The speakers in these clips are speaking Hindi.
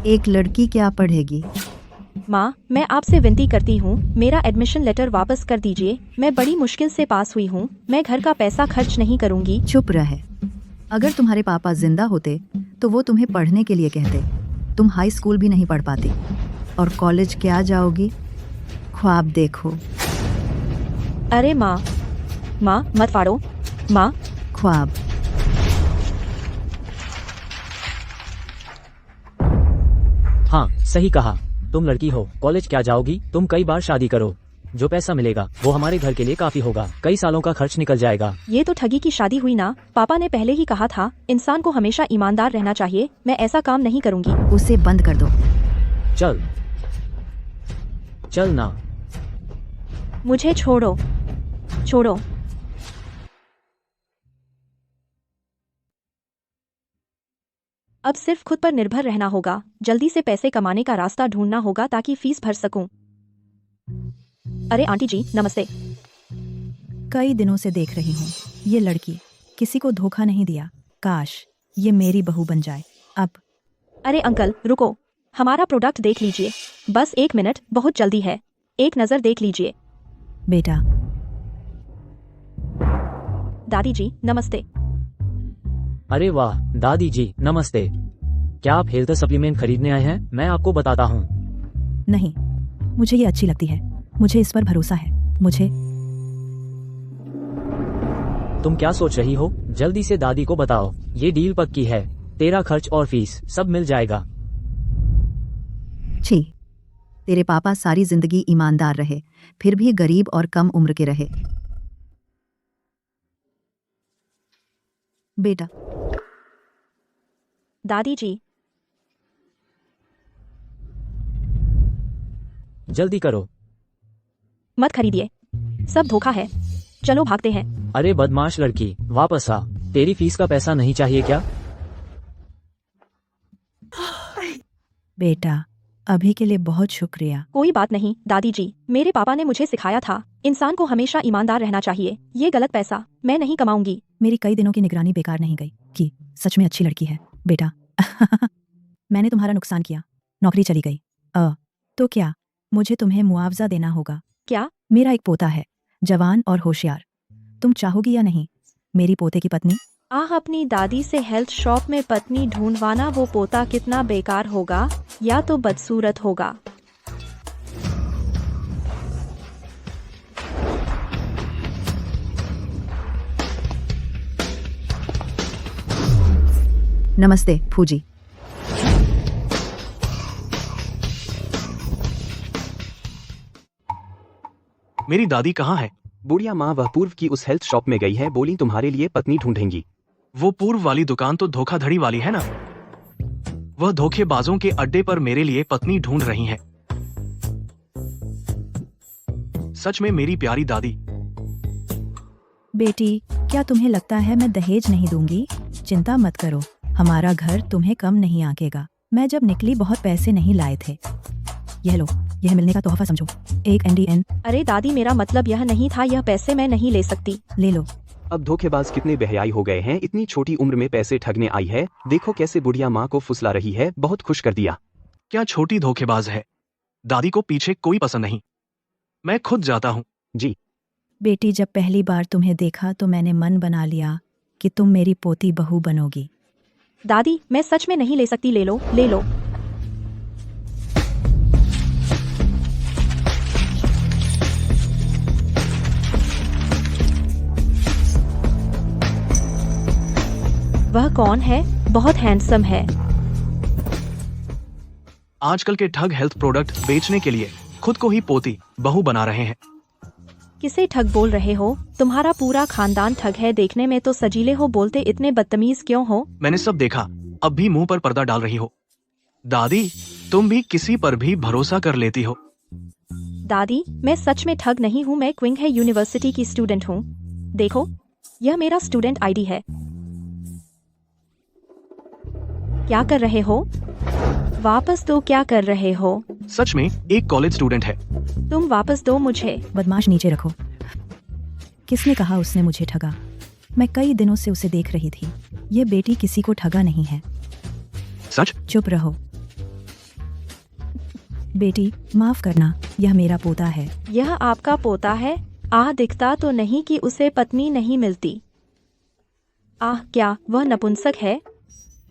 एक लड़की क्या पढ़ेगी? माँ, मैं आपसे विनती करती हूँ, मेरा एडमिशन लेटर वापस कर दीजिए। मैं बड़ी मुश्किल से पास हुई हूँ। मैं घर का पैसा खर्च नहीं करूँगी। चुप रहे। अगर तुम्हारे पापा जिंदा होते तो वो तुम्हें पढ़ने के लिए कहते। तुम हाई स्कूल भी नहीं पढ़ पाती और कॉलेज क्या जाओगी? ख्वाब देखो। अरे माँ, मत फाड़ो। माँ, ख्वाब। हाँ, सही कहा। तुम लड़की हो, कॉलेज क्या जाओगी? तुम कई बार शादी करो, जो पैसा मिलेगा वो हमारे घर के लिए काफी होगा। कई सालों का खर्च निकल जाएगा। ये तो ठगी की शादी हुई ना। पापा ने पहले ही कहा था, इंसान को हमेशा ईमानदार रहना चाहिए। मैं ऐसा काम नहीं करूँगी। उसे बंद कर दो। चल ना। मुझे छोड़ो। अब सिर्फ खुद पर निर्भर रहना होगा। जल्दी से पैसे कमाने का रास्ता ढूंढना होगा ताकि फीस भर सकूं। अरे आंटी जी, नमस्ते। कई दिनों से देख रही हूँ ये लड़की किसी को धोखा नहीं दिया। काश ये मेरी बहू बन जाए। अब अरे अंकल रुको, हमारा प्रोडक्ट देख लीजिए। बस 1 मिनट, बहुत जल्दी है। एक नज़र देख लीजिए। बेटा। दादी जी नमस्ते। अरे वाह दादी जी, नमस्ते। क्या आप हेल्थ सप्लीमेंट खरीदने आए हैं? मैं आपको बताता हूँ। नहीं, मुझे ये अच्छी लगती है। मुझे इस पर भरोसा है। मुझे। तुम क्या सोच रही हो? जल्दी से दादी को बताओ। ये डील पक्की है। तेरा खर्च और फीस सब मिल जाएगा। छी, तेरे पापा सारी जिंदगी ईमानदार रहे, फिर भी गरीब और कम उम्र के रहे। बेटा। दादी जी। जल्दी करो। मत खरीदिए, सब धोखा है। चलो भागते हैं। अरे बदमाश लड़की, वापस आ। तेरी फीस का पैसा नहीं चाहिए क्या? बेटा, अभी के लिए बहुत शुक्रिया। कोई बात नहीं दादी जी, मेरे पापा ने मुझे सिखाया था, इंसान को हमेशा ईमानदार रहना चाहिए। ये गलत पैसा मैं नहीं कमाऊंगी। मेरी कई दिनों की निगरानी बेकार नहीं गई कि सच में अच्छी लड़की है। बेटा मैंने तुम्हारा नुकसान किया, नौकरी चली गई। तो क्या मुझे तुम्हें मुआवजा देना होगा? क्या? मेरा एक पोता है, जवान और होशियार। तुम चाहोगी या नहीं? मेरी पोते की पत्नी। अपनी दादी से हेल्थ शॉप में पत्नी ढूंढवाना, वो पोता कितना बेकार होगा, या तो बदसूरत होगा। नमस्ते फूजी। मेरी दादी कहाँ है? बुढ़िया माँ वह पूर्व की उस हेल्थ शॉप में गई है, बोली तुम्हारे लिए पत्नी ढूंढेंगी। वो पूर्व वाली दुकान तो धोखाधड़ी वाली है ना? वह धोखेबाजों के अड्डे पर मेरे लिए पत्नी ढूंढ रही हैं। सच में मेरी प्यारी दादी। बेटी, क्या तुम्हें लगता है मैं दहेज नहीं दूंगी? चिंता मत करो, हमारा घर तुम्हें कम नहीं आंकेगा। मैं जब निकली बहुत पैसे नहीं लाए थे। यह लो, यह मिलने का तोहफा समझो, एक NDN। अरे दादी, मेरा मतलब यह नहीं था। यह पैसे मैं नहीं ले सकती। ले लो। अब धोखेबाज कितने बेहयाई हो गए हैं, इतनी छोटी उम्र में पैसे ठगने आई है। देखो कैसे बुढ़िया माँ को फुसला रही है। बहुत खुश कर दिया। क्या छोटी धोखेबाज है? दादी को पीछे कोई पसंद नहीं, मैं खुद जाता हूँ। जी बेटी, जब पहली बार तुम्हें देखा तो मैंने मन बना लिया कि तुम मेरी पोती बहू बनोगी। दादी, मैं सच में नहीं ले सकती। ले लो। वह कौन है? बहुत हैंडसम है। आजकल के ठग हेल्थ प्रोडक्ट बेचने के लिए खुद को ही पोती बहू बना रहे हैं। किसे ठग बोल रहे हो? तुम्हारा पूरा खानदान ठग है। देखने में तो सजीले हो, बोलते इतने बदतमीज क्यों हो? मैंने सब देखा, अब भी मुंह पर पर्दा डाल रही हो। दादी, तुम भी किसी पर भी भरोसा कर लेती हो। दादी, मैं सच में ठग नहीं हूँ। मैं क्विंग है यूनिवर्सिटी की स्टूडेंट हूँ। देखो, यह मेरा स्टूडेंट ID है। क्या कर रहे हो? वापस दो। क्या कर रहे हो? सच में एक कॉलेज स्टूडेंट है। तुम वापस दो मुझे। बदमाश, नीचे रखो। किसने कहा उसने मुझे ठगा? मैं कई दिनों से उसे देख रही थी। ये बेटी किसी को ठगा नहीं है। सच? चुप रहो। बेटी माफ करना, यह मेरा पोता है। यह आपका पोता है? आह, दिखता तो नहीं कि उसे पत्नी नहीं मिलती। आह, क्या वह नपुंसक है?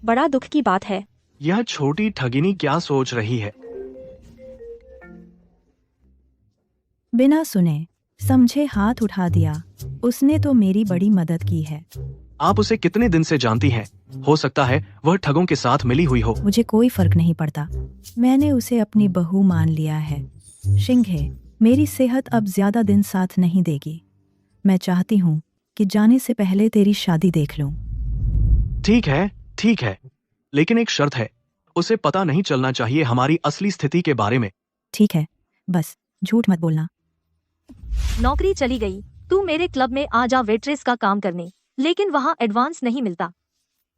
बड़ा दुख की बात है। यह छोटी ठगिनी क्या सोच रही है? बिना सुने समझे हाथ उठा दिया। उसने तो मेरी बड़ी मदद की है। आप उसे कितने दिन से जानती हैं? हो सकता है वह ठगों के साथ मिली हुई हो। मुझे कोई फर्क नहीं पड़ता। मैंने उसे अपनी बहू मान लिया है। शिंघे, मेरी सेहत अब ज्यादा दिन साथ नहीं देगी। मैं चाहती हूँ कि जाने से पहले तेरी शादी देख लूं। ठीक है, लेकिन एक शर्त है, उसे पता नहीं चलना चाहिए हमारी असली स्थिति के बारे में। ठीक है, बस झूठ मत बोलना। नौकरी चली गई। तू मेरे क्लब में आ जा वेट्रेस का काम करने, लेकिन वहाँ एडवांस नहीं मिलता।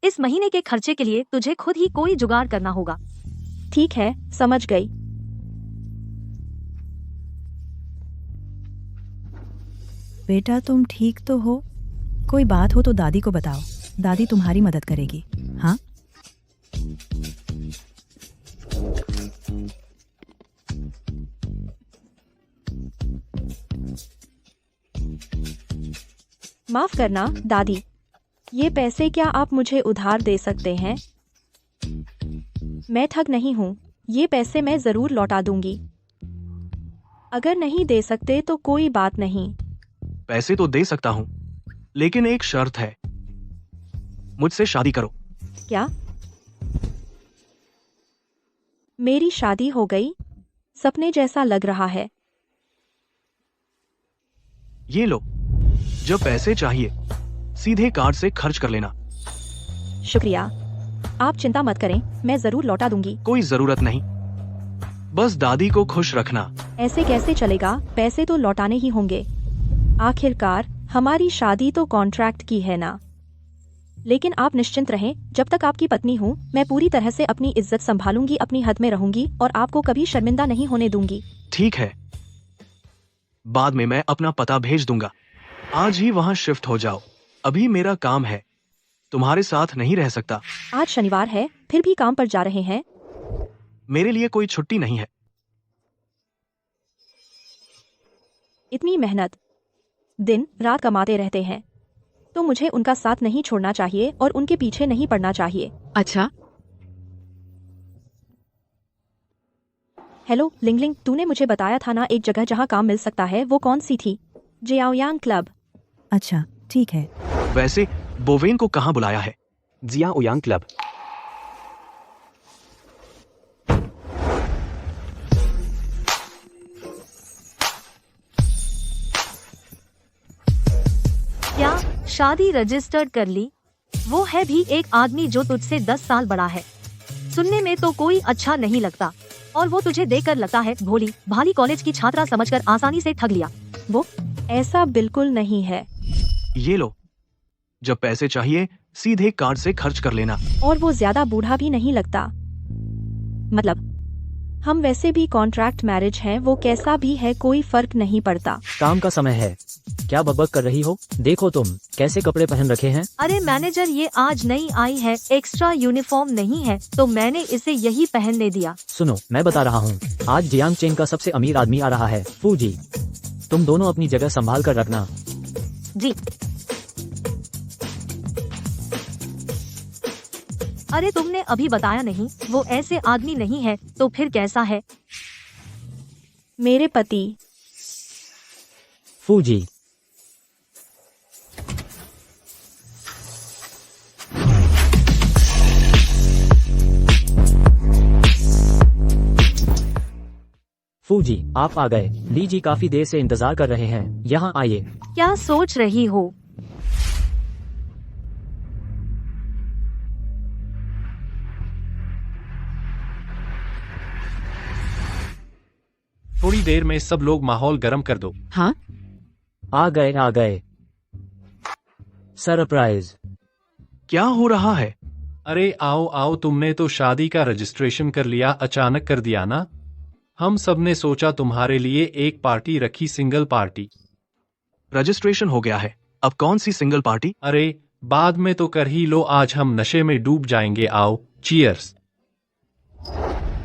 इस महीने के खर्चे के लिए तुझे खुद ही कोई जुगाड़ करना होगा। ठीक है, समझ गई। बेटा तुम ठीक तो हो? कोई बात हो तो दादी को बताओ। दादी तुम्हारी मदद करेगी। हाँ, माफ करना दादी, ये पैसे क्या आप मुझे उधार दे सकते हैं? मैं ठग नहीं हूँ, ये पैसे मैं जरूर लौटा दूंगी। अगर नहीं दे सकते तो कोई बात नहीं। पैसे तो दे सकता हूँ, लेकिन एक शर्त है, मुझसे शादी करो। क्या मेरी शादी हो गई? सपने जैसा लग रहा है। ये लो, जब पैसे चाहिए सीधे कार्ड से खर्च कर लेना। शुक्रिया, आप चिंता मत करें, मैं जरूर लौटा दूंगी। कोई जरूरत नहीं, बस दादी को खुश रखना। ऐसे कैसे चलेगा? पैसे तो लौटाने ही होंगे। आखिरकार हमारी शादी तो कॉन्ट्रैक्ट की है ना। लेकिन आप निश्चिंत रहें, जब तक आपकी पत्नी हूँ मैं पूरी तरह से अपनी इज्जत संभालूंगी, अपनी हद में रहूंगी और आपको कभी शर्मिंदा नहीं होने दूंगी। ठीक है, बाद में मैं अपना पता भेज दूंगा। आज ही वहाँ शिफ्ट हो जाओ। अभी मेरा काम है, तुम्हारे साथ नहीं रह सकता। आज शनिवार है, फिर भी काम पर जा रहे हैं? मेरे लिए कोई छुट्टी नहीं है। इतनी मेहनत दिन रात कमाते रहते हैं, तो मुझे उनका साथ नहीं छोड़ना चाहिए और उनके पीछे नहीं पड़ना चाहिए। अच्छा, हेलो लिंगलिंग, तूने मुझे बताया था ना एक जगह जहाँ काम मिल सकता है, वो कौन सी थी? जियाओयांग क्लब। अच्छा ठीक है। वैसे बोवेन को कहाँ बुलाया है? जिया ओयांग क्लब। क्या शादी रजिस्टर्ड कर ली? वो है भी एक आदमी जो तुझसे 10 साल बड़ा है। सुनने में तो कोई अच्छा नहीं लगता, और वो तुझे देखकर लगता है भोली भाली कॉलेज की छात्रा समझकर आसानी से ठग लिया। वो ऐसा बिल्कुल नहीं है। ये लो, जब पैसे चाहिए सीधे कार्ड से खर्च कर लेना। और वो ज्यादा बूढ़ा भी नहीं लगता। मतलब हम वैसे भी कॉन्ट्रैक्ट मैरिज हैं, वो कैसा भी है कोई फर्क नहीं पड़ता। काम का समय है, क्या बकबक कर रही हो? देखो तुम कैसे कपड़े पहन रखे हैं। अरे मैनेजर, ये आज नई आई है, एक्स्ट्रा यूनिफॉर्म नहीं है, तो मैंने इसे यही पहनने दिया। सुनो, मैं बता रहा हूँ, आज जियांग चेंग का सबसे अमीर आदमी आ रहा है। फूजी, तुम दोनों अपनी जगह संभाल कर रखना। जी। अरे तुमने अभी बताया नहीं, वो ऐसे आदमी नहीं है, तो फिर कैसा है? मेरे पति। फूजी, फूजी आप आ गए। ली जी काफी देर से इंतजार कर रहे हैं, यहाँ आइए। क्या सोच रही हो? थोड़ी देर में सब लोग माहौल गर्म कर दो। हाँ, आ गए। सरप्राइज। क्या हो रहा है? अरे आओ आओ, तुमने तो शादी का रजिस्ट्रेशन कर लिया, अचानक कर दिया ना। हम सब ने सोचा तुम्हारे लिए एक पार्टी रखी, सिंगल पार्टी। रजिस्ट्रेशन हो गया है, अब कौन सी सिंगल पार्टी? अरे बाद में तो कर ही लो, आज हम नशे में डूब जाएंगे। आओ, चीयर्स।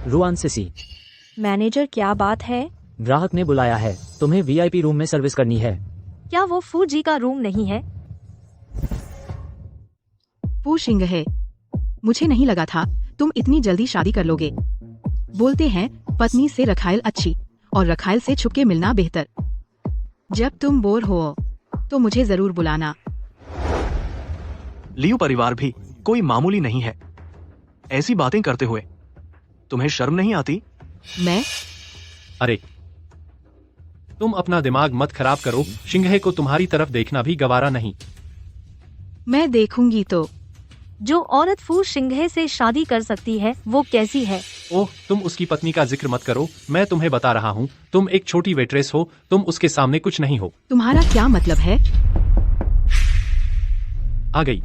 Ruan cc. मैनेजर क्या बात है? ग्राहक ने बुलाया है, तुम्हें वीआईपी रूम में सर्विस करनी है। क्या वो फूजी का रूम नहीं है? वो सिंह है। मुझे नहीं लगा था तुम इतनी जल्दी शादी कर लोगे। बोलते हैं पत्नी से रखायल अच्छी और रखायल से छुपके मिलना बेहतर। जब तुम बोर हो तो मुझे जरूर बुलाना। लियू परिवार भी कोई मामूली नहीं है। ऐसी बातें करते हुए तुम्हें शर्म नहीं आती? मैं अरे तुम अपना दिमाग मत खराब करो, सिंघे को तुम्हारी तरफ देखना भी गवारा नहीं। मैं देखूंगी तो। जो औरत फू सिंघे से शादी कर सकती है वो कैसी है? ओह, तुम उसकी पत्नी का जिक्र मत करो। मैं तुम्हें बता रहा हूँ, तुम एक छोटी वेट्रेस हो, तुम उसके सामने कुछ नहीं हो। तुम्हारा क्या मतलब है? आ गई।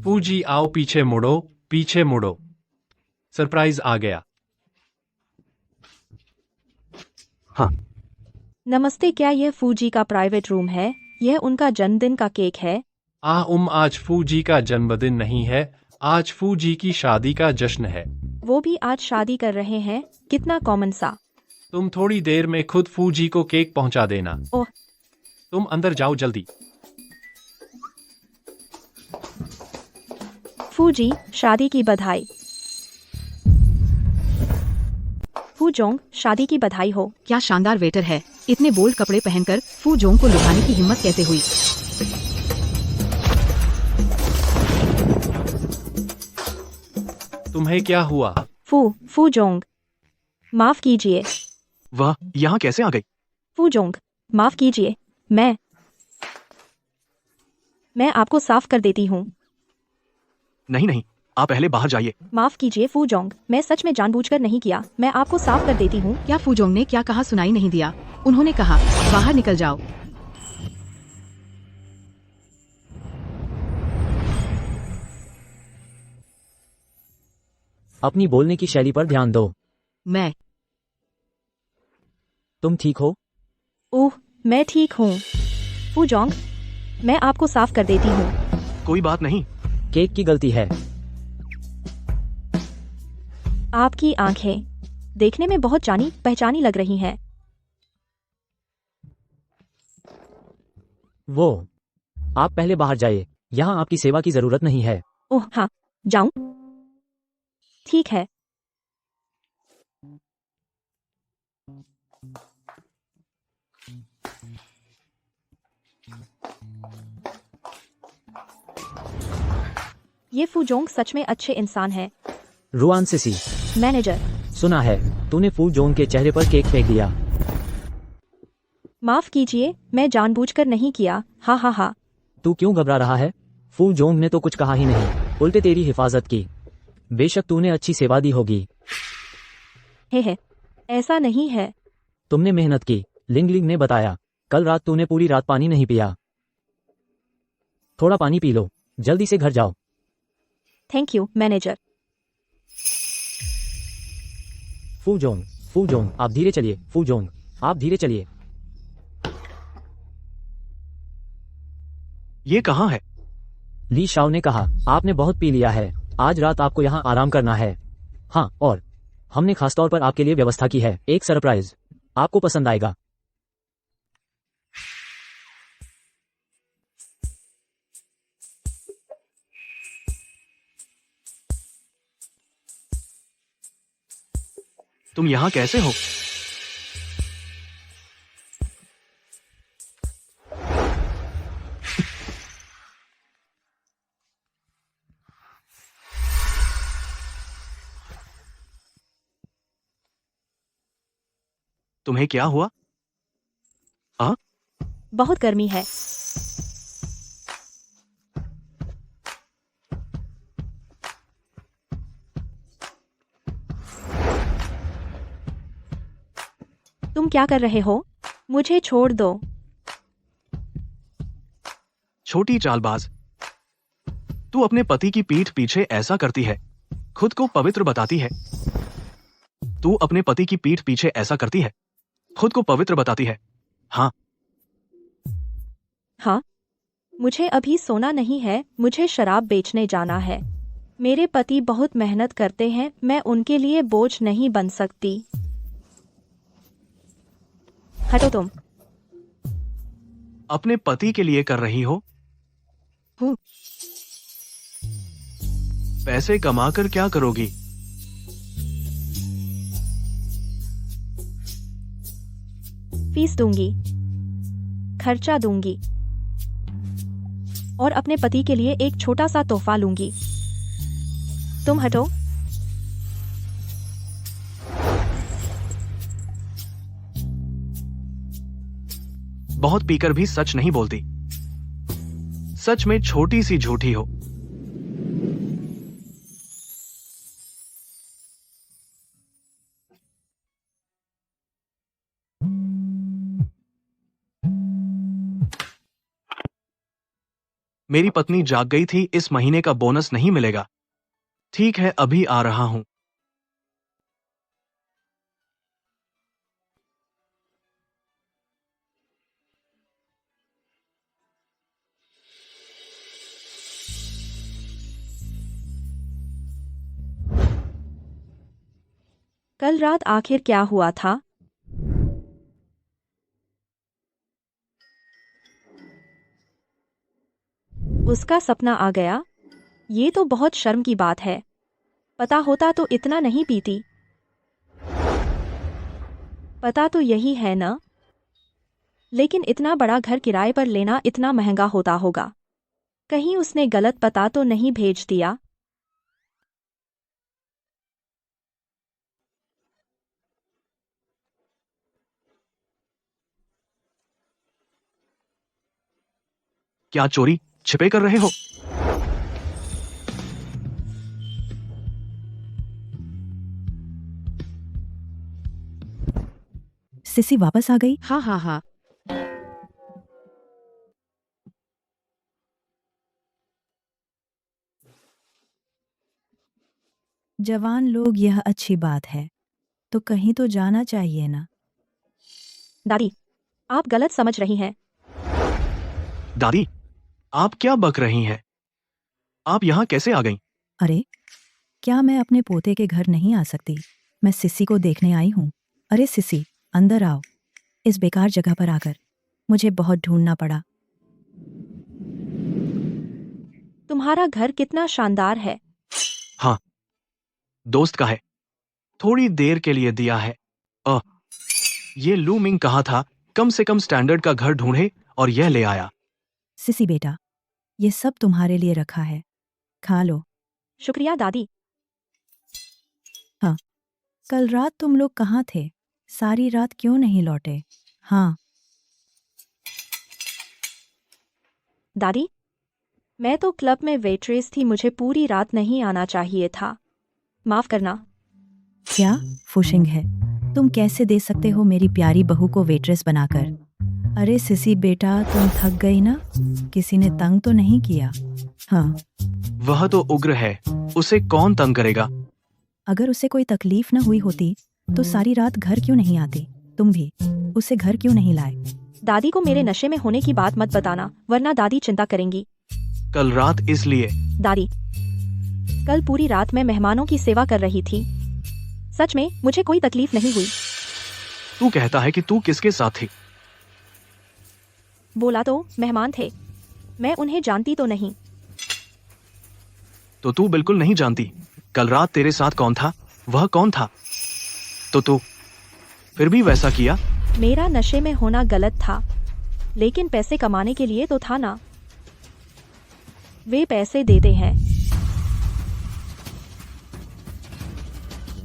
फूजी आओ, पीछे मुड़ो, पीछे मुड़ो। सरप्राइज आ गया। हाँ, नमस्ते, क्या यह फूजी का प्राइवेट रूम है? यह उनका जन्मदिन का केक है। आज फूजी का जन्मदिन नहीं है, आज फूजी की शादी का जश्न है। वो भी आज शादी कर रहे हैं? कितना कॉमन सा। तुम थोड़ी देर में खुद फूजी को केक पहुंचा देना। ओह। तुम अंदर जाओ जल्दी। फूजी, शादी की बधाई। फूजोंग, शादी की बधाई हो। क्या शानदार वेटर है। इतने बोल्ड कपड़े पहनकर फू जोंग को लुभाने की हिम्मत कैसे हुई? तुम्हें क्या हुआ? फूजोंग, माफ कीजिए। वह यहाँ कैसे आ गई? फूजोंग, माफ कीजिए। मैं आपको साफ कर देती हूँ। नहीं नहीं, आप पहले बाहर जाइए। माफ कीजिए फूजोंग, मैं सच में जानबूझकर नहीं किया। मैं आपको साफ कर देती हूँ। क्या फू जोंग ने क्या कहा सुनाई नहीं दिया? उन्होंने कहा बाहर निकल जाओ। अपनी बोलने की शैली पर ध्यान दो। मैं तुम ठीक हो? ओह, मैं ठीक हूँ। फूजोंग, मैं आपको साफ कर देती हूँ। कोई बात नहीं। केक की गलती है। आपकी आंखें देखने में बहुत जानी पहचानी लग रही हैं। वो, आप पहले बाहर जाइए, यहाँ आपकी सेवा की जरूरत नहीं है। ओह हाँ, जाऊं? ठीक है। ये फूजोंग सच में अच्छे इंसान है। रुआन सिसी, मैनेजर, सुना है तूने फू जोंग के चेहरे पर केक फेंक दिया। माफ कीजिए, मैं जानबूझकर नहीं किया। हा हा हा। तू क्यों घबरा रहा है? फू जोंग ने तो कुछ कहा ही नहीं, उल्टे तेरी हिफाजत की। बेशक तूने अच्छी सेवा दी होगी। है, ऐसा नहीं है। तुमने मेहनत की। लिंग लिंग ने बताया, कल रात तूने पूरी रात पानी नहीं पिया। थोड़ा पानी पी लो, जल्दी से घर जाओ। Thank you manager. फू जोंग, आप धीरे चलिए। फू जोंग, आप धीरे चलिए। ये कहाँ है? ली शाओ ने कहा, आपने बहुत पी लिया है, आज रात आपको यहाँ आराम करना है। हाँ, और हमने खासतौर पर आपके लिए व्यवस्था की है, एक सरप्राइज। आपको पसंद आएगा। तुम यहाँ कैसे हो? तुम्हें क्या हुआ? बहुत गर्मी है। तुम क्या कर रहे हो? मुझे छोड़ दो। छोटी चालबाज, तू अपने पति की पीठ पीछे ऐसा करती है, खुद को पवित्र बताती है। तू अपने पति की पीठ पीछे ऐसा करती है, खुद को पवित्र बताती है। हाँ, हाँ, मुझे अभी सोना नहीं है, मुझे शराब बेचने जाना है। मेरे पति बहुत मेहनत करते हैं, मैं उनके लिए बोझ नहीं बन सकती। हटो तुम। अपने पति के लिए कर रही हो? हूँ। पैसे कमाकर क्या करोगी? फीस दूंगी, खर्चा दूंगी और अपने पति के लिए एक छोटा सा तोहफा लूंगी। तुम हटो। बहुत पीकर भी सच नहीं बोलती। सच में छोटी सी झूठी हो। मेरी पत्नी जाग गई थी, इस महीने का बोनस नहीं मिलेगा। ठीक है, अभी आ रहा हूं। कल रात आखिर क्या हुआ था? उसका सपना आ गया? ये तो बहुत शर्म की बात है। पता होता तो इतना नहीं पीती। पता तो यही है ना? लेकिन इतना बड़ा घर किराए पर लेना इतना महंगा होता होगा। कहीं उसने गलत पता तो नहीं भेज दिया? क्या चोरी छिपे कर रहे हो? सिसी वापस आ गई। हाँ हाँ हाँ। जवान लोग, यह अच्छी बात है। तो कहीं तो जाना चाहिए ना। दादी, आप गलत समझ रही हैं। दादी, आप क्या बक रही हैं? आप यहां कैसे आ गईं? अरे, क्या मैं अपने पोते के घर नहीं आ सकती? मैं सिसी को देखने आई हूँ। अरे सिसी, अंदर आओ। इस बेकार जगह पर आकर मुझे बहुत ढूंढना पड़ा। तुम्हारा घर कितना शानदार है। हाँ, दोस्त का है। थोड़ी देर के लिए दिया है। ये लू मिंग कहा था कम से कम स्टैंडर्ड का घर ढूंढे और यह ले आया। सिसी बेटा, ये सब तुम्हारे लिए रखा है, खा लो। शुक्रिया दादी। हाँ, कल रात तुम लोग कहाँ थे? सारी रात क्यों नहीं लौटे? हाँ, दादी, मैं तो क्लब में वेट्रेस थी, मुझे पूरी रात नहीं आना चाहिए था। माफ करना। क्या फुशिंग है? तुम कैसे दे सकते हो मेरी प्यारी बहू को वेट्रेस बनाकर? अरे सिसी बेटा, तुम थक गई ना? किसी ने तंग तो नहीं किया? हाँ, वह तो उग्र है, उसे कौन तंग करेगा? अगर उसे कोई तकलीफ न हुई होती तो सारी रात घर क्यों नहीं आती? तुम भी उसे घर क्यों नहीं लाए? दादी को मेरे नशे में होने की बात मत बताना, वरना दादी चिंता करेंगी। कल रात इसलिए। दादी, कल पूरी रात मैं मेहमानों की सेवा कर रही थी। सच में मुझे कोई तकलीफ नहीं हुई। तू कहता है कि तू किसके साथ थी? बोला तो मेहमान थे, मैं उन्हें जानती तो नहीं। तो तू बिल्कुल नहीं जानती। कल रात तेरे साथ कौन था? वह कौन था? तो तू फिर भी वैसा किया? मेरा नशे में होना गलत था, लेकिन पैसे कमाने के लिए तो था ना। वे पैसे देते हैं।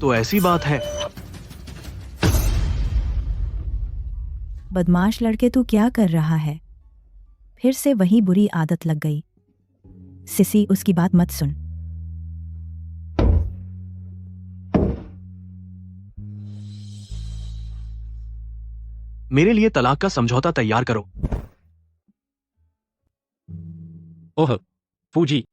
तो ऐसी बात है। बदमाश लड़के, तू क्या कर रहा है? फिर से वही बुरी आदत लग गई। सिसी, उसकी बात मत सुन। मेरे लिए तलाक का समझौता तैयार करो। ओह फूजी,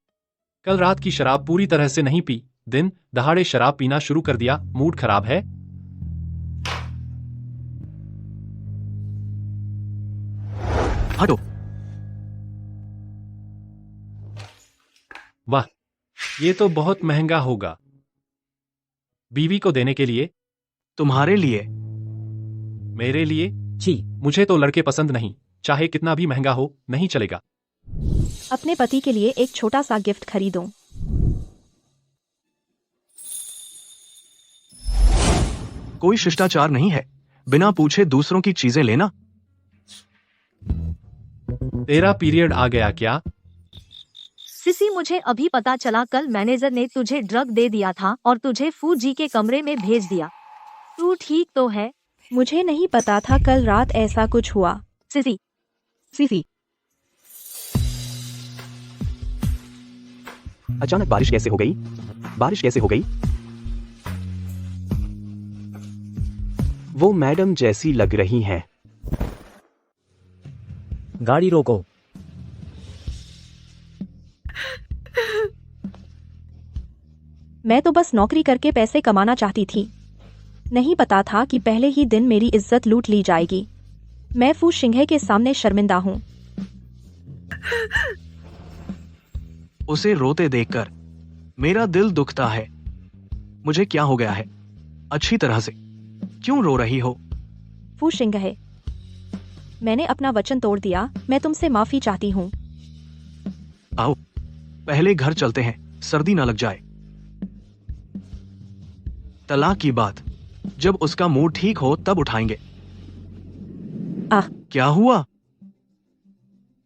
कल रात की शराब पूरी तरह से नहीं पी, दिन दहाड़े शराब पीना शुरू कर दिया, मूड खराब है। हटो। वाह, ये तो बहुत महंगा होगा। बीवी को देने के लिए? तुम्हारे लिए। मेरे लिए? छी, मुझे तो लड़के पसंद नहीं, चाहे कितना भी महंगा हो, नहीं चलेगा। अपने पति के लिए एक छोटा सा गिफ्ट खरीदो। कोई शिष्टाचार नहीं है बिना पूछे दूसरों की चीजें लेना। तेरा पीरियड आ गया क्या? सिसी, मुझे अभी पता चला कल मैनेजर ने तुझे ड्रग दे दिया था और तुझे फूजी के कमरे में भेज दिया। तू ठीक तो है? मुझे नहीं पता था कल रात ऐसा कुछ हुआ। सिसी, सीसी, अचानक बारिश कैसे हो गई? बारिश कैसे हो गई? वो मैडम जैसी लग रही हैं। गाड़ी रोको। मैं तो बस नौकरी करके पैसे कमाना चाहती थी। नहीं पता था कि पहले ही दिन मेरी इज्जत लूट ली जाएगी। मैं फू सिंघे के सामने शर्मिंदा हूँ। उसे रोते देखकर मेरा दिल दुखता है। मुझे क्या हो गया है? अच्छी तरह से क्यों रो रही हो? फू सिंघे, मैंने अपना वचन तोड़ दिया। मैं तुमसे माफी चाहती हूँ। आओ पहले घर चलते हैं, सर्दी ना लग जाए। तलाक की बात जब उसका मूड ठीक हो तब उठाएंगे। आह, क्या हुआ?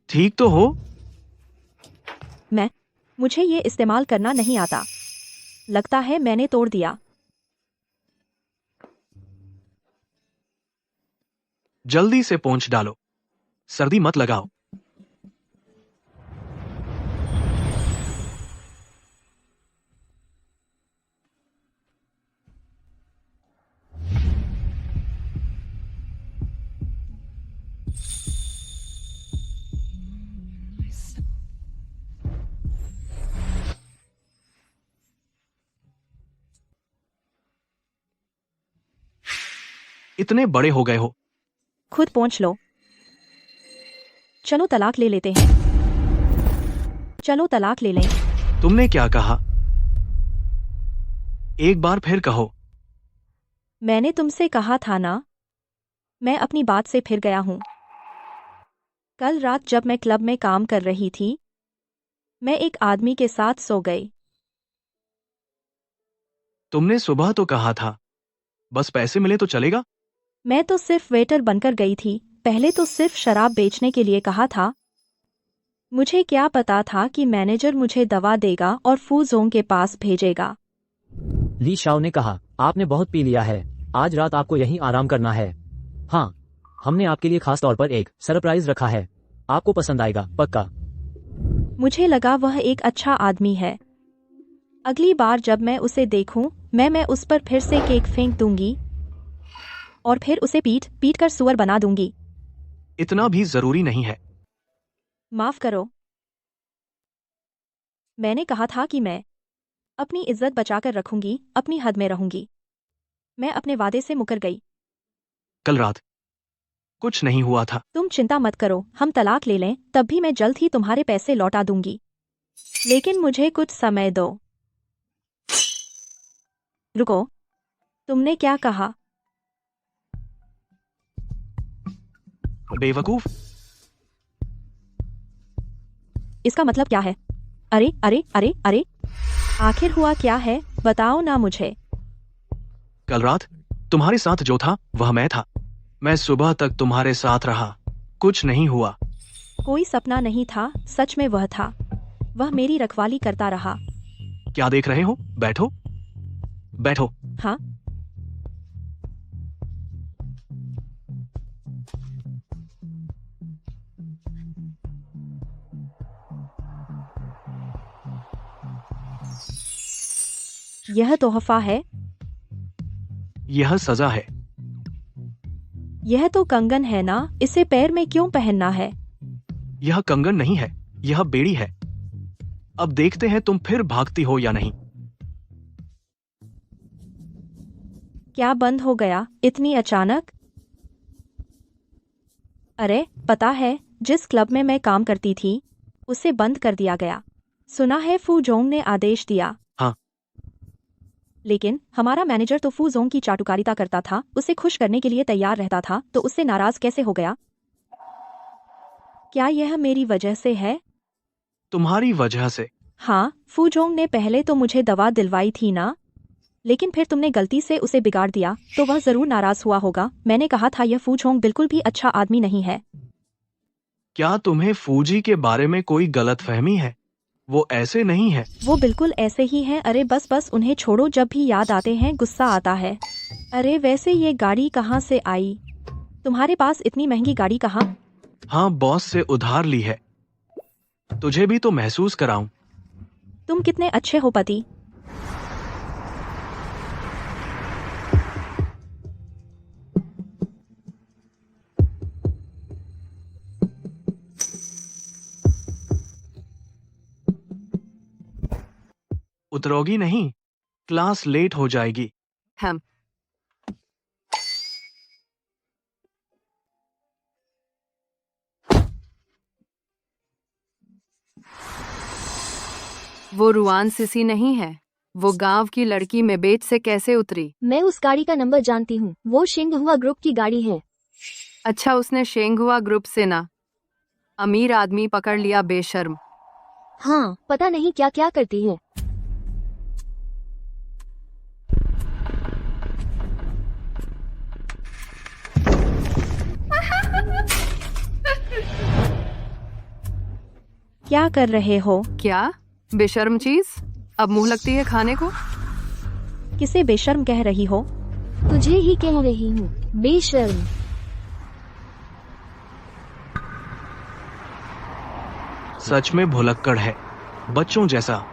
ठीक तो हो? मुझे ये इस्तेमाल करना नहीं आता। लगता है मैंने तोड़ दिया। जल्दी से पोंछ डालो, सर्दी मत लगाओ। इतने बड़े हो गए हो, खुद पहुंच लो। चलो तलाक ले लेते हैं। चलो तलाक ले लें। तुमने क्या कहा? एक बार फिर कहो। मैंने तुमसे कहा था ना। मैं अपनी बात से फिर गया हूं। कल रात जब मैं क्लब में काम कर रही थी, मैं एक आदमी के साथ सो गई। तुमने सुबह तो कहा था बस पैसे मिले तो चलेगा। मैं तो सिर्फ वेटर बनकर गई थी। पहले तो सिर्फ शराब बेचने के लिए कहा था। मुझे क्या पता था कि मैनेजर मुझे दवा देगा और फूजोंग के पास भेजेगा। ली शाओ ने कहा, आपने बहुत पी लिया है, आज रात आपको यहीं आराम करना है। हाँ, हमने आपके लिए खास तौर पर एक सरप्राइज रखा है, आपको पसंद आएगा पक्का। मुझे लगा वह एक अच्छा आदमी है। अगली बार जब मैं उसे देखूं, मैं उस पर फिर से केक फेंक दूंगी और फिर उसे पीट पीट कर सुअर बना दूंगी। इतना भी जरूरी नहीं है। माफ करो। मैंने कहा था कि मैं अपनी इज्जत बचाकर रखूंगी, अपनी हद में रहूंगी। मैं अपने वादे से मुकर गई। कल रात कुछ नहीं हुआ था। तुम चिंता मत करो, हम तलाक ले लें तब भी मैं जल्द ही तुम्हारे पैसे लौटा दूंगी। लेकिन मुझे कुछ समय दो। रुको, तुमने क्या कहा? बेवकूफ। इसका मतलब क्या है? अरे अरे अरे अरे, आखिर हुआ क्या है? बताओ ना मुझे। कल रात तुम्हारे साथ जो था वह मैं था। मैं सुबह तक तुम्हारे साथ रहा, कुछ नहीं हुआ। कोई सपना नहीं था, सच में वह था। वह मेरी रखवाली करता रहा। क्या देख रहे हो? बैठो बैठो। हाँ, यह तोहफा है। यह सजा है। यह तो कंगन है ना, इसे पैर में क्यों पहनना है? यह कंगन नहीं है, यह बेड़ी है। अब देखते हैं तुम फिर भागती हो या नहीं। क्या बंद हो गया इतनी अचानक? अरे, पता है, जिस क्लब में मैं काम करती थी, उसे बंद कर दिया गया। सुना है फू जोंग ने आदेश दिया। हाँ। लेकिन हमारा मैनेजर तो फू जोंग की चाटुकारिता करता था, उसे खुश करने के लिए तैयार रहता था, तो उससे नाराज कैसे हो गया? क्या यह मेरी वजह से है? तुम्हारी वजह से। हाँ, फू जोंग ने पहले तो मुझे दवा दिलवाई थी ना, लेकिन फिर तुमने गलती से उसे बिगाड़ दिया, तो वह जरूर नाराज हुआ होगा। मैंने कहा था यह फू जोंग बिल्कुल भी अच्छा आदमी नहीं है। क्या तुम्हें फूजी के बारे में कोई गलतफहमी है? वो ऐसे नहीं है। वो बिल्कुल ऐसे ही हैं। अरे बस बस उन्हें छोड़ो, जब भी याद आते हैं गुस्सा आता है। अरे वैसे ये गाड़ी कहाँ से आई? तुम्हारे पास इतनी महंगी गाड़ी कहाँ? हाँ, बॉस से उधार ली है। तुझे भी तो महसूस कराऊं। तुम कितने अच्छे हो पति। उतरोगी नहीं, क्लास लेट हो जाएगी। हम वो रुआन सिसी नहीं है। वो गांव की लड़की में बेच से कैसे उतरी? मैं उस गाड़ी का नंबर जानती हूँ, वो शिंगहुआ ग्रुप की गाड़ी है। अच्छा, उसने शेंगुआ ग्रुप से ना अमीर आदमी पकड़ लिया, बेशर्म। हाँ, पता नहीं क्या क्या करती है। क्या कर रहे हो? क्या बेशर्म चीज? अब मुंह लगती है खाने को? किसे बेशर्म कह रही हो? तुझे ही कह रही हूँ, बेशर्म। सच में भुलक्कड़ है, बच्चों जैसा।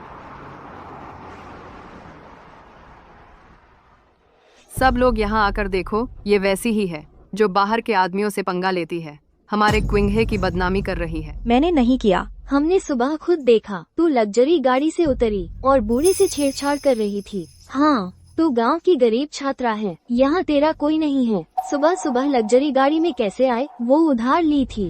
सब लोग यहाँ आकर देखो, ये वैसी ही है जो बाहर के आदमियों से पंगा लेती है। हमारे क्विंगहे की बदनामी कर रही है। मैंने नहीं किया। हमने सुबह खुद देखा, तू लग्जरी गाड़ी से उतरी और बूढ़े से छेड़छाड़ कर रही थी। हाँ, तू गांव की गरीब छात्रा है, यहाँ तेरा कोई नहीं है। सुबह सुबह लग्जरी गाड़ी में कैसे आए? वो उधार ली थी।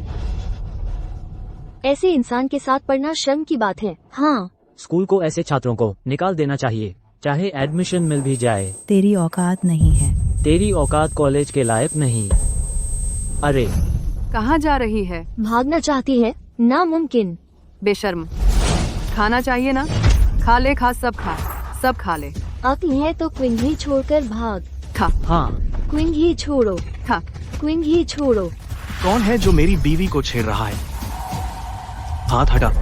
ऐसे इंसान के साथ पढ़ना शर्म की बात है। हाँ, स्कूल को ऐसे छात्रों को निकाल देना चाहिए, चाहे एडमिशन मिल भी जाए। तेरी औकात नहीं है। तेरी औकात कॉलेज के लायक नहीं। अरे कहाँ जा रही है? भागना चाहती है? नामुमकिन। बेशर्म। खाना चाहिए ना? खा ले, खा, सब खा, सब खा ले। अक्ल है तो क्विंग छोड़कर भाग। खा। हाँ, क्विंग ही छोड़ो, खा। क्विंग ही छोड़ो। कौन है जो मेरी बीवी को छेड़ रहा है? हाथ हटा।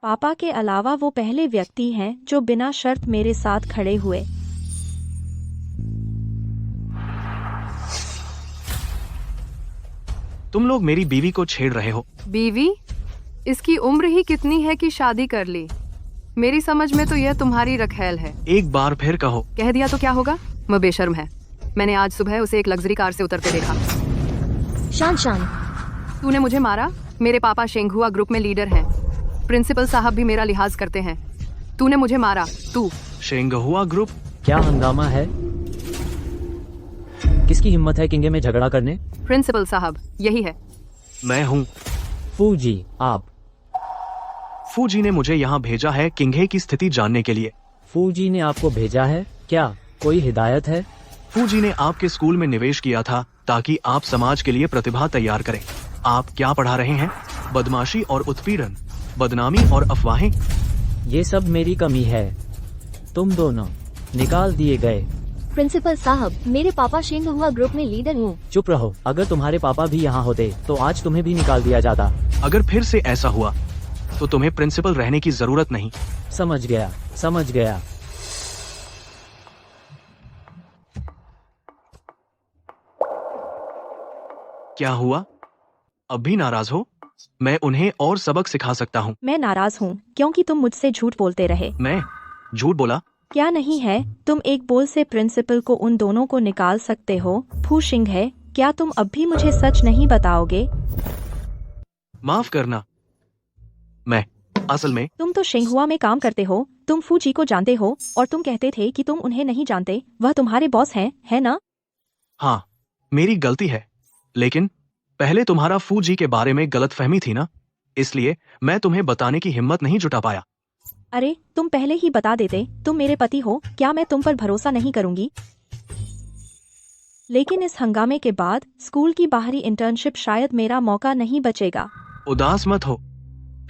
पापा के अलावा वो पहले व्यक्ति हैं जो बिना शर्त मेरे साथ खड़े हुए। तुम लोग मेरी बीवी को छेड़ रहे हो। बीवी? इसकी उम्र ही कितनी है कि शादी कर ली? मेरी समझ में तो यह तुम्हारी रखैल है। एक बार फिर कहो। कह दिया तो क्या होगा? वह बेशर्म है। मैंने आज सुबह उसे एक लग्जरी कार से उतरते देखा। शान शान, तूने मुझे मारा? मेरे पापा शेंगहुआ ग्रुप में लीडर हैं। प्रिंसिपल साहब भी मेरा लिहाज करते हैं। तूने मुझे मारा। तू शेंगहुआ ग्रुप? क्या हंगामा है? किसकी हिम्मत है किंगे में झगड़ा करने? प्रिंसिपल साहब, यही है। मैं हूँ। फूजी, आप? फूजी ने मुझे यहाँ भेजा है किंगे की स्थिति जानने के लिए। फूजी ने आपको भेजा है? क्या कोई हिदायत है? फूजी ने आपके स्कूल में निवेश किया था ताकि आप समाज के लिए प्रतिभा तैयार करें। आप क्या पढ़ा रहे हैं? बदमाशी और उत्पीड़न, बदनामी और अफवाहें। ये सब मेरी कमी है। तुम दोनों निकाल दिए गए। प्रिंसिपल साहब, मेरे पापा शेंगहुआ ग्रुप में लीडर हैं। चुप रहो। अगर तुम्हारे पापा भी यहाँ होते तो आज तुम्हें भी निकाल दिया जाता। अगर फिर से ऐसा हुआ तो तुम्हें प्रिंसिपल रहने की जरूरत नहीं। समझ गया, समझ गया। क्या हुआ? अब भी नाराज हो? मैं उन्हें और सबक सिखा सकता हूँ। मैं नाराज हूँ क्योंकि तुम मुझसे झूठ बोलते रहे। मैं झूठ बोला? क्या नहीं है? तुम एक बोल से प्रिंसिपल को उन दोनों को निकाल सकते हो। फू शिंग है, क्या तुम अब भी मुझे सच नहीं बताओगे? माफ करना, मैं असल में। तुम तो शिंगहुआ में काम करते हो, तुम फूजी को जानते हो और तुम कहते थे कि तुम उन्हें नहीं जानते। वह तुम्हारे बॉस हैं, है ना? हाँ, मेरी गलती है, लेकिन पहले तुम्हारा फूजी के बारे में गलतफहमी थी ना, इसलिए मैं तुम्हें बताने की हिम्मत नहीं जुटा पाया। अरे तुम पहले ही बता देते, तुम मेरे पति हो, क्या मैं तुम पर भरोसा नहीं करूंगी? लेकिन इस हंगामे के बाद स्कूल की बाहरी इंटर्नशिप शायद मेरा मौका नहीं बचेगा। उदास मत हो,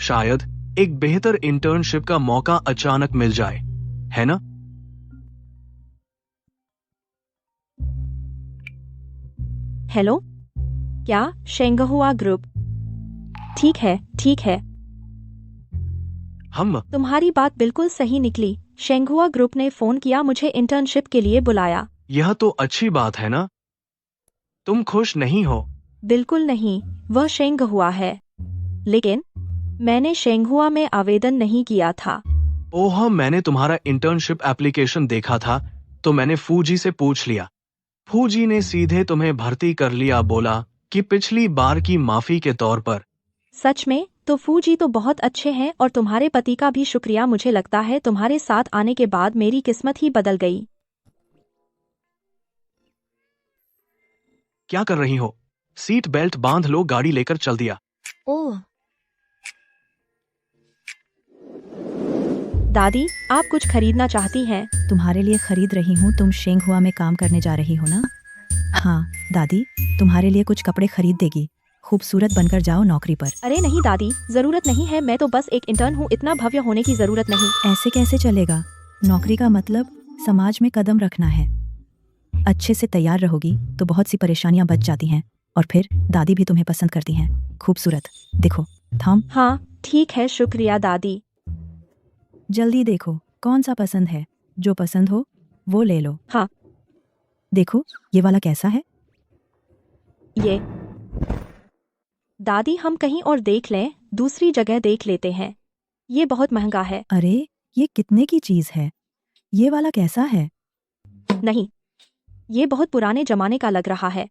शायद एक बेहतर इंटर्नशिप का मौका अचानक मिल जाए, है ना? हेलो, क्या शेंगहुआ ग्रुप? ठीक है, ठीक है। हम तुम्हारी बात बिल्कुल सही निकली। शेंगहुआ ग्रुप ने फोन किया, मुझे इंटर्नशिप के लिए बुलाया। यह तो अच्छी बात है ना? तुम खुश नहीं हो? बिल्कुल नहीं, वह शेंगहुआ है, लेकिन मैंने शेंगहुआ में आवेदन नहीं किया था। ओह, मैंने तुम्हारा इंटर्नशिप एप्लीकेशन देखा था, तो मैंने फूजी से पूछ लिया। फूजी ने सीधे तुम्हें भर्ती कर लिया, बोला कि पिछली बार की माफी के तौर पर। सच में? तो फूजी तो बहुत अच्छे हैं, और तुम्हारे पति का भी शुक्रिया। मुझे लगता है तुम्हारे साथ आने के बाद मेरी किस्मत ही बदल गई। क्या कर रही हो? सीट बेल्ट बांध लो, गाड़ी लेकर चल दिया। ओह, दादी, आप कुछ खरीदना चाहती हैं? तुम्हारे लिए खरीद रही हूँ। तुम शेंगहुआ में काम करने जा रही हो ना? हाँ दादी, तुम्हारे लिए कुछ कपड़े खरीद देगी। खूबसूरत बनकर जाओ नौकरी पर। अरे नहीं दादी, जरूरत नहीं है, मैं तो बस एक इंटर्न हूँ, इतना भव्य होने की जरूरत नहीं। ऐसे कैसे चलेगा? नौकरी का मतलब समाज में कदम रखना है। अच्छे से तैयार रहोगी तो बहुत सी परेशानियां बच जाती हैं, और फिर दादी भी तुम्हें पसंद करती हैं। खूबसूरत देखो। थॉम, हाँ ठीक है, शुक्रिया दादी। जल्दी देखो कौन सा पसंद है। जो पसंद हो वो ले लो। हाँ। देखो ये वाला कैसा है? ये दादी, हम कहीं और देख लें, दूसरी जगह देख लेते हैं। ये बहुत महंगा है। अरे ये कितने की चीज है? ये वाला कैसा है? नहीं, ये बहुत पुराने जमाने का लग रहा है।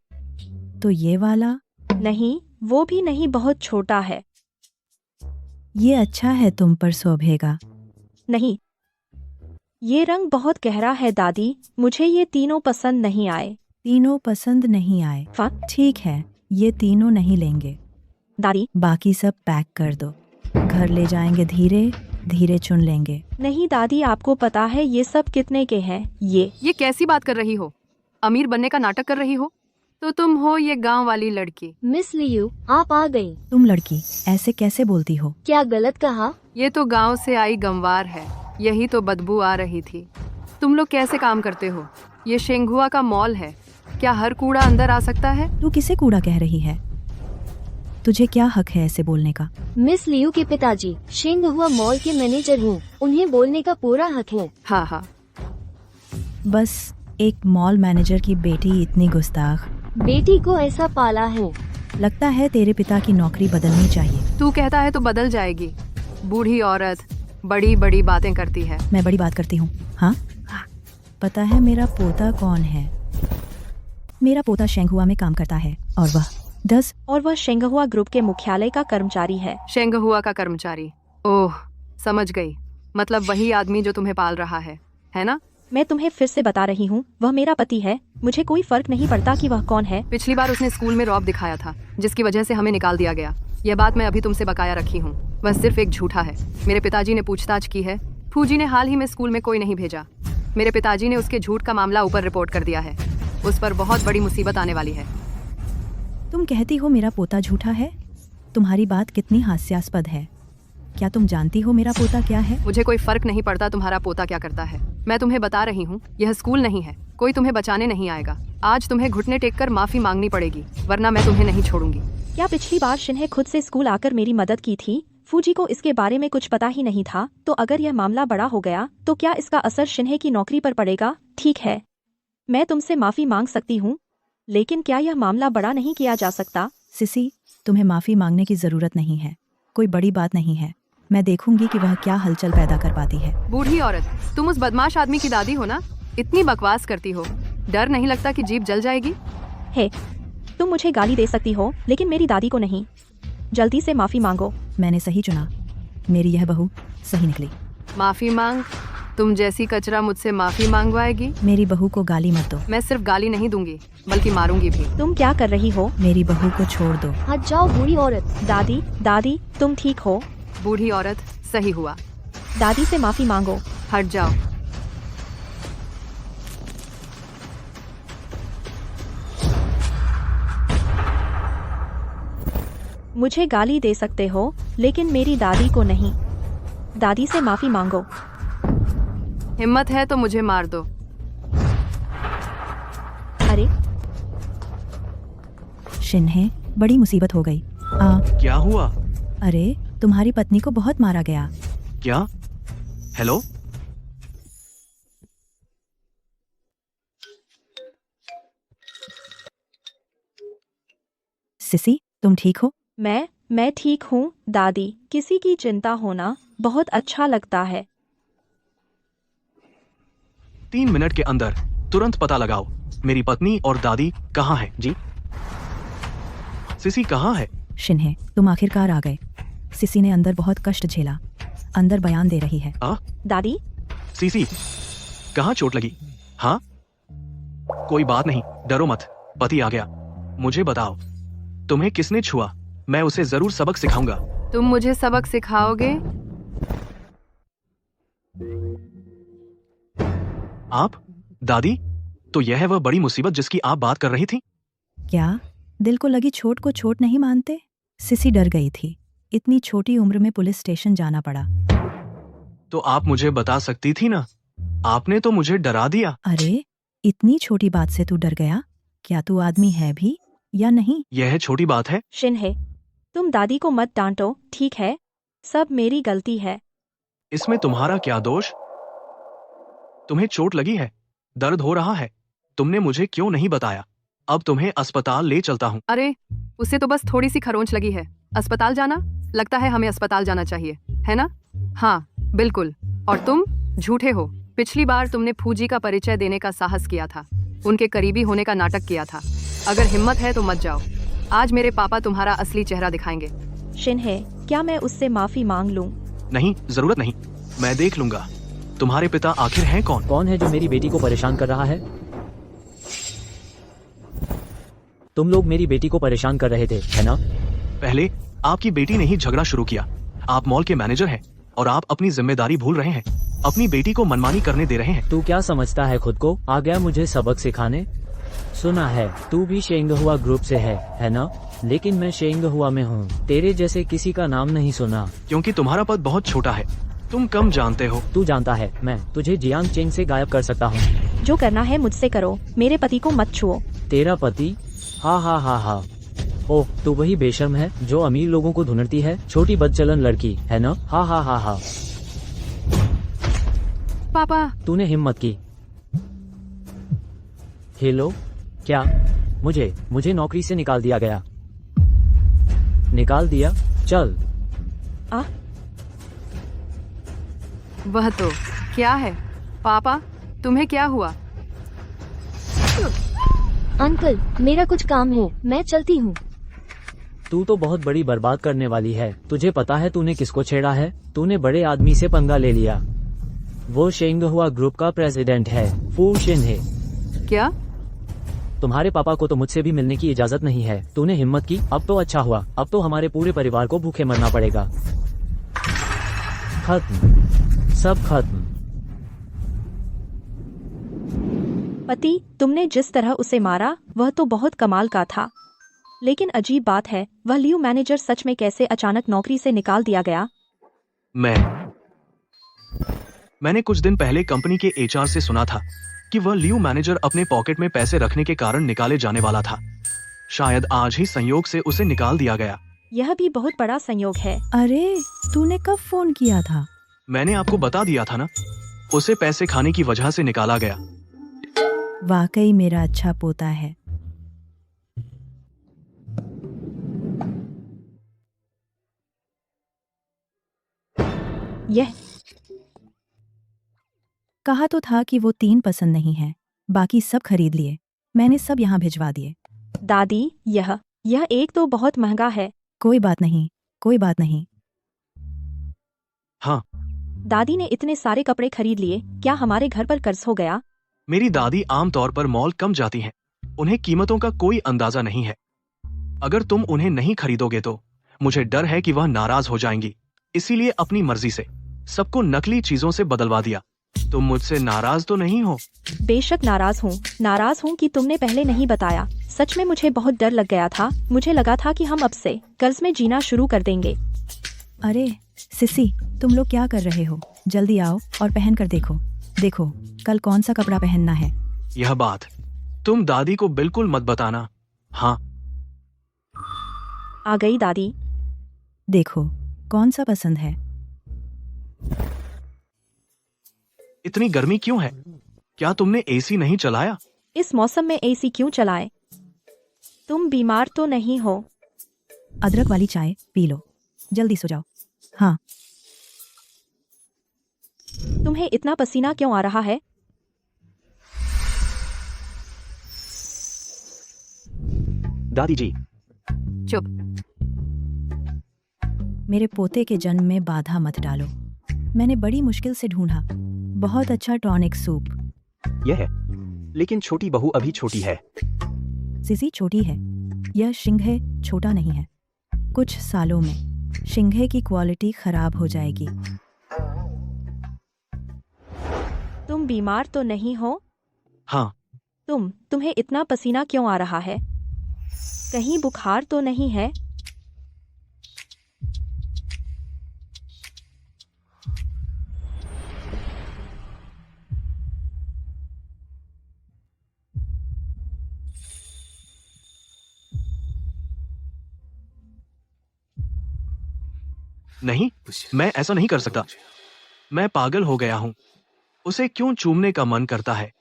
तो ये वाला? नहीं, वो भी नहीं, बहुत छोटा है। ये अच्छा है, तुम पर शोभेगा। नहीं, ये रंग बहुत गहरा है दादी, मुझे ये तीनों पसंद नहीं आए। तीनों पसंद नहीं आए? ठीक है, ये तीनों नहीं लेंगे। दादी, बाकी सब पैक कर दो, घर ले जाएंगे, धीरे धीरे चुन लेंगे। नहीं दादी, आपको पता है ये सब कितने के हैं? ये कैसी बात कर रही हो? अमीर बनने का नाटक कर रही हो? तो तुम हो ये गांव वाली लड़की। मिस लियू, आप आ गई। तुम लड़की ऐसे कैसे बोलती हो? क्या गलत कहा? ये तो गांव से आई गंवार है, यही तो बदबू आ रही थी। तुम लोग कैसे काम करते हो? ये शेंगहुआ का मॉल है, क्या हर कूड़ा अंदर आ सकता है? तू किसे कूड़ा कह रही है? तुझे क्या हक है ऐसे बोलने का? मिस लियू के पिताजी शेंगहुआ मॉल के मैनेजर हूँ, उन्हें बोलने का पूरा हक है। हाँ हाँ। बस एक मॉल मैनेजर की बेटी इतनी गुस्ताख। बेटी को ऐसा पाला है। लगता है तेरे पिता की नौकरी बदलनी चाहिए। तू कहता है तो बदल जाएगी। बूढ़ी औरत बड़ी बड़ी बातें करती है। मैं बड़ी बात करती हूँ? हाँ, पता है मेरा पोता कौन है? मेरा पोता शेंगहुआ में काम करता है, और वह शेंगहुआ ग्रुप के मुख्यालय का कर्मचारी है। शेंगहुआ का कर्मचारी? ओह, समझ गई, मतलब वही आदमी जो तुम्हें पाल रहा है ना? मैं तुम्हें फिर से बता रही हूँ, वह मेरा पति है, मुझे कोई फर्क नहीं पड़ता कि वह कौन है। पिछली बार उसने स्कूल में रौब दिखाया था, जिसकी वजह से हमें निकाल दिया गया। यह बात मैं अभी तुमसे बकाया रखी हूँ, वह सिर्फ एक झूठा है। मेरे पिताजी ने पूछताछ की है, फूजी ने हाल ही में स्कूल में कोई नहीं भेजा। मेरे पिताजी ने उसके झूठ का मामला ऊपर रिपोर्ट कर दिया है, उस पर बहुत बड़ी मुसीबत आने वाली है। तुम कहती हो मेरा पोता झूठा है? तुम्हारी बात कितनी हास्यास्पद है। क्या तुम जानती हो मेरा पोता क्या है? मुझे कोई फर्क नहीं पड़ता तुम्हारा पोता क्या करता है। मैं तुम्हें बता रही हूँ, यह स्कूल नहीं है, कोई तुम्हें बचाने नहीं आएगा। आज तुम्हें घुटने टेक कर माफी मांगनी पड़ेगी, वरना मैं तुम्हें नहीं छोड़ूंगी। क्या पिछली बार शिन्हे खुद से स्कूल आकर मेरी मदद की थी? फूजी को इसके बारे में कुछ पता ही नहीं था, तो अगर यह मामला बड़ा हो गया तो क्या इसका असर शिन्हे की नौकरी पर पड़ेगा? ठीक है, मैं तुमसे माफी मांग सकती हूँ, लेकिन क्या यह मामला बड़ा नहीं किया जा सकता? सिसी, तुम्हें माफी मांगने की जरूरत नहीं है, कोई बड़ी बात नहीं है। मैं देखूंगी कि वह क्या हलचल पैदा कर पाती है। बूढ़ी औरत, तुम उस बदमाश आदमी की दादी हो ना? इतनी बकवास करती हो, डर नहीं लगता कि जीभ जल जाएगी? हे, तुम मुझे गाली दे सकती हो, लेकिन मेरी दादी को नहीं। जल्दी से माफी मांगो। मैंने सही चुना, मेरी यह बहू सही निकली। माफी मांग? तुम जैसी कचरा मुझसे माफी मांगवाएगी? मेरी बहू को गाली मत दो। मैं सिर्फ गाली नहीं दूंगी बल्कि मारूंगी भी। तुम क्या कर रही हो? मेरी बहू को छोड़ दो। हट जाओ बूढ़ी औरत। दादी, दादी, तुम ठीक हो? बूढ़ी औरत, सही हुआ। दादी से माफी मांगो। हट जाओ। मुझे गाली दे सकते हो लेकिन मेरी दादी को नहीं। दादी से माफी मांगो। हिम्मत है तो मुझे मार दो। अरे शिन्हे, बड़ी मुसीबत हो गई। क्या हुआ? अरे तुम्हारी पत्नी को बहुत मारा गया। क्या? हेलो? सिसी, तुम ठीक हो? मैं ठीक हूँ दादी। किसी की चिंता होना बहुत अच्छा लगता है। 3 मिनट के अंदर तुरंत पता लगाओ मेरी पत्नी और दादी कहाँ है। जी सिसी कहाँ है? शिन्हे, तुम आखिरकार आ गए। सिसी ने अंदर बहुत कष्ट झेला। अंदर बयान दे रही है। दादी, सीसी कहाँ चोट लगी? हाँ, कोई बात नहीं, डरो मत। पति आ गया। मुझे बताओ, तुम्हें किसने छुआ? मैं उसे जरूर सबक सिखाऊंगा। तुम मुझे सबक सिखाओगे? आप? दादी, तो यह है वह बड़ी मुसीबत जिसकी आप बात कर रही थी? क्या दिल को लगी चोट को चोट नहीं मानते? सिसी डर गई थी। इतनी छोटी उम्र में पुलिस स्टेशन जाना पड़ा। तो आप मुझे बता सकती थी ना। आपने तो मुझे डरा दिया। अरे इतनी छोटी बात से तू डर गया? क्या तू आदमी है भी या नहीं? यह छोटी बात है। शिन्हे, तुम दादी को मत डांटो, ठीक है? सब मेरी गलती है। इसमें तुम्हारा क्या दोष? तुम्हें चोट लगी है, दर्द हो रहा है, तुमने मुझे क्यों नहीं बताया? अब तुम्हें अस्पताल ले चलता हूँ। अरे उसे तो बस थोड़ी सी खरोंच लगी है। अस्पताल जाना? लगता है हमें अस्पताल जाना चाहिए, है ना? हाँ बिल्कुल। और तुम झूठे हो। पिछली बार तुमने फूजी का परिचय देने का साहस किया था, उनके करीबी होने का नाटक किया था। अगर हिम्मत है तो मत जाओ। आज मेरे पापा तुम्हारा असली चेहरा दिखाएंगे। शिन्हे, क्या मैं उससे माफी मांग लूं? नहीं, जरूरत नहीं, मैं देख लूंगा। तुम्हारे पिता आखिर हैं कौन? कौन है जो मेरी बेटी को परेशान कर रहा है? तुम लोग मेरी बेटी को परेशान कर रहे थे, है ना? पहले आपकी बेटी ने ही झगड़ा शुरू किया। आप मॉल के मैनेजर हैं और आप अपनी जिम्मेदारी भूल रहे हैं। अपनी बेटी को मनमानी करने दे रहे हैं। तू क्या समझता है खुद को? आ गया मुझे सबक सिखाने? सुना है तू भी शेंग हुआ ग्रुप से है ना? लेकिन मैं शेंग हुआ में हूँ। तेरे जैसे किसी का नाम नहीं सुना। क्योंकि तुम्हारा पद बहुत छोटा है, तुम कम जानते हो। तू जानता है मैं तुझे जियांग चेंग से गायब कर सकता हूँ। जो करना है मुझसे करो, मेरे पति को मत छुओ। तेरा पति? हाँ हाँ हाँ हाँ। ओह, तू वही बेशर्म है जो अमीर लोगों को ढूंढती है, छोटी बदचलन लड़की, है ना? हाँ हाँ हाँ हाँ। पापा, तूने हिम्मत की। हेलो, क्या मुझे नौकरी से निकाल दिया गया? निकाल दिया? चल। वह तो क्या है? पापा, तुम्हें क्या हुआ? अंकल, मेरा कुछ काम है, मैं चलती हूँ। तू तो बहुत बड़ी बर्बाद करने वाली है। तुझे पता है तूने किसको छेड़ा है? तूने बड़े आदमी से पंगा ले लिया। वो शेंग हुआ ग्रुप का प्रेसिडेंट है, फू शिन्हे। क्या? तुम्हारे पापा को तो मुझसे भी मिलने की इजाजत नहीं है। तूने हिम्मत की, अब तो अच्छा हुआ। अब तो हमारे पूरे परिवार को भूखे मरना पड़ेगा। खत्म, सब खत्म। पति, तुमने जिस तरह उसे मारा वह तो बहुत कमाल का था। लेकिन अजीब बात है, वह लियू मैनेजर सच में कैसे अचानक नौकरी से निकाल दिया गया? मैंने कुछ दिन पहले कंपनी के एचआर से सुना था कि वह लियू मैनेजर अपने पॉकेट में पैसे रखने के कारण निकाले जाने वाला था। शायद आज ही संयोग से उसे निकाल दिया गया। यह भी बहुत बड़ा संयोग है। अरे तूने कब फोन किया था? मैंने आपको बता दिया था ना, उसे पैसे खाने की वजह से निकाला गया। वाकई मेरा अच्छा पोता है। यह कहा तो था कि वो 3 पसंद नहीं है, बाकी सब खरीद लिए। मैंने सब यहाँ भिजवा दिए। दादी, यह एक तो बहुत महंगा है। कोई बात नहीं, कोई बात नहीं। हाँ, दादी ने इतने सारे कपड़े खरीद लिए, क्या हमारे घर पर कर्ज हो गया? मेरी दादी आमतौर पर मॉल कम जाती हैं। उन्हें कीमतों का कोई अंदाजा नहीं है। अगर तुम उन्हें नहीं खरीदोगे तो मुझे डर है कि वह नाराज हो जाएंगी। इसीलिए अपनी मर्जी से सबको नकली चीजों से बदलवा दिया। तुम मुझसे नाराज तो नहीं हो? बेशक नाराज हूँ कि तुमने पहले नहीं बताया। सच में मुझे बहुत डर लग गया था। मुझे लगा था कि हम अब से कर्ज में जीना शुरू कर देंगे। अरे सिसी, तुम लोग क्या कर रहे हो? जल्दी आओ और पहन कर देखो। देखो कल कौन सा कपड़ा पहनना है। यह बात तुम दादी को बिल्कुल मत बताना। हाँ, आ गई दादी। देखो कौन सा पसंद है। इतनी गर्मी क्यों है? क्या तुमने एसी नहीं चलाया? इस मौसम में एसी क्यों चलाए? तुम बीमार तो नहीं हो? अदरक वाली चाय पी लो, जल्दी सो जाओ। हाँ, तुम्हें इतना पसीना क्यों आ रहा है? दादी जी, चुप। मेरे पोते के जन्म में बाधा मत डालो। मैंने बड़ी मुश्किल से ढूंढा बहुत अच्छा टॉनिक सूप। यह है, लेकिन छोटी बहू अभी छोटी है। सिसी छोटी है, यह शिंघे छोटा नहीं है। कुछ सालों में शिंघे की क्वालिटी खराब हो जाएगी। तुम बीमार तो नहीं हो? हाँ, तुम्हें इतना पसीना क्यों आ रहा है? कहीं बुखार तो नहीं है? नहीं, मैं ऐसा नहीं कर सकता। मैं पागल हो गया हूँ। उसे क्यों चूमने का मन करता है?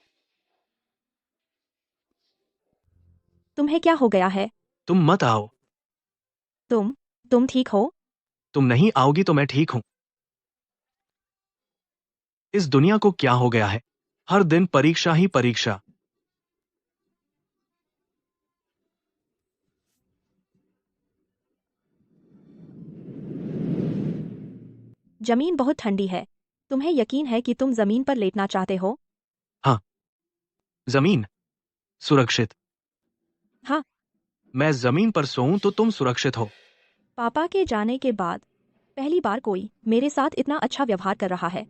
तुम्हें क्या हो गया है? तुम मत आओ। तुम ठीक हो? तुम नहीं आओगी तो मैं ठीक हूँ। इस दुनिया को क्या हो गया है? हर दिन परीक्षा ही परीक्षा। जमीन बहुत ठंडी है। तुम्हें यकीन है कि तुम जमीन पर लेटना चाहते हो? हाँ, जमीन सुरक्षित। हाँ। मैं जमीन पर सोऊं तो तुम सुरक्षित हो। पापा के जाने के बाद पहली बार कोई मेरे साथ इतना अच्छा व्यवहार कर रहा है।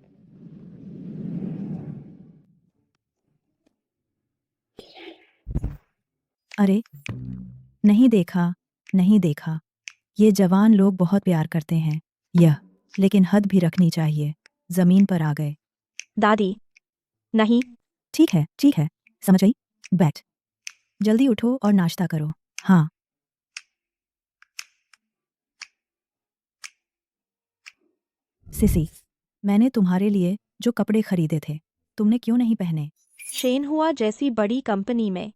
अरे नहीं देखा। ये जवान लोग बहुत प्यार करते हैं। लेकिन हद भी रखनी चाहिए। जमीन पर आ गए। दादी, नहीं। ठीक है, समझ आई। बैठ, जल्दी उठो और नाश्ता करो। हाँ, सिसी, मैंने तुम्हारे लिए जो कपड़े खरीदे थे तुमने क्यों नहीं पहने? शेनहुआ जैसी बड़ी कंपनी में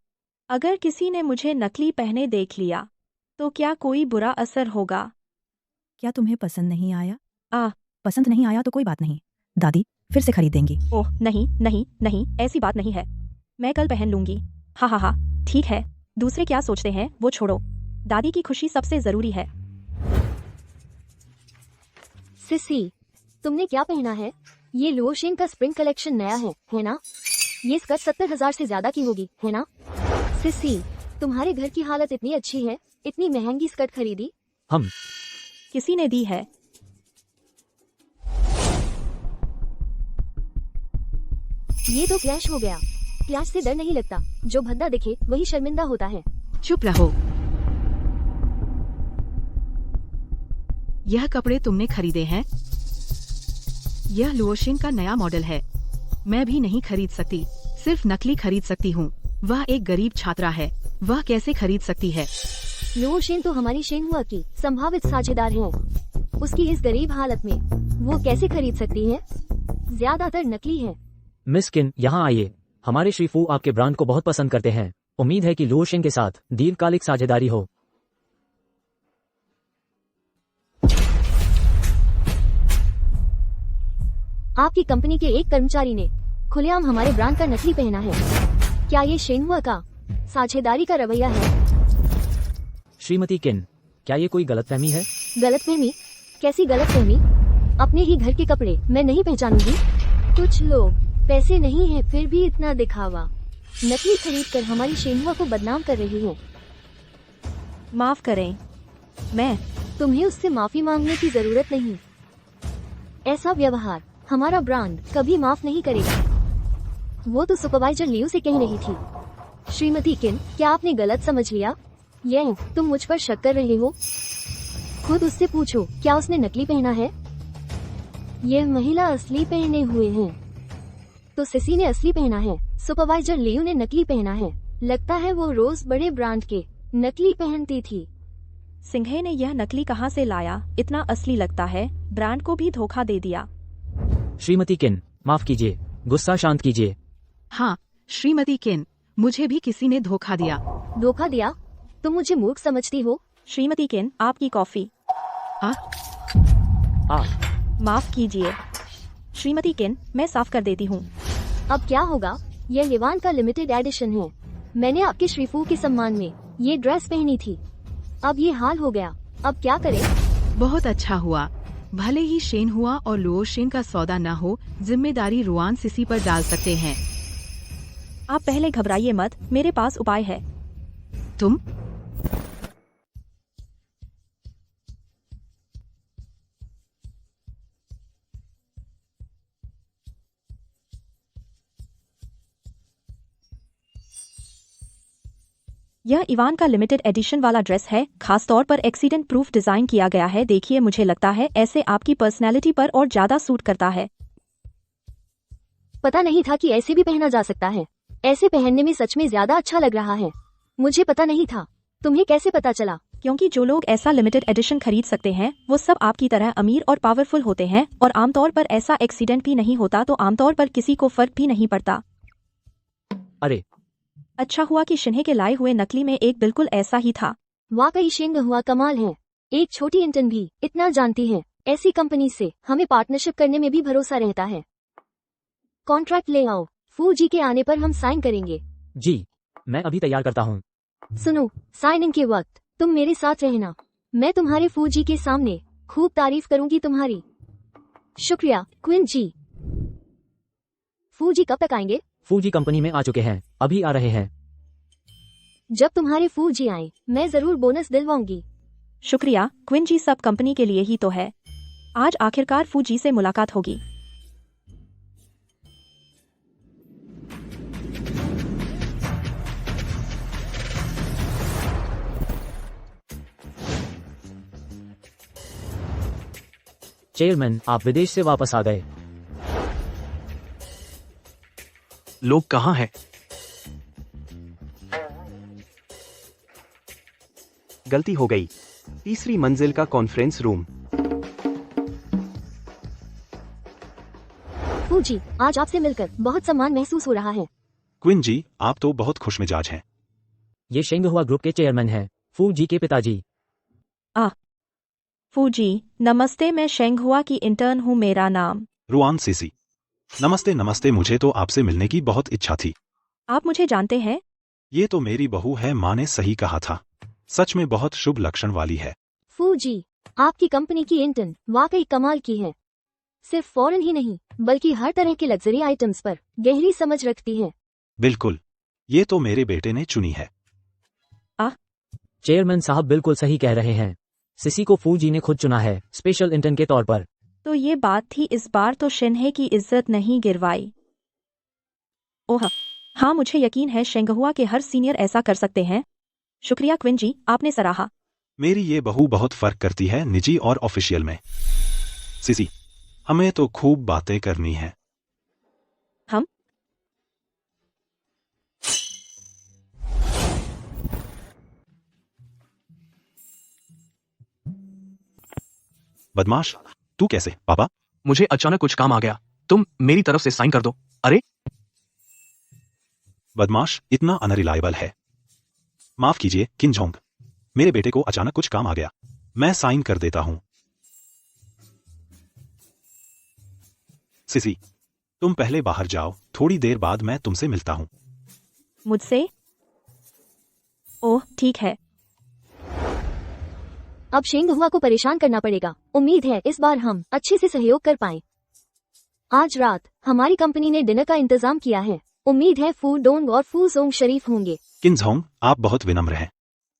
अगर किसी ने मुझे नकली पहने देख लिया तो क्या कोई बुरा असर होगा? क्या तुम्हें पसंद नहीं आया? आ पसंद नहीं आया तो कोई बात नहीं, दादी फिर से खरीद देंगी। ओह नहीं, ऐसी बात नहीं है। मैं कल पहन लूंगी। हाँ, ठीक है। दूसरे क्या सोचते हैं वो छोड़ो। दादी की खुशी सबसे जरूरी है। सिसी, तुमने क्या पहना है? ये लुओशेन का स्प्रिंग कलेक्शन नया है ना? ये स्कर्ट 70,000 से ज्यादा की होगी, है ना? सिसी, तुम्हारे घर की हालत इतनी अच्छी है, इतनी महंगी स्कर्ट खरीदी? हम किसी ने दी है। ये तो क्लैश हो गया। क्लैश से डर नहीं लगता, जो भद्दा दिखे वही शर्मिंदा होता है। चुप रहो। यह कपड़े तुमने खरीदे हैं? यह लुओशिन का नया मॉडल है। मैं भी नहीं खरीद सकती, सिर्फ नकली खरीद सकती हूँ। वह एक गरीब छात्रा है, वह कैसे खरीद सकती है? लुओशिन तो हमारी शेनहुआ की संभावित साझेदार है। उसकी इस गरीब हालत में वो कैसे खरीद सकती है? ज्यादातर नकली है। मिस किन, यहाँ आइए। हमारे श्री फू आपके ब्रांड को बहुत पसंद करते हैं। उम्मीद है कि लुओशिन के साथ दीर्घकालिक साझेदारी हो। आपकी कंपनी के एक कर्मचारी ने खुलेआम हमारे ब्रांड का नकली पहना है। क्या ये शेनहुआ का साझेदारी का रवैया है? श्रीमती किन, क्या ये कोई गलतफहमी है? गलतफहमी? कैसी गलतफहमी? अपने ही घर के कपड़े मैं नहीं पहचानूंगी। कुछ लोग पैसे नहीं है फिर भी इतना दिखावा, नकली खरीद कर हमारी शेनुआ को बदनाम कर रही हो। माफ करें, मैं तुम्हें उससे माफी मांगने की जरूरत नहीं। ऐसा व्यवहार हमारा ब्रांड कभी माफ नहीं करेगा। वो तो सुपरवाइजर लियू से कह रही थी। श्रीमती किन, क्या आपने गलत समझ लिया? ये तुम मुझ पर शक कर रहे हो? खुद उससे पूछो, क्या उसने नकली पहना है? यह महिला असली पहने हुए हैं, तो सिसी ने असली पहना है, सुपरवाइजर लियू ने नकली पहना है। लगता है वो रोज बड़े ब्रांड के नकली पहनती थी। सिंघे ने यह नकली कहाँ से लाया? इतना असली लगता है, ब्रांड को भी धोखा दे दिया। श्रीमती किन, माफ कीजिए, गुस्सा शांत कीजिए। हाँ श्रीमती किन, मुझे भी किसी ने धोखा दिया। धोखा दिया? तुम मुझे मूर्ख समझती हो? श्रीमती किन, आपकी कॉफी। आ? माफ कीजिए श्रीमती किन, मैं साफ कर देती हूँ। अब क्या होगा? यह लिवान का लिमिटेड एडिशन है। मैंने आपके श्रीफू के सम्मान में ये ड्रेस पहनी थी, अब ये हाल हो गया। अब क्या करें? बहुत अच्छा हुआ, भले ही शेन हुआ और लुओ शेन का सौदा न हो, जिम्मेदारी रुआन सिसी पर डाल सकते हैं। आप पहले घबराइए मत, मेरे पास उपाय है। तुम? यह इवान का लिमिटेड एडिशन वाला ड्रेस है, खास तौर पर एक्सीडेंट प्रूफ डिजाइन किया गया है। देखिए, मुझे लगता है ऐसे आपकी पर्सनैलिटी पर और ज्यादा सूट करता है। पता नहीं था कि ऐसे भी पहना जा सकता है। ऐसे पहनने में सच में ज्यादा अच्छा लग रहा है। मुझे पता नहीं था। तुम्हें कैसे पता चला? क्योंकि जो लोग ऐसा लिमिटेड एडिशन खरीद सकते हैं वो सब आपकी तरह अमीर और पावरफुल होते हैं, और आमतौर पर ऐसा एक्सीडेंट भी नहीं होता, तो आमतौर पर किसी को फर्क भी नहीं पड़ता। अरे, अच्छा हुआ कि शिन्हे के लाए हुए नकली में एक बिल्कुल ऐसा ही था। वाकई शेंग हुआ कमाल है। एक छोटी इंटर्न भी इतना जानती है। ऐसी कंपनी से हमें पार्टनरशिप करने में भी भरोसा रहता है। कॉन्ट्रैक्ट ले आओ, फूजी के आने पर हम साइन करेंगे। जी, मैं अभी तैयार करता हूँ। सुनो, साइनिंग के वक्त तुम मेरे साथ रहना। मैं तुम्हारे फूजी के सामने खूब तारीफ करूंगी तुम्हारी। शुक्रिया क्विन जी। फूजी कब तक आएंगे? फूजी कंपनी में आ चुके हैं, अभी आ रहे हैं। जब तुम्हारे फूजी आए मैं जरूर बोनस दिलवाऊंगी। शुक्रिया क्विन जी, सब कंपनी के लिए ही तो है। आज आखिरकार फूजी से मुलाकात होगी। चेयरमैन, आप विदेश से वापस आ गए। लोग कहाँ हैं? गलती हो गई। तीसरी मंजिल का कॉन्फ्रेंस रूम। फूजी, आज आपसे मिलकर बहुत सम्मान महसूस हो रहा है। क्विन जी, आप तो बहुत खुशमिजाज हैं। ये शेंगहुआ ग्रुप के चेयरमैन हैं, फूजी के पिताजी। फूजी, नमस्ते, मैं शेंगहुआ की इंटर्न हूँ, मेरा नाम रुआन सिसी। नमस्ते नमस्ते, मुझे तो आपसे मिलने की बहुत इच्छा थी। आप मुझे जानते हैं? ये तो मेरी बहू है, माँ ने सही कहा था। सच में बहुत शुभ लक्षण वाली है। फूजी, आपकी कंपनी की इंटर्न वाकई कमाल की है। सिर्फ फॉरेन ही नहीं बल्कि हर तरह के लग्जरी आइटम्स पर गहरी समझ रखती है। बिल्कुल, ये तो मेरे बेटे ने चुनी है। चेयरमैन साहब बिल्कुल सही कह रहे हैं। सिसी को फूजी ने खुद चुना है, स्पेशल इंटर्न के तौर पर। तो ये बात थी, इस बार तो शिन्हे की इज्जत नहीं गिरवाई। ओह हाँ, मुझे यकीन है शेंगहुआ के हर सीनियर ऐसा कर सकते हैं। शुक्रिया क्विन जी, आपने सराहा। मेरी ये बहू बहुत फर्क करती है निजी और ऑफिशियल में। सिसी, हमें तो खूब बातें करनी है। हम? बदमाश, तू कैसे? पापा, मुझे अचानक कुछ काम आ गया, तुम मेरी तरफ से साइन कर दो। अरे बदमाश इतना अनरिलायबल है। माफ कीजिए किन जोंग, मेरे बेटे को अचानक कुछ काम आ गया, मैं साइन कर देता हूं। सिसी, तुम पहले बाहर जाओ, थोड़ी देर बाद मैं तुमसे मिलता हूं। मुझसे? ओह ठीक है। अब शेंग हुआ को परेशान करना पड़ेगा। उम्मीद है इस बार हम अच्छे से सहयोग कर पाएं। आज रात हमारी कंपनी ने डिनर का इंतजाम किया है। उम्मीद है फू डोंग और फू जोंग शरीफ होंगे। किन जोंग, आप बहुत विनम्र हैं।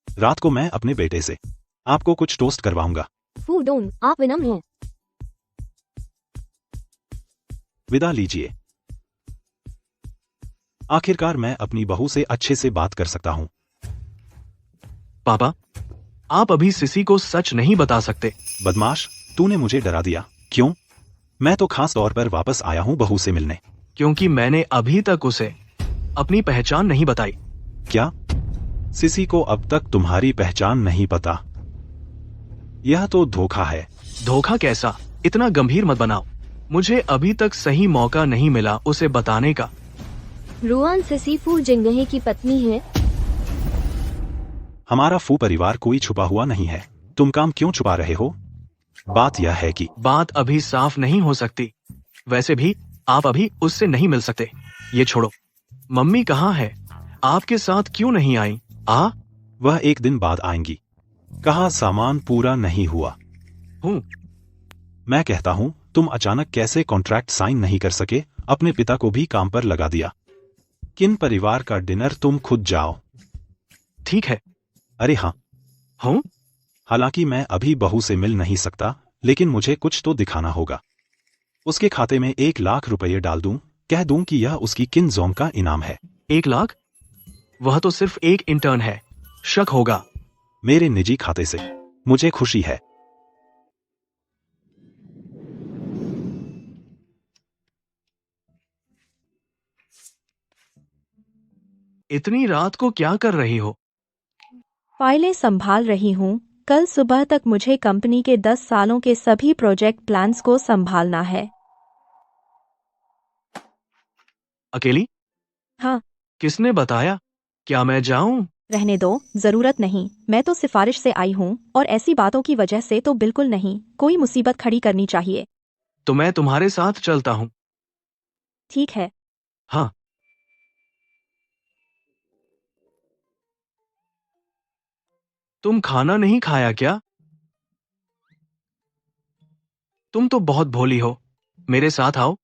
रात को मैं अपने बेटे से आपको कुछ टोस्ट करवाऊंगा। फू डोंग, आप विनम्र हैं। विदा लीजिए। आखिरकार मैं अपनी बहू से अच्छे से बात कर सकता हूँ। पापा, आप अभी सिसी को सच नहीं बता सकते। बदमाश, तूने मुझे डरा दिया। क्यों? मैं तो खास तौर पर वापस आया हूँ बहू से मिलने। क्योंकि मैंने अभी तक उसे अपनी पहचान नहीं बताई। क्या? सिसी को अब तक तुम्हारी पहचान नहीं पता? यह तो धोखा है। धोखा कैसा? इतना गंभीर मत बनाओ। मुझे अभी तक सही मौका नहीं मिला उसे बताने का। रुआन सिसी फू जिंगहे की पत्नी है। हमारा फू परिवार कोई छुपा हुआ नहीं है। तुम काम क्यों छुपा रहे हो? बात यह है कि बात अभी साफ नहीं हो सकती। वैसे भी आप अभी उससे नहीं मिल सकते। ये छोड़ो, मम्मी कहाँ है? आपके साथ क्यों नहीं आई? वह एक दिन बाद आएंगी। कहा सामान पूरा नहीं हुआ। मैं कहता हूँ तुम अचानक कैसे कॉन्ट्रैक्ट साइन नहीं कर सके? अपने पिता को भी काम पर लगा दिया। किन परिवार का डिनर तुम खुद जाओ। ठीक है। अरे हाँ। हूँ? हालांकि मैं अभी बहू से मिल नहीं सकता, लेकिन मुझे कुछ तो दिखाना होगा। उसके खाते में 1 लाख रुपये डाल दूं, कह दूं कि यह उसकी किन जोंग का इनाम है। 1 लाख? वह तो सिर्फ एक इंटर्न है। शक होगा। मेरे निजी खाते से। मुझे खुशी है। इतनी रात को क्या कर रही हो? फाइलें संभाल रही हूँ। कल सुबह तक मुझे कंपनी के 10 सालों के सभी प्रोजेक्ट प्लान्स को संभालना है। अकेली? हाँ। किसने बताया? क्या मैं जाऊं? रहने दो, जरूरत नहीं। मैं तो सिफारिश से आई हूँ और ऐसी बातों की वजह से तो बिल्कुल नहीं। कोई मुसीबत खड़ी करनी चाहिए। तो मैं तुम्हारे साथ चलता हूँ। ठीक है। हाँ। तुम खाना नहीं खाया क्या? तुम तो बहुत भोली हो। मेरे साथ आओ।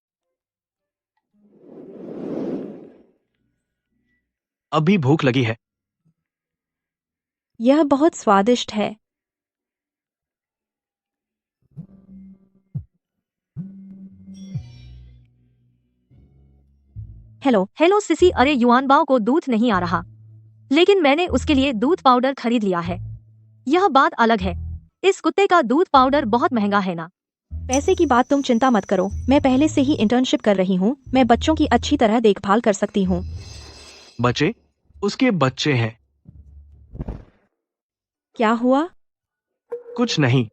अब भी भूख लगी है। यह बहुत स्वादिष्ट है। हेलो सिसी, अरे युआन बाओ को दूध नहीं आ रहा, लेकिन मैंने उसके लिए दूध पाउडर खरीद लिया है। यह बात अलग है। इस कुत्ते का दूध पाउडर बहुत महंगा है ना। पैसे की बात तुम चिंता मत करो। मैं पहले से ही इंटर्नशिप कर रही हूँ। मैं बच्चों की अच्छी तरह देखभाल कर सकती हूँ। बच्चे? उसके बच्चे हैं। क्या हुआ? कुछ नहीं।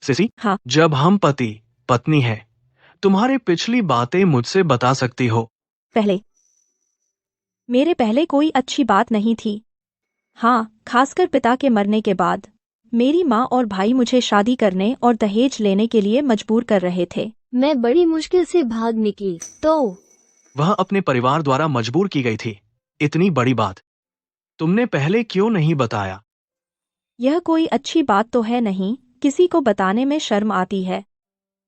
सिसी, हाँ। जब हम पति पत्नी हैं, तुम्हारे पिछली बातें मुझसे बता सकती हो। मेरे पहले कोई अच्छी बात नहीं थी। हाँ, खासकर पिता के मरने के बाद। मेरी माँ और भाई मुझे शादी करने और दहेज लेने के लिए मजबूर कर रहे थे। मैं बड़ी मुश्किल से भाग निकली तो वह अपने परिवार द्वारा मजबूर की गई थी। इतनी बड़ी बात तुमने पहले क्यों नहीं बताया? यह कोई अच्छी बात तो है नहीं। किसी को बताने में शर्म आती है।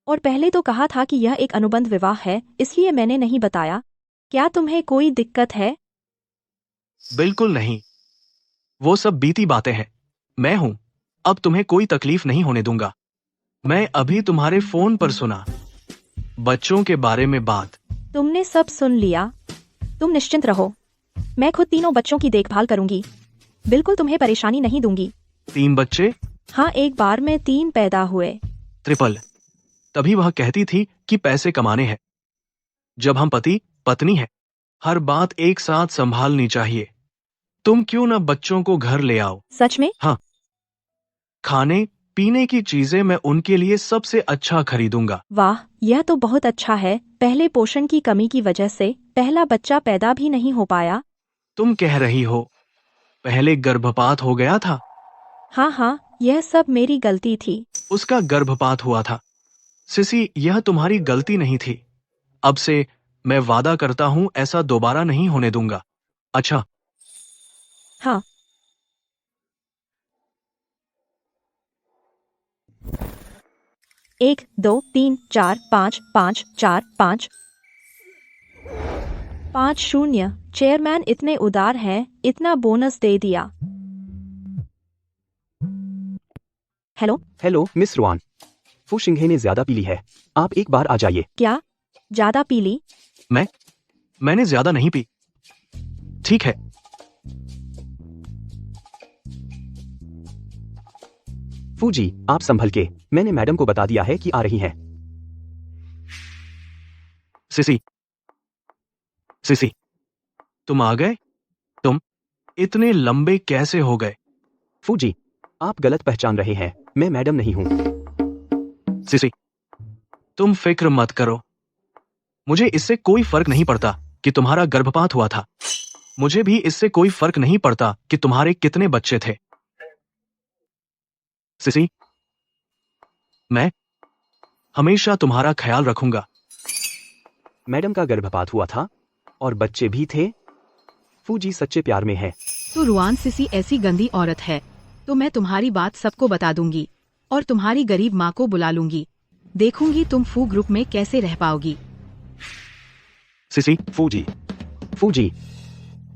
और पहले तो कहा था कि यह एक अनुबंध विवाह है, इसलिए मैंने नहीं बताया। क्या तुम्हें कोई दिक्कत है? बिल्कुल नहीं। वो सब बीती बातें हैं। मैं हूं। अब तुम्हें कोई तकलीफ नहीं होने दूंगा। मैं अभी तुम्हारे फोन पर सुना बच्चों के बारे में बात। तुमने सब सुन लिया। तुम निश्चिंत रहो। मैं खुद तीनों बच्चों की देखभाल करूंगी। बिल्कुल तुम्हें परेशानी नहीं दूंगी। 3 बच्चे? हाँ, एक बार में 3 पैदा हुए। ट्रिपल। तभी वह कहती थी कि पैसे कमाने हैं। जब हम पति पत्नी हैं, हर बात एक साथ संभालनी चाहिए। तुम क्यों न बच्चों को घर ले आओ? सच में? हाँ। खाने पीने की चीजें मैं उनके लिए सबसे अच्छा खरीदूंगा। वाह, यह तो बहुत अच्छा है। पहले पोषण की कमी की वजह से पहला बच्चा पैदा भी नहीं हो पाया। तुम कह रही हो पहले गर्भपात हो गया था? हाँ, यह सब मेरी गलती थी। उसका गर्भपात हुआ था। सिसी, यह तुम्हारी गलती नहीं थी। अब से मैं वादा करता हूं ऐसा दोबारा नहीं होने दूंगा। अच्छा? हाँ। 1 2 3 4 5 5 4 5 5-0। चेयरमैन इतने उदार हैं, इतना बोनस दे दिया। हेलो हेलो मिस रुआन, फू शिंघे ने ज्यादा पी ली है, आप एक बार आ जाइए। क्या ज्यादा पी ली? मैंने ज्यादा नहीं पी। ठीक है। फू जी, आप संभल के, मैंने मैडम को बता दिया है कि आ रही हैं। सिसी, तुम आ गए? तुम इतने लंबे कैसे हो गए? फू जी, आप गलत पहचान रहे हैं, मैं मैडम नहीं हूं। सिसी, तुम फिक्र मत करो, मुझे इससे कोई फर्क नहीं पड़ता कि तुम्हारा गर्भपात हुआ था। मुझे भी इससे कोई फर्क नहीं पड़ता कि तुम्हारे कितने बच्चे थे। सिसी, मैं हमेशा तुम्हारा ख्याल रखूंगा। मैडम का गर्भपात हुआ था और बच्चे भी थे। फू जी सच्चे प्यार में है। तो रुआन सिसी ऐसी गंदी औरत है, तो मैं तुम्हारी बात सबको बता दूंगी और तुम्हारी गरीब माँ को बुला लूंगी। देखूंगी तुम फू ग्रुप में कैसे रह पाओगी। सिसी, फू जी,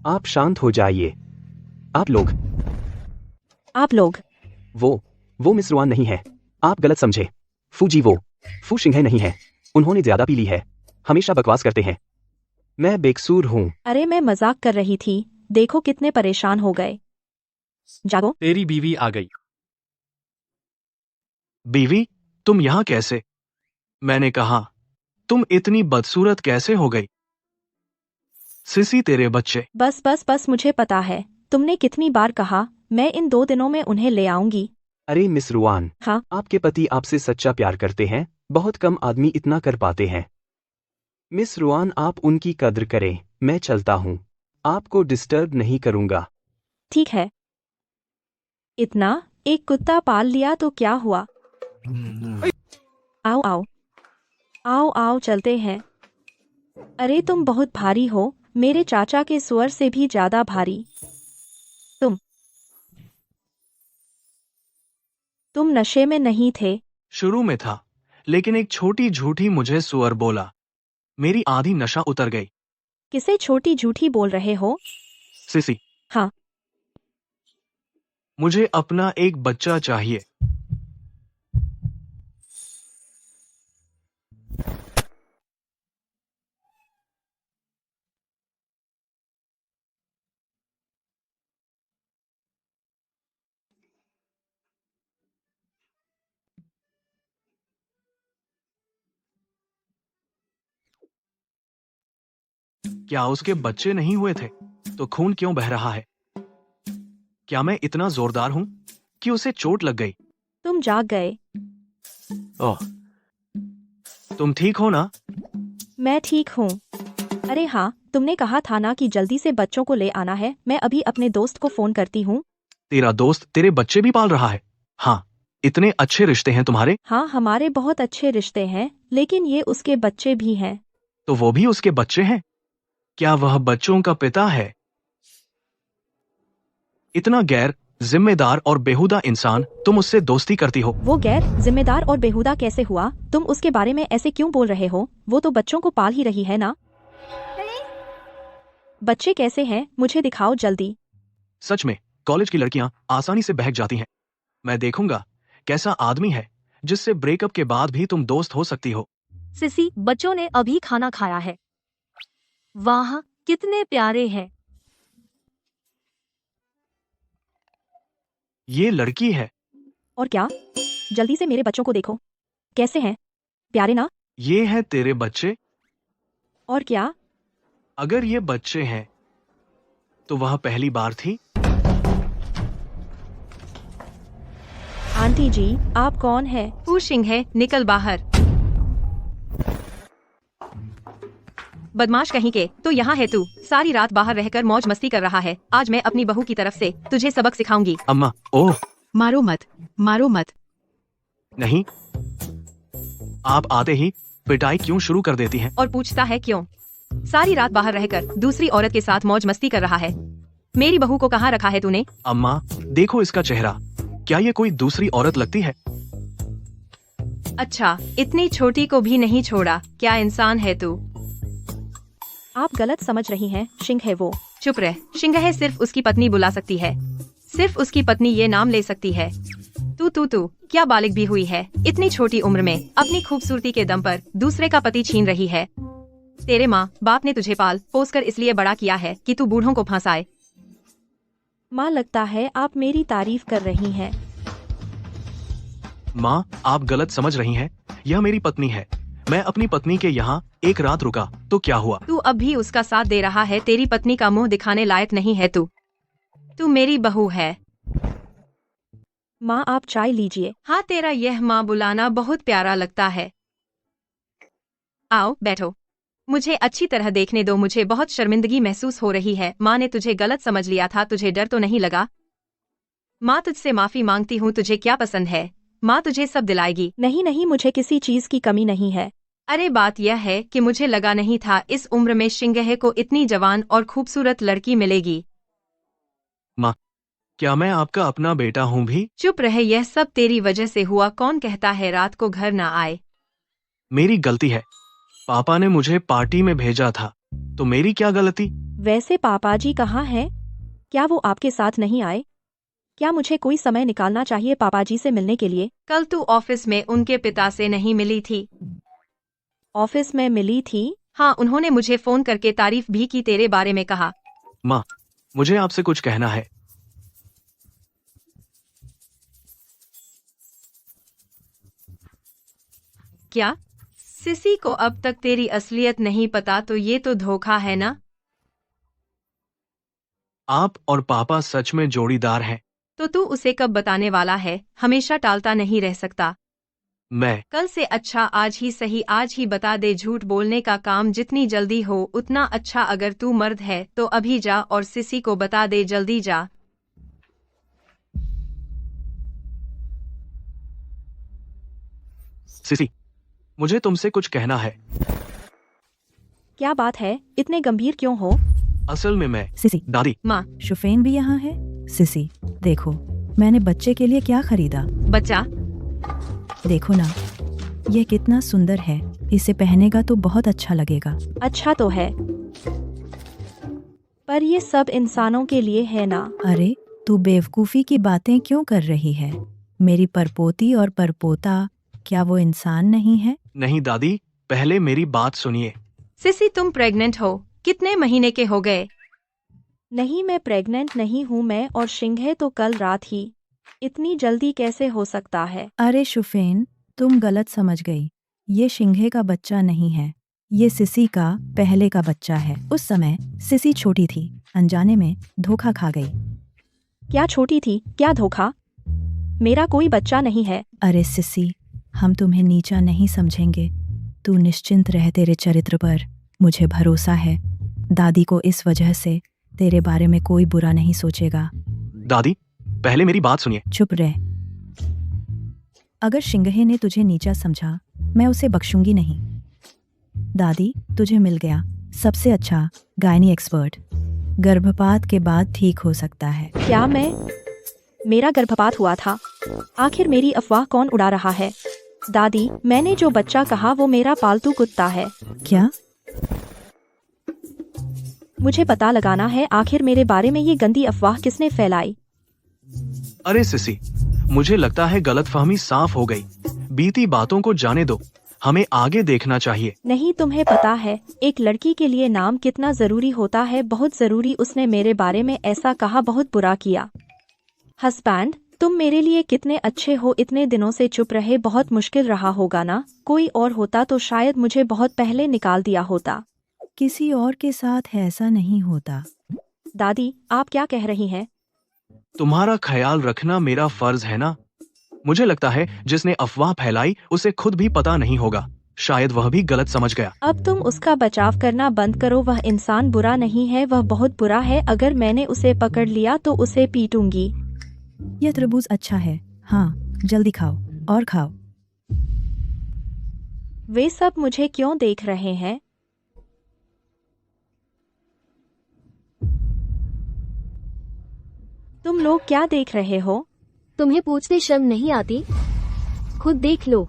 आप शांत हो जाइए। आप लोग वो मिस रुआन नहीं है, आप गलत समझे। फू जी वो फू शिंघे नहीं है, उन्होंने ज्यादा पी ली है, हमेशा बकवास करते हैं। मैं बेकसूर हूँ। अरे मैं मजाक कर रही थी, देखो कितने परेशान हो गए। जागो। तेरी बीवी आ गई। बीवी, तुम यहां कैसे? मैंने कहा, तुम इतनी बदसूरत कैसे हो गई? सिसी, तेरे बच्चे। बस मुझे पता है, तुमने कितनी बार कहा, मैं इन 2 दिनों में उन्हें ले आऊंगी। अरे मिस रुआन, हाँ? आपके पति आपसे सच्चा प्यार करते हैं, बहुत कम आदमी इतना कर पाते हैं। मिस रुआन, आप उनकी कद्र करें, मैं चलता हूँ, आपको डिस्टर्ब नहीं करूंगा। ठीक है। इतना एक कुत्ता पाल लिया तो क्या हुआ? आओ चलते हैं। अरे तुम बहुत भारी हो, मेरे चाचा के सुअर से भी ज्यादा भारी। तुम नशे में नहीं थे? शुरू में था, लेकिन एक छोटी झूठी मुझे सुअर बोला, मेरी आधी नशा उतर गई। किसे छोटी झूठी बोल रहे हो? सिसी। हाँ? मुझे अपना एक बच्चा चाहिए। क्या उसके बच्चे नहीं हुए थे? तो खून क्यों बह रहा है? क्या मैं इतना जोरदार हूं कि उसे चोट लग गई? तुम जाग गए। ओह, तुम ठीक हो ना? मैं ठीक हूँ। अरे हाँ, तुमने कहा था ना कि जल्दी से बच्चों को ले आना है, मैं अभी अपने दोस्त को फोन करती हूँ। तेरा दोस्त तेरे बच्चे भी पाल रहा है? हाँ, इतने अच्छे रिश्ते हैं तुम्हारे? हाँ, हमारे बहुत अच्छे रिश्ते हैं, लेकिन ये उसके बच्चे भी हैं। तो वो भी उसके बच्चे हैं? क्या वह बच्चों का पिता है? इतना गैर जिम्मेदार और बेहुदा इंसान, तुम उससे दोस्ती करती हो? वो गैर जिम्मेदार और बेहुदा कैसे हुआ? तुम उसके बारे में ऐसे क्यों बोल रहे हो? वो तो बच्चों को पाल ही रही है ना। बच्चे कैसे हैं, मुझे दिखाओ जल्दी। सच में, कॉलेज की लड़कियां आसानी से बहक जाती हैं। मैं देखूंगा कैसा आदमी है जिससे ब्रेकअप के बाद भी तुम दोस्त हो सकती हो। सिसी, बच्चों ने अभी खाना खाया है। वाह, कितने प्यारे हैं। ये लड़की है। और क्या? जल्दी से मेरे बच्चों को देखो, कैसे हैं? प्यारे ना? ये है तेरे बच्चे? और क्या? अगर ये बच्चे हैं, तो वह पहली बार थी? आंटी जी, आप कौन है? फू शिंघे, निकल बाहर। बदमाश कहीं के, तो यहाँ है तू। सारी रात बाहर रहकर मौज मस्ती कर रहा है। आज मैं अपनी बहू की तरफ से तुझे सबक सिखाऊंगी। अम्मा, ओह। मारो मत। नहीं, आप आते ही पिटाई क्यों शुरू कर देती हैं? और पूछता है क्यों? सारी रात बाहर रहकर दूसरी औरत के साथ मौज मस्ती कर रहा है। मेरी बहू को कहाँ रखा है तूने? अम्मा, देखो इसका चेहरा, क्या ये कोई दूसरी औरत लगती है? अच्छा, इतनी छोटी को भी नहीं छोड़ा, क्या इंसान है तू। आप गलत समझ रही हैं, शिंग है वो। चुप रह, शिंगहे सिर्फ उसकी पत्नी बुला सकती है, सिर्फ उसकी पत्नी ये नाम ले सकती है। तू क्या बालिग भी हुई है, इतनी छोटी उम्र में अपनी खूबसूरती के दम पर दूसरे का पति छीन रही है। तेरे माँ बाप ने तुझे पाल पोस कर इसलिए बड़ा किया है कि तू बूढ़ों को फंसाए। माँ, लगता है आप मेरी तारीफ कर रही हैं। माँ, आप गलत समझ रही हैं। यह मेरी पत्नी है। मैं अपनी पत्नी के यहाँ एक रात रुका तो क्या हुआ। तू अब भी उसका साथ दे रहा है। तेरी पत्नी का मुंह दिखाने लायक नहीं है तू मेरी बहू है। माँ, आप चाय लीजिए। हाँ, तेरा यह माँ बुलाना बहुत प्यारा लगता है। आओ बैठो, मुझे अच्छी तरह देखने दो। मुझे बहुत शर्मिंदगी महसूस हो रही है। माँ ने तुझे गलत समझ लिया था। तुझे डर तो नहीं लगा? माँ, तुझसे माफी मांगती हूँ। तुझे क्या पसंद है? माँ तुझे सब दिलाएगी। नहीं, मुझे किसी चीज की कमी नहीं है। अरे बात यह है कि मुझे लगा नहीं था इस उम्र में शिंगहे को इतनी जवान और खूबसूरत लड़की मिलेगी। माँ, क्या मैं आपका अपना बेटा हूँ भी? चुप रहे, यह सब तेरी वजह से हुआ। कौन कहता है रात को घर न आए? मेरी गलती है। पापा ने मुझे पार्टी में भेजा था, तो मेरी क्या गलती? वैसे पापा जी कहाँ हैं? क्या वो आपके साथ नहीं आए? क्या मुझे कोई समय निकालना चाहिए पापा जी से मिलने के लिए? कल तू ऑफिस में उनके पिता से नहीं मिली थी? ऑफिस में मिली थी। हाँ, उन्होंने मुझे फोन करके तारीफ भी की, तेरे बारे में कहा। माँ, मुझे आपसे कुछ कहना है। क्या? सिसी को अब तक तेरी असलियत नहीं पता? तो ये तो धोखा है ना? आप और पापा सच में जोड़ीदार हैं। तो तू उसे कब बताने वाला है? हमेशा टालता नहीं रह सकता। मैं कल से अच्छा आज ही सही, आज ही बता दे। झूठ बोलने का काम जितनी जल्दी हो उतना अच्छा। अगर तू मर्द है तो अभी जा और सिसी को बता दे, जल्दी जा। सिसी, मुझे तुमसे कुछ कहना है। क्या बात है? इतने गंभीर क्यों हो? असल में मैं सिसी, दादी। माँ, शुफेन भी यहाँ है। सिसी, देखो मैंने बच्चे के लिए क्या खरीदा। बच्चा? देखो ना, यह कितना सुंदर है। इसे पहनेगा तो बहुत अच्छा लगेगा। अच्छा तो है, पर ये सब इंसानों के लिए है ना? अरे, तू बेवकूफ़ी की बातें क्यों कर रही है? मेरी परपोती और परपोता, क्या वो इंसान नहीं है? नहीं दादी, पहले मेरी बात सुनिए। सिसी, तुम प्रेग्नेंट हो? कितने महीने के हो गए? नहीं, मैं प्रेग्नेंट नहीं हूँ। मैं और शिंगहे तो कल रात ही। इतनी जल्दी कैसे हो सकता है? अरे शुफेन, तुम गलत समझ गई। ये शिंघे का बच्चा नहीं है, ये सिसी का पहले का बच्चा है। उस समय सिसी छोटी थी, अनजाने में धोखा खा गई। क्या छोटी थी? क्या धोखा? मेरा कोई बच्चा नहीं है। अरे सिसी, हम तुम्हें नीचा नहीं समझेंगे। तू निश्चिंत रह, तेरे चरित्र पर मुझे भरोसा है। दादी को इस वजह से तेरे बारे में कोई बुरा नहीं सोचेगा। दादी, पहले मेरी बात सुनिए। चुप रह। अगर शिंगहे ने तुझे नीचा समझा, मैं उसे बख्शूंगी नहीं। दादी, तुझे मिल गया सबसे अच्छा गायनी एक्सपर्ट। गर्भपात के बाद ठीक हो सकता है। क्या मेरा गर्भपात हुआ था? आखिर मेरी अफवाह कौन उड़ा रहा है? दादी, मैंने जो बच्चा कहा वो मेरा पालतू कुत्ता है। क्या? मुझे पता लगाना है आखिर मेरे बारे में ये गंदी अफवाह किसने फैलाई। अरे सिसी, मुझे लगता है गलतफहमी साफ हो गई। बीती बातों को जाने दो, हमें आगे देखना चाहिए। नहीं, तुम्हें पता है एक लड़की के लिए नाम कितना जरूरी होता है? बहुत जरूरी। उसने मेरे बारे में ऐसा कहा, बहुत बुरा किया। हस्बैंड, तुम मेरे लिए कितने अच्छे हो। इतने दिनों से चुप रहे, बहुत मुश्किल रहा होगा ना? कोई और होता तो शायद मुझे बहुत पहले निकाल दिया होता। किसी और के साथ ऐसा नहीं होता। दादी, आप क्या कह रही हैं? तुम्हारा ख्याल रखना मेरा फर्ज है ना? मुझे लगता है जिसने अफवाह फैलाई उसे खुद भी पता नहीं होगा। शायद वह भी गलत समझ गया। अब तुम उसका बचाव करना बंद करो। वह इंसान बुरा नहीं है, वह बहुत बुरा है। अगर मैंने उसे पकड़ लिया तो उसे पीटूंगी। यह तरबूज अच्छा है। हाँ, जल्दी खाओ और खाओ। वे सब मुझे क्यों देख रहे हैं? तुम लोग क्या देख रहे हो? तुम्हें पूछते शर्म नहीं आती? खुद देख लो।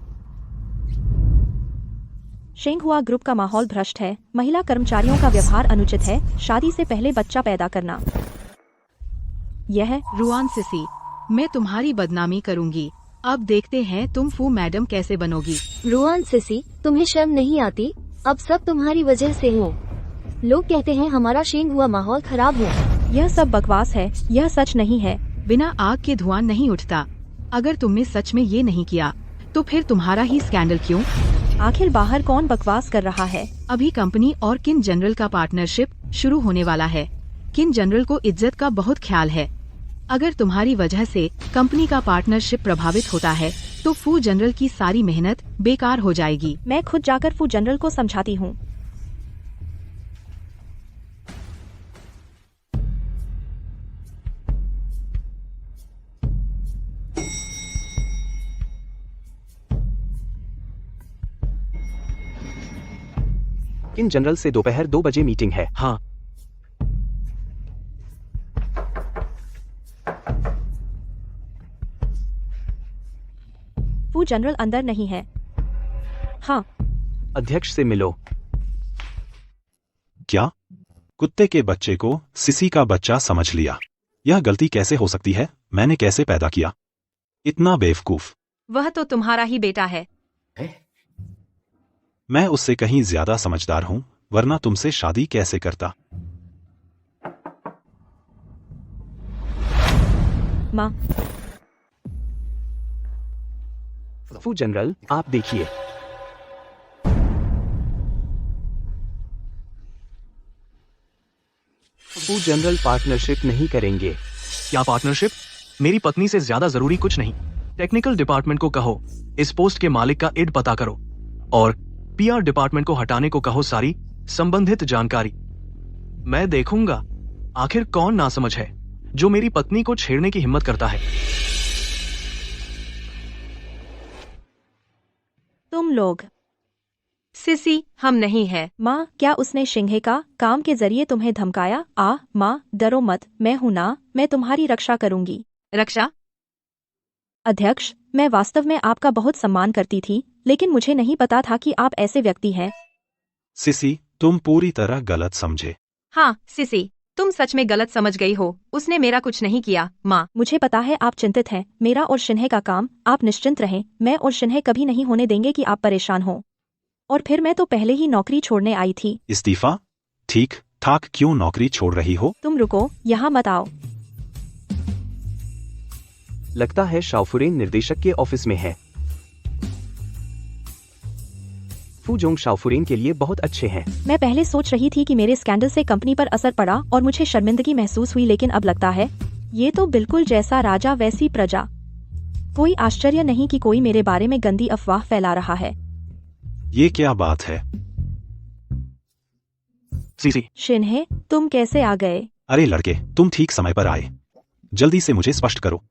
शेंगहुआ ग्रुप का माहौल भ्रष्ट है, महिला कर्मचारियों का व्यवहार अनुचित है, शादी से पहले बच्चा पैदा करना। यह रुआन सिसी, मैं तुम्हारी बदनामी करूंगी। अब देखते हैं तुम फू मैडम कैसे बनोगी। रुआन सिसी, तुम्हें शर्म नहीं आती? अब सब तुम्हारी वजह से है। लोग कहते हैं हमारा शेंग हुआ माहौल खराब है। यह सब बकवास है, यह सच नहीं है। बिना आग के धुआं नहीं उठता। अगर तुमने सच में ये नहीं किया तो फिर तुम्हारा ही स्कैंडल क्यों? आखिर बाहर कौन बकवास कर रहा है? अभी कंपनी और किन जनरल का पार्टनरशिप शुरू होने वाला है। किन जनरल को इज्जत का बहुत ख्याल है। अगर तुम्हारी वजह से कंपनी का पार्टनरशिप प्रभावित होता है तो फू जनरल की सारी मेहनत बेकार हो जाएगी। मैं खुद जाकर फू जनरल को समझाती हूँ। किन जनरल से दोपहर 2 बजे मीटिंग है। हाँ, फू जनरल अंदर नहीं है। हाँ, अध्यक्ष से मिलो। क्या? कुत्ते के बच्चे को सिसी का बच्चा समझ लिया। यह गलती कैसे हो सकती है? मैंने कैसे पैदा किया? इतना बेवकूफ। वह तो तुम्हारा ही बेटा है। मैं उससे कहीं ज्यादा समझदार हूँ, वरना तुमसे शादी कैसे करता? माँ, फू जनरल, आप देखिए। फू जनरल पार्टनरशिप नहीं करेंगे। क्या पार्टनरशिप? मेरी पत्नी से ज्यादा जरूरी कुछ नहीं। टेक्निकल डिपार्टमेंट को कहो इस पोस्ट के मालिक का इड पता करो और पीआर डिपार्टमेंट को हटाने को कहो सारी संबंधित जानकारी। मैं देखूंगा आखिर कौन नासमझ है जो मेरी पत्नी को छेड़ने की हिम्मत करता है। तुम लोग। सिसी, हम नहीं है। माँ, क्या उसने शिंघे का काम के जरिए तुम्हें धमकाया? माँ, डरो मत, मैं हूं ना, मैं तुम्हारी रक्षा करूंगी। रक्षा? अध्यक्ष, मैं वास्तव में आपका बहुत सम्मान करती थी, लेकिन मुझे नहीं पता था कि आप ऐसे व्यक्ति हैं। सिसी, तुम पूरी तरह गलत समझे। हाँ सिसी, तुम सच में गलत समझ गई हो। उसने मेरा कुछ नहीं किया। माँ, मुझे पता है आप चिंतित हैं, मेरा और शिन्हे का काम। आप निश्चिंत रहें, मैं और शिन्हे कभी नहीं होने देंगे कि आप परेशान हो। और फिर मैं तो पहले ही नौकरी छोड़ने आई थी। इस्तीफा? ठीक ठाक क्यों नौकरी छोड़ रही हो? तुम रुको, यहाँ मत आओ। लगता है शाओफुरेन निर्देशक के ऑफिस में है। फू जोंग शाओफुरेन के लिए बहुत अच्छे हैं। मैं पहले सोच रही थी कि मेरे स्कैंडल से कंपनी पर असर पड़ा और मुझे शर्मिंदगी महसूस हुई, लेकिन अब लगता है ये तो बिल्कुल जैसा राजा वैसी प्रजा। कोई आश्चर्य नहीं कि कोई मेरे बारे में गंदी अफवाह फैला रहा है। ये क्या बात है? सीसी, शिन्हे, तुम कैसे आ गए? अरे लड़के, तुम ठीक समय पर आए। जल्दी से मुझे स्पष्ट करो।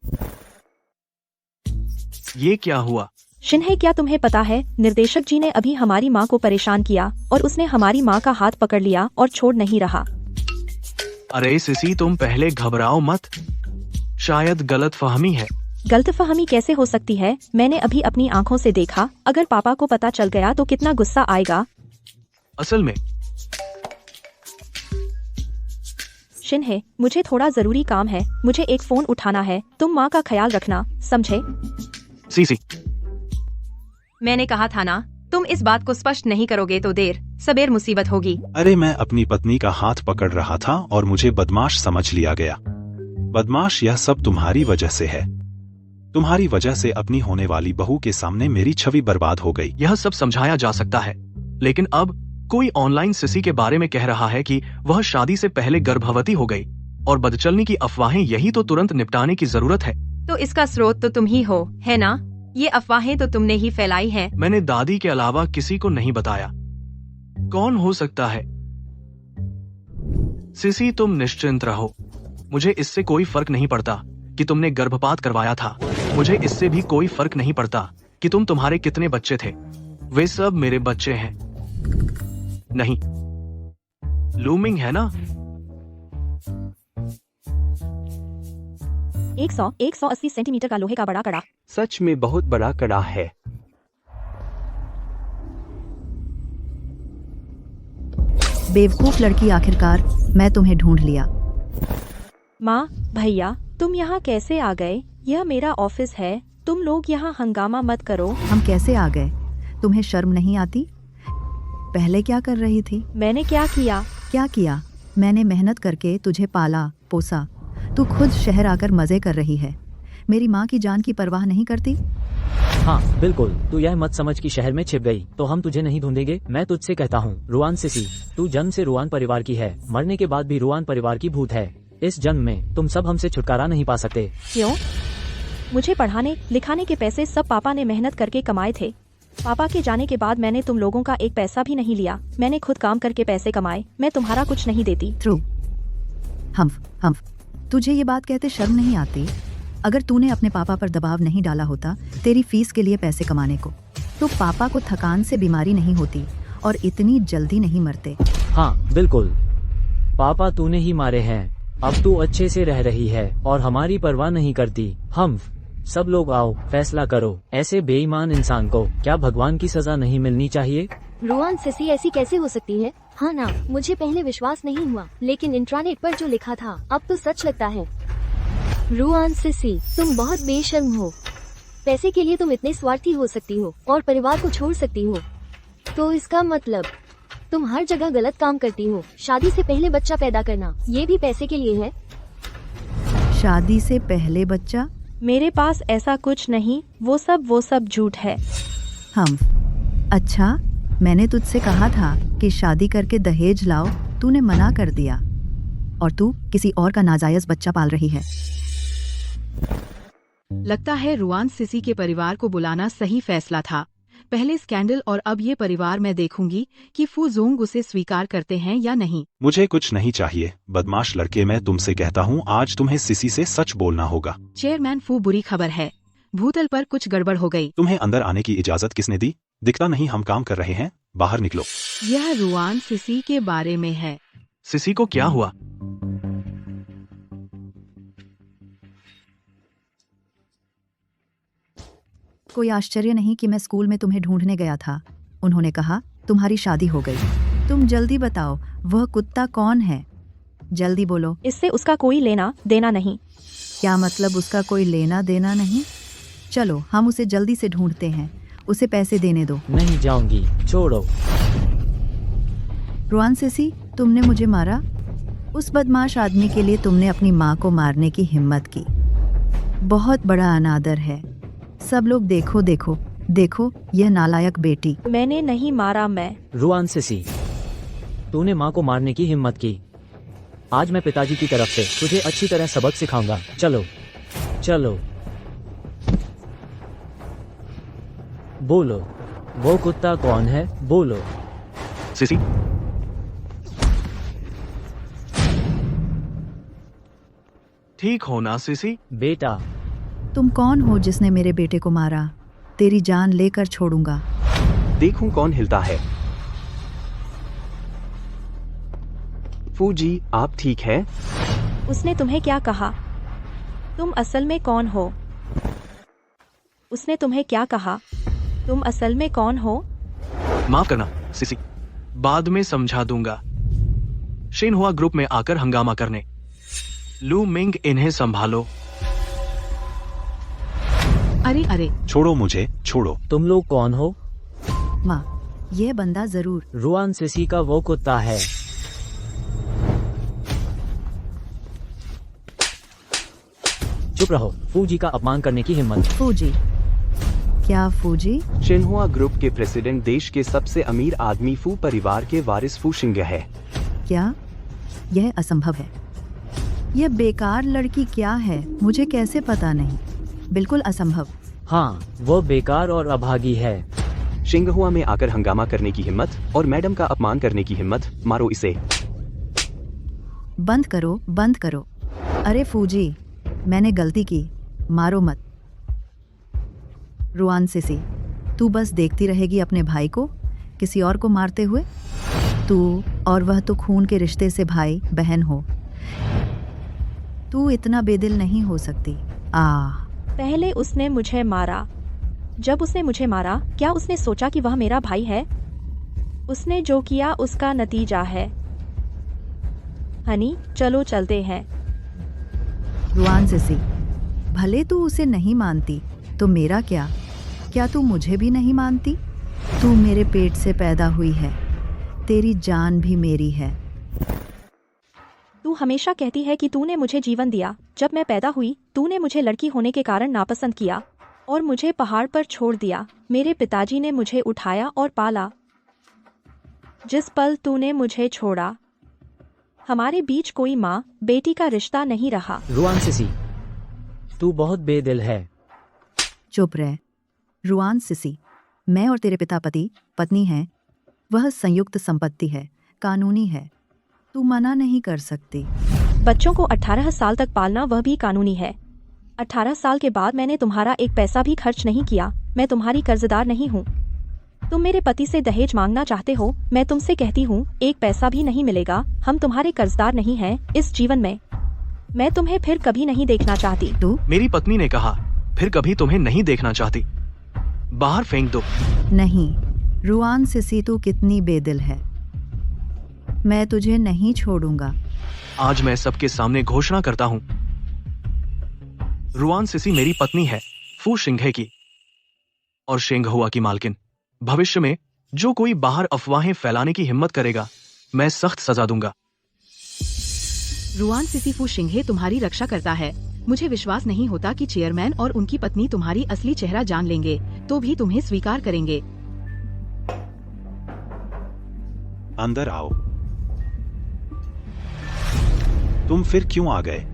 ये क्या हुआ? शिन्हे, क्या तुम्हें पता है निर्देशक जी ने अभी हमारी माँ को परेशान किया और उसने हमारी माँ का हाथ पकड़ लिया और छोड़ नहीं रहा। अरे सिसी, तुम पहले घबराओ मत, शायद गलतफहमी है। गलतफहमी कैसे हो सकती है? मैंने अभी अपनी आंखों से देखा। अगर पापा को पता चल गया तो कितना गुस्सा आएगा। असल में शिन्हे, मुझे थोड़ा जरूरी काम है, मुझे एक फोन उठाना है। तुम माँ का ख्याल रखना, समझे? सीसी, मैंने कहा था ना, तुम इस बात को स्पष्ट नहीं करोगे तो देर सबेर मुसीबत होगी। अरे मैं अपनी पत्नी का हाथ पकड़ रहा था और मुझे बदमाश समझ लिया गया। बदमाश, यह सब तुम्हारी वजह से है। तुम्हारी वजह से अपनी होने वाली बहू के सामने मेरी छवि बर्बाद हो गई। यह सब समझाया जा सकता है, लेकिन अब कोई ऑनलाइन सिसी के बारे में कह रहा है कि वह शादी से पहले गर्भवती हो गई और बदचलनी की अफवाहें, यही तो तुरंत निपटाने की जरूरत है। तो इसका स्रोत तो तुम ही हो, है ना? ये अफवाहें तो तुमने ही फैलाई हैं। मैंने दादी के अलावा किसी को नहीं बताया। कौन हो सकता है? सिसी, तुम निश्चिंत रहो, मुझे इससे कोई फर्क नहीं पड़ता कि तुमने गर्भपात करवाया था। मुझे इससे भी कोई फर्क नहीं पड़ता कि तुम्हारे कितने बच्चे थे। वे सब मेरे बच्चे हैं। नहीं, लूमिंग है ना? 180 सेंटीमीटर का लोहे का बड़ा कड़ा। सच में बहुत बड़ा कड़ा है। बेवकूफ लड़की, आखिरकार मैं तुम्हें ढूंढ लिया। माँ, भैया, तुम यहाँ कैसे आ गए? यह मेरा ऑफिस है, तुम लोग यहाँ हंगामा मत करो। हम कैसे आ गए? तुम्हें शर्म नहीं आती? पहले क्या कर रही थी? मैंने क्या किया? क्या किया? मैंने मेहनत करके तुझे पाला पोसा, तू खुद शहर आकर मजे कर रही है। मेरी माँ की जान की परवाह नहीं करती? हाँ बिल्कुल, तू यह मत समझ कि शहर में छिप गई तो हम तुझे नहीं ढूंढेंगे। मैं तुझसे कहता हूँ रुआन सिसी, तू जन्म से रुआन परिवार की है, मरने के बाद भी रुआन परिवार की भूत है। इस जन्म में तुम सब हमसे छुटकारा नहीं पा सकते। क्यों? मुझे पढ़ाने लिखाने के पैसे सब पापा ने मेहनत करके कमाए थे। पापा के जाने के बाद मैंने तुम लोगों का एक पैसा भी नहीं लिया। मैंने खुद काम करके पैसे कमाए, मैं तुम्हारा कुछ नहीं देती। ट्रू। हम तुझे ये बात कहते शर्म नहीं आती? अगर तूने अपने पापा पर दबाव नहीं डाला होता तेरी फीस के लिए पैसे कमाने को, तो पापा को थकान से बीमारी नहीं होती और इतनी जल्दी नहीं मरते। हाँ बिल्कुल, पापा तूने ही मारे हैं। अब तू अच्छे से रह रही है और हमारी परवाह नहीं करती। हम सब लोग आओ, फैसला करो। ऐसे बेईमान इंसान को क्या भगवान की सजा नहीं मिलनी चाहिए? रुआन सिसी ऐसी कैसे हो सकती है? हाँ ना, मुझे पहले विश्वास नहीं हुआ, लेकिन इंट्रानेट पर जो लिखा था अब तो सच लगता है। रुआन सिसी, तुम बहुत बेशर्म हो। पैसे के लिए तुम इतने स्वार्थी हो सकती हो और परिवार को छोड़ सकती हो। तो इसका मतलब तुम हर जगह गलत काम करती हो। शादी से पहले बच्चा पैदा करना, ये भी पैसे के लिए है? शादी से पहले बच्चा? मेरे पास ऐसा कुछ नहीं, वो सब झूठ है। हम अच्छा, मैंने तुझसे कहा था कि शादी करके दहेज लाओ, तूने मना कर दिया और तू किसी और का नाजायज बच्चा पाल रही है। लगता है रुआन सिसी के परिवार को बुलाना सही फैसला था। पहले स्कैंडल और अब ये परिवार मैं देखूंगी कि फू जोंग उसे स्वीकार करते हैं या नहीं। मुझे कुछ नहीं चाहिए बदमाश लड़के, मैं तुमसे कहता हूँ आज तुम्हें सिसी से सच बोलना होगा। चेयरमैन फू, बुरी खबर है, भूतल पर कुछ गड़बड़ हो गई। तुम्हें अंदर आने की इजाजत किसने दी? दिखता नहीं हम काम कर रहे हैं, बाहर निकलो। यह रुआन सिसी के बारे में है। सिसी को क्या हुआ? कोई आश्चर्य नहीं कि मैं स्कूल में तुम्हें ढूंढने गया था। उन्होंने कहा तुम्हारी शादी हो गई। तुम जल्दी बताओ, वह कुत्ता कौन है? जल्दी बोलो। इससे उसका कोई लेना देना नहीं। क्या मतलब उसका कोई लेना देना नहीं? चलो हम उसे जल्दी से ढूंढते हैं, उसे पैसे देने दो। नहीं जाऊंगी, छोड़ो। रुआन सिसी, तुमने मुझे मारा। उस बदमाश आदमी के लिए तुमने अपनी माँ को मारने की हिम्मत की। बहुत बड़ा अनादर है। सब लोग देखो देखो देखो, यह नालायक बेटी। मैंने नहीं मारा। मैं रुआन सिसी, तूने माँ को मारने की हिम्मत की। आज मैं पिताजी की तरफ से तुझे अच्छी तरह सबक सिखाऊंगा। चलो चलो, बोलो, वो कुत्ता कौन है? बोलो। सिसी, ठीक हो ना सिसी? बेटा, तुम कौन हो जिसने मेरे बेटे को मारा? तेरी जान लेकर छोड़ूंगा। देखूं कौन हिलता है। फूजी, आप ठीक है? उसने तुम्हें क्या कहा? तुम असल में कौन हो? उसने तुम्हें क्या कहा? तुम असल में कौन हो? माफ करना सिसी, बाद में समझा दूंगा। शिनहुआ ग्रुप में आकर हंगामा करने। लू मिंग, इन्हें संभालो। अरे अरे, छोड़ो मुझे, छोड़ो। तुम लोग कौन हो? माँ, यह बंदा जरूर रुआन सिसी का वो कुत्ता है। चुप रहो, फूजी का अपमान करने की हिम्मत। फूजी? क्या फूजी? शिनहुआ ग्रुप के प्रेसिडेंट, देश के सबसे अमीर आदमी फू परिवार के वारिस फू शिंग है। क्या? यह असंभव है। यह बेकार लड़की क्या है, मुझे कैसे पता नहीं। बिल्कुल असंभव। हाँ, वो बेकार और अभागी है। शिंगहुआ में आकर हंगामा करने की हिम्मत और मैडम का अपमान करने की हिम्मत, मारो इसे। बंद करो, बंद करो। अरे फूजी, मैंने गलती की, मारो मत। रुआन सिसी, तू बस देखती रहेगी अपने भाई को किसी और को मारते हुए? तू और वह तो खून के रिश्ते से भाई बहन हो। तू इतना बेदिल नहीं हो सकती। पहले उसने मुझे मारा। जब उसने मुझे मारा, क्या उसने सोचा कि वह मेरा भाई है? उसने जो किया उसका नतीजा है। हनी चलो चलते हैं। रुआन सिसी, भले तू उसे नहीं मानती तो मेरा क्या? क्या तू मुझे भी नहीं मानती? तू मेरे पेट से पैदा हुई है, तेरी जान भी मेरी है। तू हमेशा कहती है कि तूने मुझे जीवन दिया। जब मैं पैदा हुई तूने मुझे लड़की होने के कारण नापसंद किया और मुझे पहाड़ पर छोड़ दिया। मेरे पिताजी ने मुझे उठाया और पाला। जिस पल तूने मुझे छोड़ा, हमारे बीच कोई माँ बेटी का रिश्ता नहीं रहा। रुआन सिसी, तू बहुत बेदिल है। चुप रह रुआन सिसी, मैं और तेरे पिता पति पत्नी हैं। वह संयुक्त संपत्ति है, कानूनी है। तू मना नहीं कर सकती। बच्चों को 18 साल तक पालना वह भी कानूनी है। 18 साल के बाद मैंने तुम्हारा एक पैसा भी खर्च नहीं किया। मैं तुम्हारी कर्जदार नहीं हूँ। तुम मेरे पति से दहेज मांगना चाहते हो, मैं तुमसे कहती हूँ एक पैसा भी नहीं मिलेगा। हम तुम्हारे कर्जदार नहीं हैं इस जीवन में। मैं तुम्हें फिर कभी नहीं देखना चाहती। तू मेरी पत्नी ने कहा फिर कभी तुम्हें नहीं देखना चाहती। बाहर फेंक दो। नहीं रुआन सिसी, तू कितनी बेदिल है। मैं तुझे नहीं छोड़ूंगा। आज मैं सबके सामने घोषणा करता हूँ, रुआन सिसी मेरी पत्नी है, फू शिंघे की और शिंघहुआ की मालकिन। भविष्य में जो कोई बाहर अफवाहें फैलाने की हिम्मत करेगा, मैं सख्त सजा दूंगा। रुआन सिसी फू शिंघे तुम्हारी रक्षा करता है। मुझे विश्वास नहीं होता कि चेयरमैन और उनकी पत्नी तुम्हारी असली चेहरा जान लेंगे तो भी तुम्हें स्वीकार करेंगे। अंदर आओ। तुम फिर क्यों आ गए?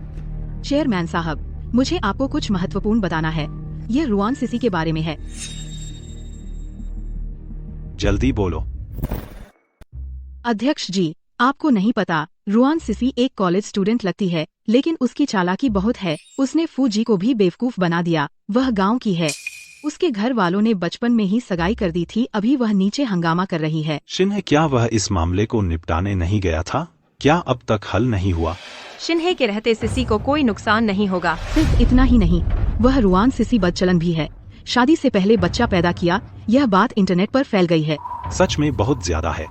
चेयरमैन साहब, मुझे आपको कुछ महत्वपूर्ण बताना है। यह रुआन सिसी के बारे में है। जल्दी बोलो। अध्यक्ष जी, आपको नहीं पता, रुआन सिसी एक कॉलेज स्टूडेंट लगती है, लेकिन उसकी चालाकी बहुत है। उसने फू जी को भी बेवकूफ बना दिया। वह गांव की है। उसके घर वालों ने बचपन में ही सगाई कर दी थी। अभी वह नीचे हंगामा कर रही है। शिन्हे, क्या वह इस मामले को निपटाने नहीं गया था? क्या अब तक हल नहीं हुआ? शिन्हे के रहते सिसी को कोई नुकसान नहीं होगा। सिर्फ इतना ही नहीं, वह रुआन सिसी बदचलन भी है। शादी से पहले बच्चा पैदा किया। यह बात इंटरनेट पर फैल गई है। सच में बहुत ज्यादा है।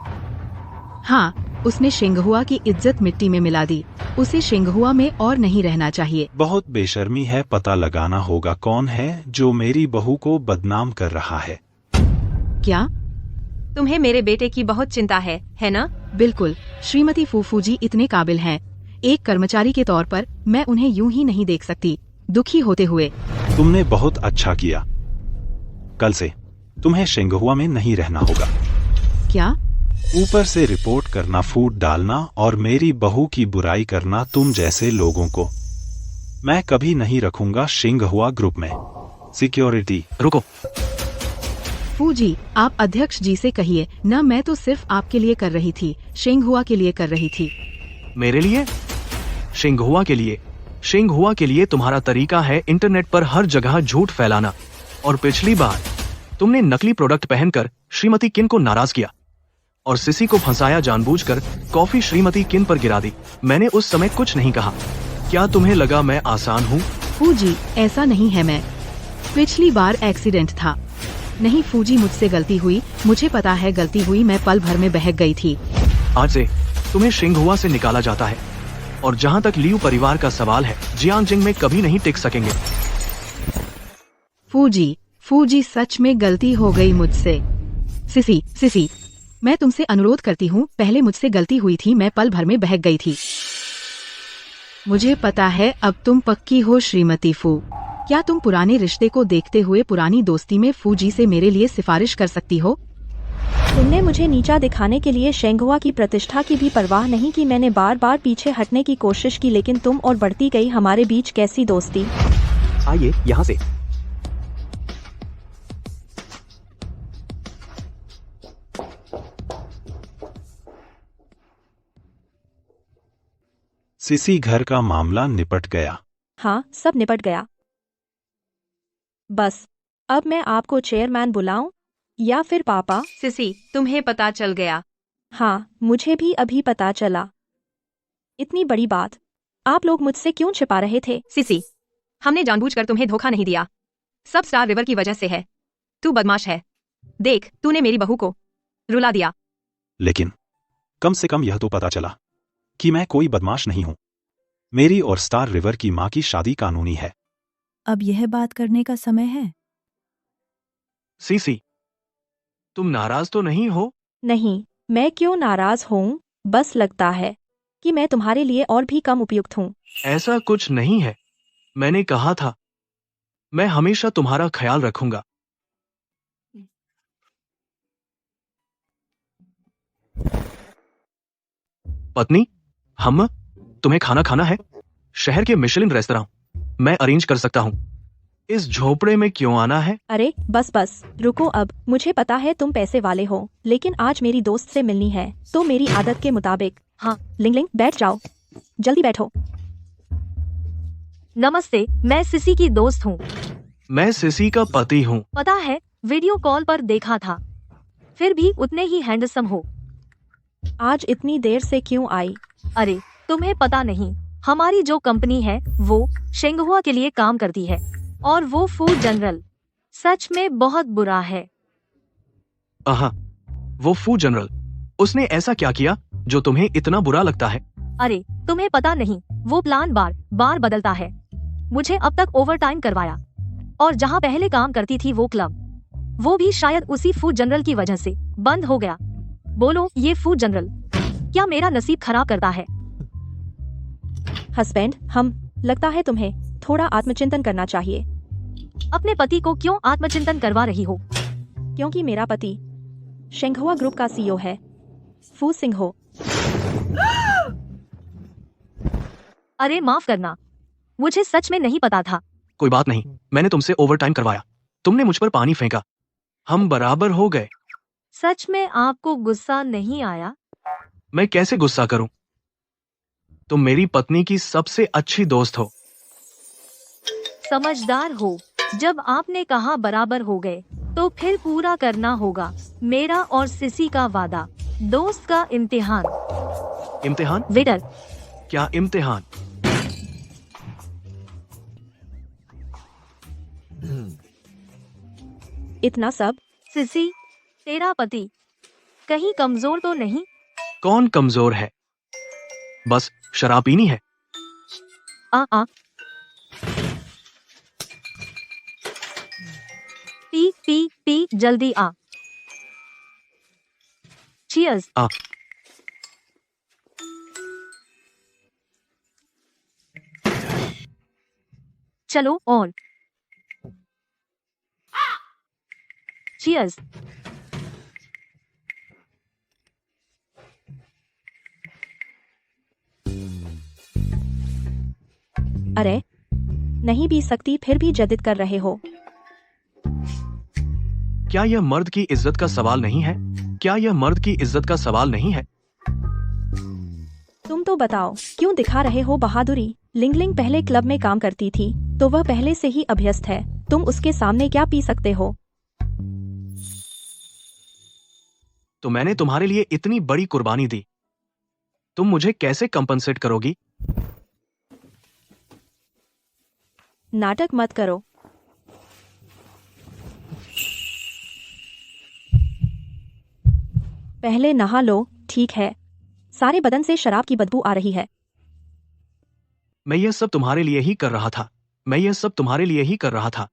हाँ, उसने शिंघहुआ की इज्जत मिट्टी में मिला दी। उसे शिंघहुआ में और नहीं रहना चाहिए। बहुत बेशर्मी है। पता लगाना होगा कौन है जो मेरी बहू को बदनाम कर रहा है। क्या? तुम्हें मेरे बेटे की बहुत चिंता है ना? बिल्कुल, श्रीमती फूफू जी इतने काबिल हैं। एक कर्मचारी के तौर पर मैं उन्हें यूं ही नहीं देख सकती दुखी होते हुए। तुमने बहुत अच्छा किया। कल से तुम्हें शिंघहुआ में नहीं रहना होगा। क्या? ऊपर से रिपोर्ट करना, फूट डालना और मेरी बहू की बुराई करना तुम जैसे लोगों को मैं कभी नहीं रखूंगा शिंघहुआ ग्रुप में। सिक्योरिटी। रुको। फू जी, आप अध्यक्ष जी से कहिए न। मैं तो सिर्फ आपके लिए कर रही थी, शिंघहुआ के लिए कर रही थी। मेरे लिए? शिंघहुआ के लिए? शिंघहुआ के लिए तुम्हारा तरीका है इंटरनेट पर हर जगह झूठ फैलाना। और पिछली बार तुमने नकली प्रोडक्ट पहनकर श्रीमती किन को नाराज किया और सिसी को फंसाया जानबूझकर। कॉफी श्रीमती किन पर गिरा दी। मैंने उस समय कुछ नहीं कहा। क्या तुम्हें लगा मैं आसान हूँ? फू जी, ऐसा नहीं है। मैं पिछली बार एक्सीडेंट था। नहीं फू जी, मुझसे गलती हुई। मुझे पता है गलती हुई। मैं पल भर में बहक गई थी। आज से तुम्हें शिंघहुआ से निकाला जाता है। और जहाँ तक लियू परिवार का सवाल है, जियांगजिंग में कभी नहीं टिक सकेंगे। फू जी सच में गलती हो गई मुझसे। सिसी, मैं तुमसे अनुरोध करती हूँ, पहले मुझसे गलती हुई थी। मैं पल भर में बहक गई थी। मुझे पता है अब तुम पक्की हो श्रीमती फू। क्या तुम पुराने रिश्ते को देखते हुए पुरानी दोस्ती में फू जी से मेरे लिए सिफारिश कर सकती हो? तुमने मुझे नीचा दिखाने के लिए शिंघहुआ की प्रतिष्ठा की भी परवाह नहीं की। मैंने बार बार पीछे हटने की कोशिश की, लेकिन तुम और बढ़ती गई। हमारे बीच कैसी दोस्ती। आइए यहाँ से। सिसी, घर का मामला निपट गया। हाँ, सब निपट गया। बस अब मैं आपको चेयरमैन बुलाऊं या फिर पापा? सिसी, तुम्हें पता चल गया? हाँ, मुझे भी अभी पता चला। इतनी बड़ी बात आप लोग मुझसे क्यों छिपा रहे थे? सिसी, हमने जानबूझकर तुम्हें धोखा नहीं दिया। सब स्टार रिवर की वजह से है। तू बदमाश है। देख, तूने मेरी बहू को रुला दिया। लेकिन कम से कम यह तो पता चला कि मैं कोई बदमाश नहीं हूं। मेरी और स्टार रिवर की मां की शादी कानूनी है। अब यह बात करने का समय है। सीसी, तुम नाराज तो नहीं हो? नहीं, मैं क्यों नाराज हूँ? बस लगता है कि मैं तुम्हारे लिए और भी कम उपयुक्त हूँ। ऐसा कुछ नहीं है। मैंने कहा था, मैं हमेशा तुम्हारा ख्याल रखूंगा। पत्नी, हम तुम्हें खाना खाना है? शहर के मिशेलिन रेस्तरां मैं अरेंज कर सकता हूँ। इस झोपड़े में क्यों आना है? अरे बस बस रुको, अब मुझे पता है तुम पैसे वाले हो, लेकिन आज मेरी दोस्त से मिलनी है, तो मेरी आदत के मुताबिक। हाँ लिंग लिंग, बैठ जाओ, जल्दी बैठो। नमस्ते, मैं सिसी की दोस्त हूँ। मैं सिसी का पति हूँ। पता है, वीडियो कॉल पर देखा था। फिर भी उतने ही हैंडसम हो। आज इतनी देर से क्यों आई? अरे तुम्हें पता नहीं, हमारी जो कंपनी है वो शेंगहुआ के लिए काम करती है, और वो फूड जनरल सच में बहुत बुरा है। वो फूड जनरल, उसने ऐसा क्या किया जो तुम्हें इतना बुरा लगता है? अरे तुम्हें पता नहीं, वो प्लान बार बार बदलता है। मुझे अब तक ओवर टाइम करवाया, और जहाँ पहले काम करती थी वो क्लब, वो भी शायद उसी फूड जनरल की वजह से बंद हो गया। बोलो ये फूड जनरल क्या मेरा नसीब खराब करता है? हस्बैंड, हम लगता है तुम्हें थोड़ा आत्मचिंतन करना चाहिए। अपने पति को क्यों आत्मचिंतन करवा रही हो? क्योंकि मेरा पति शेंगहुआ ग्रुप का सीईओ है, फू सिंह हो। अरे माफ करना, मुझे सच में नहीं पता था। कोई बात नहीं, मैंने तुमसे ओवर टाइम करवाया, तुमने मुझ पर पानी फेंका, हम बराबर हो गए। सच में आपको गुस्सा नहीं आया? मैं कैसे गुस्सा करूं? तुम मेरी पत्नी की सबसे अच्छी दोस्त हो। समझदार हो। जब आपने कहा बराबर हो गए, तो फिर पूरा करना होगा मेरा और सिसी का वादा। दोस्त का इम्तिहान। इम्तिहान? वेटर, क्या इम्तिहान? इतना सब? सिसी, तेरा पति कहीं कमजोर तो नहीं? कौन कमजोर है? बस शराब पीनी है। आ पी पी पी, जल्दी आ। चीयर्स। आ। चलो और चीयर्स। अरे नहीं पी सकती, फिर भी जद्दिद कर रहे हो। क्या यह मर्द की इज्जत का सवाल नहीं है? क्या यह मर्द की इज्जत का सवाल नहीं है? तुम तो बताओ, क्यों दिखा रहे हो बहादुरी? लिंग लिंग पहले क्लब में काम करती थी, तो वह पहले से ही अभ्यस्त है। तुम उसके सामने क्या पी सकते हो? तो मैंने तुम्हारे लिए इतनी बड़ी कुर्बानी दी, तुम मुझे कैसे कंपनसेट करोगी? नाटक मत करो। पहले नहा लो, ठीक है? सारे बदन से शराब की बदबू आ रही है। मैं यह सब तुम्हारे लिए ही कर रहा था। मैं यह सब तुम्हारे लिए ही कर रहा था।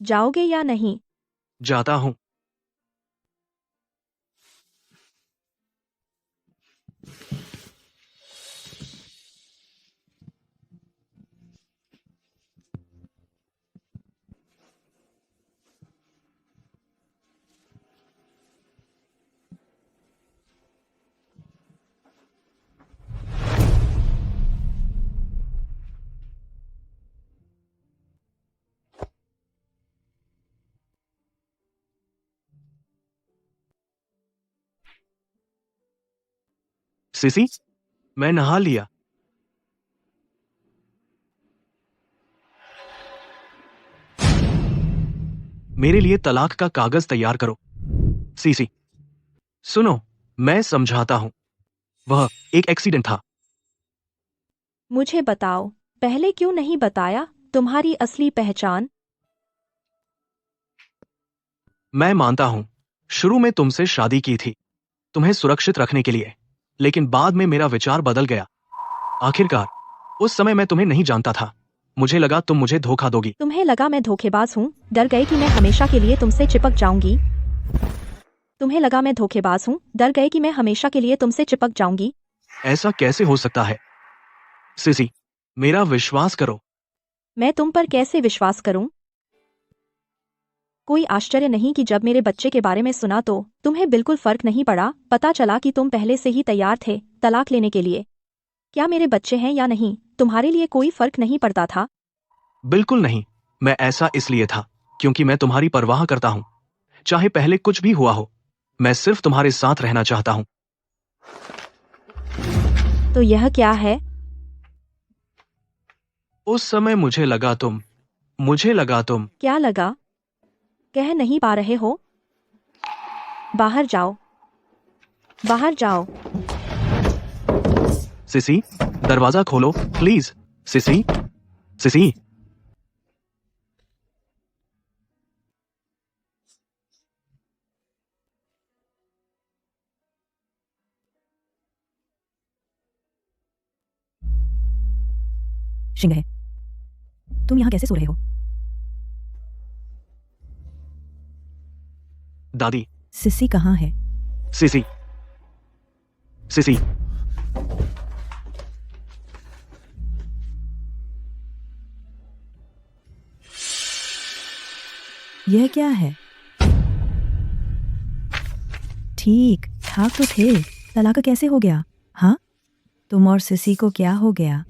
जाओगे या नहीं? जाता हूं। सिसी, मैं नहा लिया। मेरे लिए तलाक का कागज तैयार करो। सीसी, सुनो, मैं समझाता हूं। वह एक एक्सीडेंट था। मुझे बताओ, पहले क्यों नहीं बताया तुम्हारी असली पहचान? मैं मानता हूं, शुरू में तुमसे शादी की थी, तुम्हें सुरक्षित रखने के लिए। लेकिन बाद में मेरा विचार बदल गया। आखिरकार उस समय मैं तुम्हें नहीं जानता था। मुझे लगा तुम मुझे धोखा दोगी। तुम्हें लगा मैं धोखेबाज हूँ, डर गए कि मैं हमेशा के लिए तुमसे चिपक जाऊंगी। तुम्हें लगा मैं धोखेबाज हूँ, डर गए कि मैं हमेशा के लिए तुमसे चिपक जाऊंगी। ऐसा कैसे हो सकता है? सिसी, मेरा विश्वास करो। मैं तुम पर कैसे विश्वास करूं? कोई आश्चर्य नहीं कि जब मेरे बच्चे के बारे में सुना तो तुम्हें बिल्कुल फर्क नहीं पड़ा। पता चला कि तुम पहले से ही तैयार थे तलाक लेने के लिए। क्या मेरे बच्चे हैं या नहीं, तुम्हारे लिए कोई फर्क नहीं पड़ता था? बिल्कुल नहीं। मैं ऐसा इसलिए था क्योंकि मैं तुम्हारी परवाह करता हूं। चाहे पहले कुछ भी हुआ हो, मैं सिर्फ तुम्हारे साथ रहना चाहता हूं। तो यह क्या है? उस समय मुझे लगा तुम क्या लगा? कह नहीं पा रहे हो? बाहर जाओ, बाहर जाओ। सिसी, दरवाजा खोलो प्लीज। Cc, cc. शिंग है, तुम यहाँ कैसे सो रहे हो? दादी। सिसी कहाँ है? सिसी, सिसी। यह क्या है? ठीक ठाक तो थे, तलाक कैसे हो गया? हाँ, तुम और सिसी को क्या हो गया?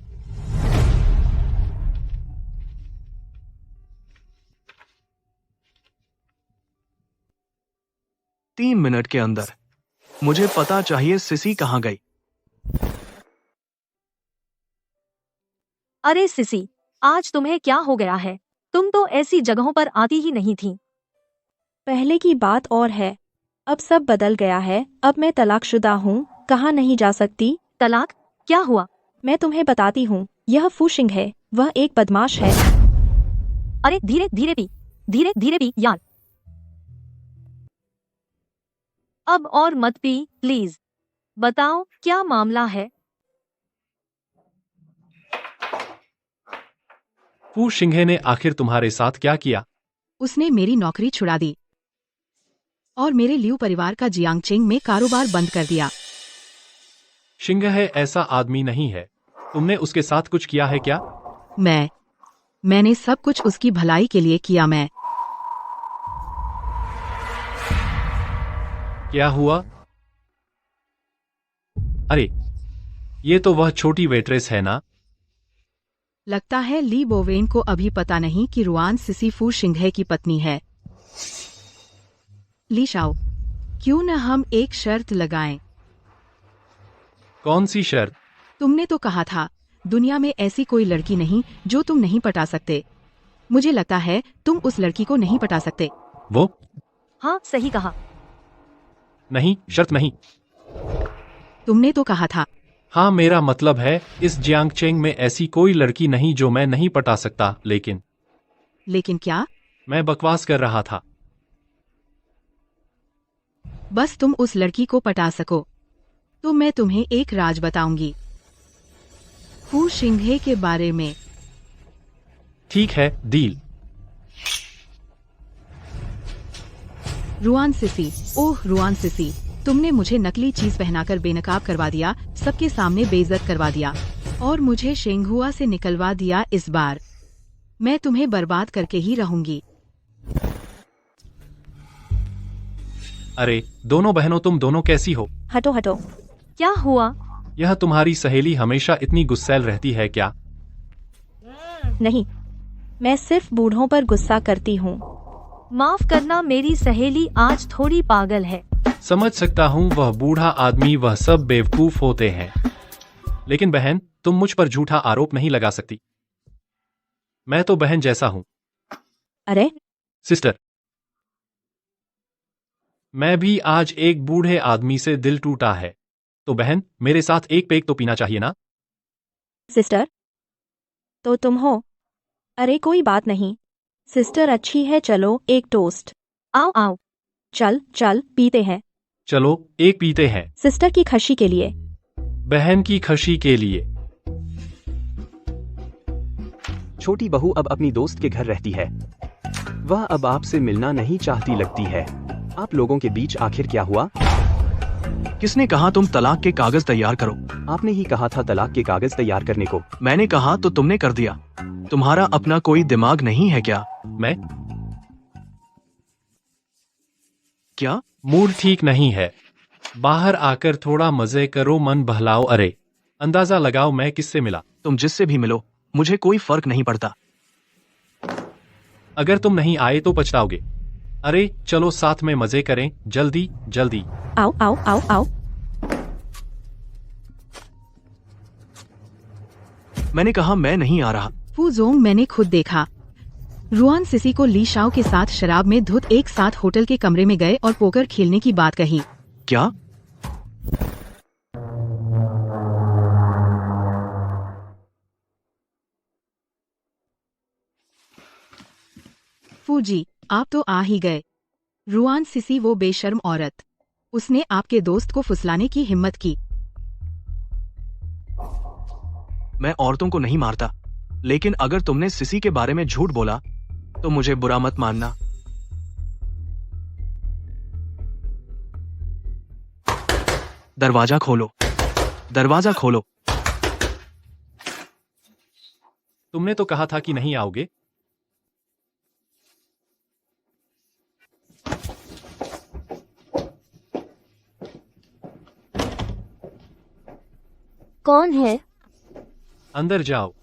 तीन मिनट के अंदर मुझे पता चाहिए सिसी कहाँ गई। अरे सिसी, आज तुम्हें क्या हो गया है? तुम तो ऐसी जगहों पर आती ही नहीं थी। पहले की बात और है, अब सब बदल गया है। अब मैं तलाकशुदा हूँ, कहाँ नहीं जा सकती। तलाक? क्या हुआ? मैं तुम्हें बताती हूँ। यह फूशिंग है, वह एक बदमाश है। अरे धीरे धीरे पी, धीरे धीरे पी यार। अब और मत पी प्लीज। बताओ क्या मामला है? फू शिंघे ने आखिर तुम्हारे साथ क्या किया? उसने मेरी नौकरी छुड़ा दी और मेरे लियू परिवार का जियांगचेंग में कारोबार बंद कर दिया। शिंघे ऐसा आदमी नहीं है। तुमने उसके साथ कुछ किया है क्या? मैंने सब कुछ उसकी भलाई के लिए किया। मैं क्या हुआ? अरे, ये तो वह छोटी वेट्रेस है ना? लगता है ली बोवेन को अभी पता नहीं कि रुआन सिसी फू शिंघे की पत्नी है। ली शाओ, क्यों न हम एक शर्त लगाएं? कौन सी शर्त? तुमने तो कहा था दुनिया में ऐसी कोई लड़की नहीं जो तुम नहीं पटा सकते। मुझे लगता है तुम उस लड़की को नहीं पटा सकते। वो? हाँ सही कहा। नहीं, शर्त नहीं। तुमने तो कहा था। हाँ, मेरा मतलब है इस जियांगचेंग में ऐसी कोई लड़की नहीं जो मैं नहीं पटा सकता। लेकिन क्या? मैं बकवास कर रहा था। बस तुम उस लड़की को पटा सको तो मैं तुम्हें एक राज बताऊंगी फू शिंघे के बारे में। ठीक है, डील। रुआन सिसी, ओह रुआन सिसी, तुमने मुझे नकली चीज पहनाकर बेनकाब करवा दिया, सबके सामने बेइज्जत करवा दिया और मुझे शेंगहुआ से निकलवा दिया। इस बार मैं तुम्हें बर्बाद करके ही रहूंगी। अरे दोनों बहनों, तुम दोनों कैसी हो? हटो हटो। क्या हुआ? यह तुम्हारी सहेली हमेशा इतनी गुस्सैल रहती है क्या? नहीं, मैं सिर्फ बूढ़ों पर गुस्सा करती हूँ। माफ करना, मेरी सहेली आज थोड़ी पागल है। समझ सकता हूँ, वह बूढ़ा आदमी, वह सब बेवकूफ होते हैं। लेकिन बहन, तुम मुझ पर झूठा आरोप नहीं लगा सकती। मैं तो बहन जैसा हूँ। अरे सिस्टर, मैं भी आज एक बूढ़े आदमी से दिल टूटा है, तो बहन मेरे साथ एक पेग तो पीना चाहिए ना? सिस्टर, तो तुम हो? अरे कोई बात नहीं, सिस्टर अच्छी है, चलो एक टोस्ट। आओ आओ। चल चल पीते हैं। चलो एक पीते हैं। सिस्टर की खुशी के लिए। बहन की खुशी के लिए। छोटी बहू अब अपनी दोस्त के घर रहती है। वह अब आपसे मिलना नहीं चाहती लगती है। आप लोगों के बीच आखिर क्या हुआ? किसने कहा तुम तलाक के कागज तैयार करो? आपने ही कहा था तलाक के कागज तैयार करने को। मैंने कहा तो तुमने कर दिया। तुम्हारा अपना कोई दिमाग नहीं है क्या? मैं क्या? मूड ठीक नहीं है। बाहर आकर थोड़ा मजे करो, मन बहलाओ। अरे अंदाजा लगाओ मैं किससे मिला। तुम जिससे भी मिलो, मुझे कोई फर्क नहीं पड़ता। अगर तुम नहीं आए तो पछताओगे। अरे चलो साथ में मजे करें, जल्दी जल्दी। आओ आओ आओ आओ। मैंने कहा मैं नहीं आ रहा। फूजोंग, मैंने खुद देखा। रुआन सिसी को ली शाओ के साथ शराब में धुत एक साथ होटल के कमरे में गए और पोकर खेलने की बात कही। क्या? फूजी, आप तो आ ही गए। रुआन सिसी, वो बेशर्म औरत, उसने आपके दोस्त को फुसलाने की हिम्मत की। मैं औरतों को नहीं मारता, लेकिन अगर तुमने सिसी के बारे में झूठ बोला तो मुझे बुरा मत मानना। दरवाजा खोलो, दरवाजा खोलो। तुमने तो कहा था कि नहीं आओगे। कौन है? अंदर जाओ।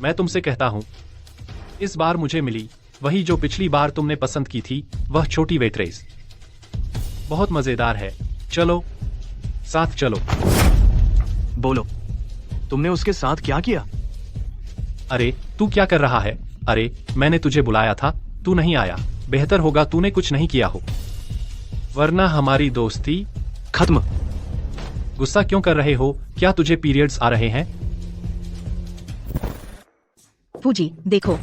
मैं तुमसे कहता हूं, इस बार मुझे मिली वही जो पिछली बार तुमने पसंद की थी, वह छोटी वेट्रेस। बहुत मजेदार है। चलो साथ चलो। बोलो, तुमने उसके साथ क्या किया? अरे तू क्या कर रहा है? अरे मैंने तुझे बुलाया था, तू नहीं आया। बेहतर होगा तूने कुछ नहीं किया हो, वरना हमारी दोस्ती खत्म। गुस्सा क्यों कर रहे हो? क्या तुझे पीरियड्स आ रहे हैं? फूजी देखो,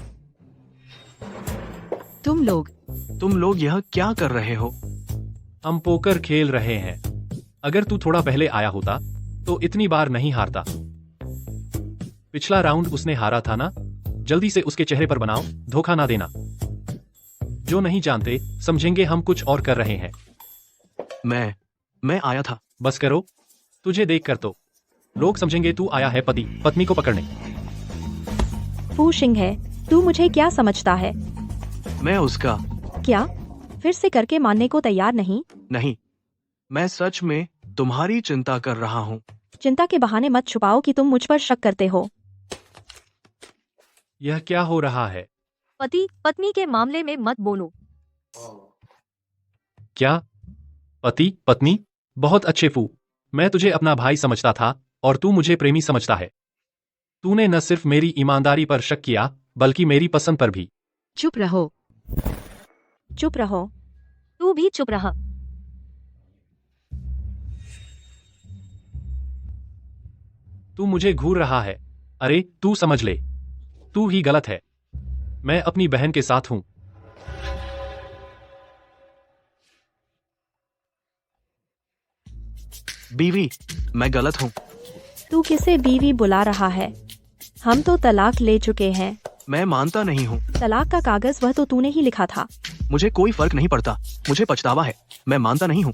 तुम लोग यह क्या कर रहे हो? हम पोकर खेल रहे हैं। अगर तू थोड़ा पहले आया होता तो इतनी बार नहीं हारता। पिछला राउंड उसने हारा था ना। जल्दी से उसके चेहरे पर बनाओ, धोखा ना देना। जो नहीं जानते समझेंगे हम कुछ और कर रहे हैं। मैं आया था। बस करो, तुझे देखकर तो लोग समझेंगे तू आया है पति पत्नी को पकड़ने। फू शिंग है, तू मुझे क्या समझता है? मैं उसका। क्या? फिर से करके मानने को तैयार नहीं? नहीं, मैं सच में तुम्हारी चिंता कर रहा हूँ। चिंता के बहाने मत छुपाओ कि तुम मुझ पर शक करते हो। यह क्या हो रहा है? पति पत्नी के मामले में मत बोलो। क्या? पति पत्नी? बहुत अच्छे फू, मैं तुझे अपना भाई समझता था और तू मुझे प्रेमी समझता है। तूने न सिर्फ मेरी ईमानदारी पर शक किया बल्कि मेरी पसंद पर भी। चुप रहो। चुप रहो। तू भी चुप रहा। तू मुझे घूर रहा है। अरे तू समझ ले, तू ही गलत है। मैं अपनी बहन के साथ हूं। बीवी, मैं गलत हूँ। तू किसे बीवी बुला रहा है? हम तो तलाक ले चुके हैं। मैं मानता नहीं हूँ। तलाक का कागज वह तो तूने ही लिखा था। मुझे कोई फर्क नहीं पड़ता, मुझे पछतावा है। मैं मानता नहीं हूँ।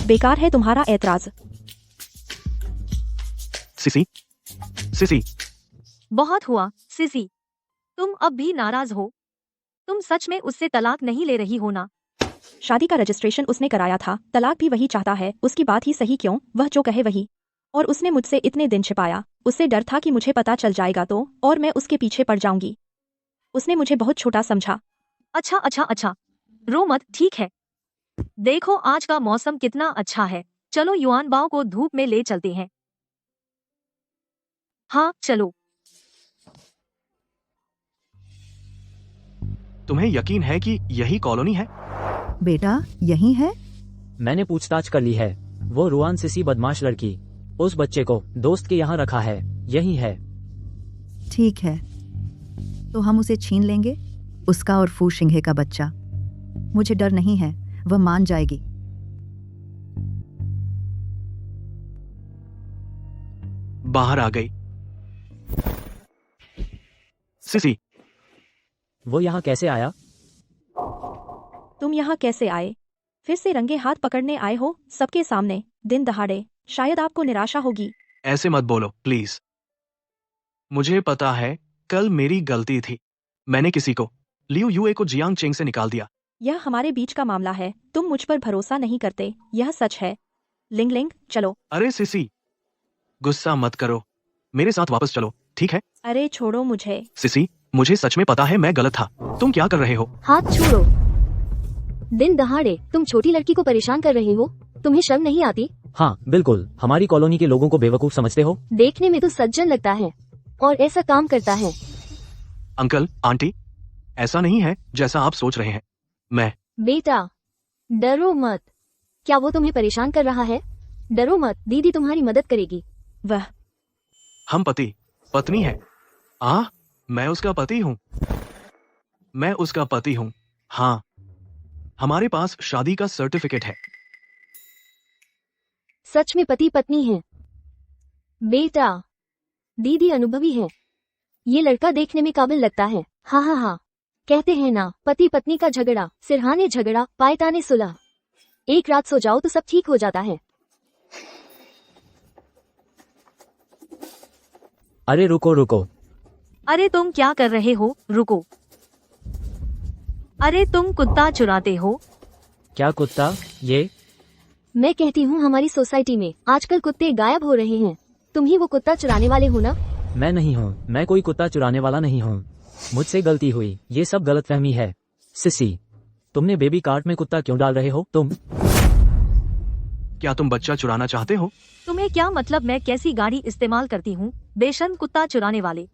बेकार है तुम्हारा ऐतराज। सिसी, बहुत हुआ सिसी, तुम अब भी नाराज हो। तुम सच में उससे तलाक नहीं ले रही हो ना? शादी का रजिस्ट्रेशन उसने कराया था, तलाक भी वही चाहता है। उसकी बात ही सही क्यों, वह जो कहे वही। और उसने मुझसे इतने दिन छिपाया, उससे डर था कि मुझे पता चल जाएगा तो और मैं उसके पीछे पड़ जाऊंगी। उसने मुझे बहुत छोटा समझा। अच्छा, रो मत, ठीक है। देखो आज का मौसम कितना अच्छा है, चलो युआन बाओ को धूप में ले चलते हैं। हाँ चलो। तुम्हें यकीन है कि यही कॉलोनी है? बेटा यही है? मैंने पूछताछ कर ली है। वो रुआन सिसी बदमाश लड़की, उस बच्चे को दोस्त के यहाँ रखा है। यही है। ठीक है, तो हम उसे छीन लेंगे, उसका और फू शिंघे का बच्चा। मुझे डर नहीं है, वह मान जाएगी। बाहर आ गई। सिसी, वो यहाँ कैसे आया? तुम यहाँ कैसे आए? फिर से रंगे हाथ पकड़ने आए हो सबके सामने, दिन दहाड़े? शायद आपको निराशा होगी। ऐसे मत बोलो प्लीज। मुझे पता है कल मेरी गलती थी। मैंने किसी को लियू यूए को जियांग चेंग से निकाल दिया। यह हमारे बीच का मामला है, तुम मुझ पर भरोसा नहीं करते, यह सच है। लिंग लिंग, चलो। अरे सिसी, गुस्सा मत करो, मेरे साथ वापस चलो, ठीक है? अरे छोड़ो मुझे। सिसी, मुझे सच में पता है मैं गलत था। तुम क्या कर रहे हो? हाथ छोड़ो। दिन दहाड़े तुम छोटी लड़की को परेशान कर रहे हो, तुम्हें शर्म नहीं आती? हाँ बिल्कुल, हमारी कॉलोनी के लोगों को बेवकूफ समझते हो। देखने में तो सज्जन लगता है और ऐसा काम करता है। अंकल आंटी, ऐसा नहीं है जैसा आप सोच रहे हैं। मैं बेटा डरो मत। क्या वो तुम्हें परेशान कर रहा है? डरो मत, दीदी तुम्हारी मदद करेगी। वह हम पति पत्नी है। मैं उसका पति हूँ। मैं उसका पति हूँ। हाँ, हमारे पास शादी का सर्टिफिकेट है। सच में पति पत्नी है? बेटा, दीदी अनुभवी है, ये लड़का देखने में काबिल लगता है। हाँ हाँ हाँ, कहते हैं ना, पति पत्नी का झगड़ा सिरहाने झगड़ा पायताने सुलह। एक रात सो जाओ तो सब ठीक हो जाता है। अरे रुको रुको, अरे तुम क्या कर रहे हो? रुको। अरे तुम कुत्ता चुराते हो? क्या कुत्ता? ये मैं कहती हूँ हमारी सोसाइटी में आजकल कुत्ते गायब हो रहे हैं। तुम ही वो कुत्ता चुराने वाले हो ना? मैं नहीं हूँ, मैं कोई कुत्ता चुराने वाला नहीं हूँ। मुझसे गलती हुई, ये सब गलतफहमी है। सिसी, तुमने बेबी कार्ट में कुत्ता क्यों डाल रहे हो? तुम क्या तुम बच्चा चुराना चाहते हो? तुम्हें क्या मतलब मैं कैसी गाड़ी इस्तेमाल करती हूँ? बेशर्म कुत्ता चुराने वाले।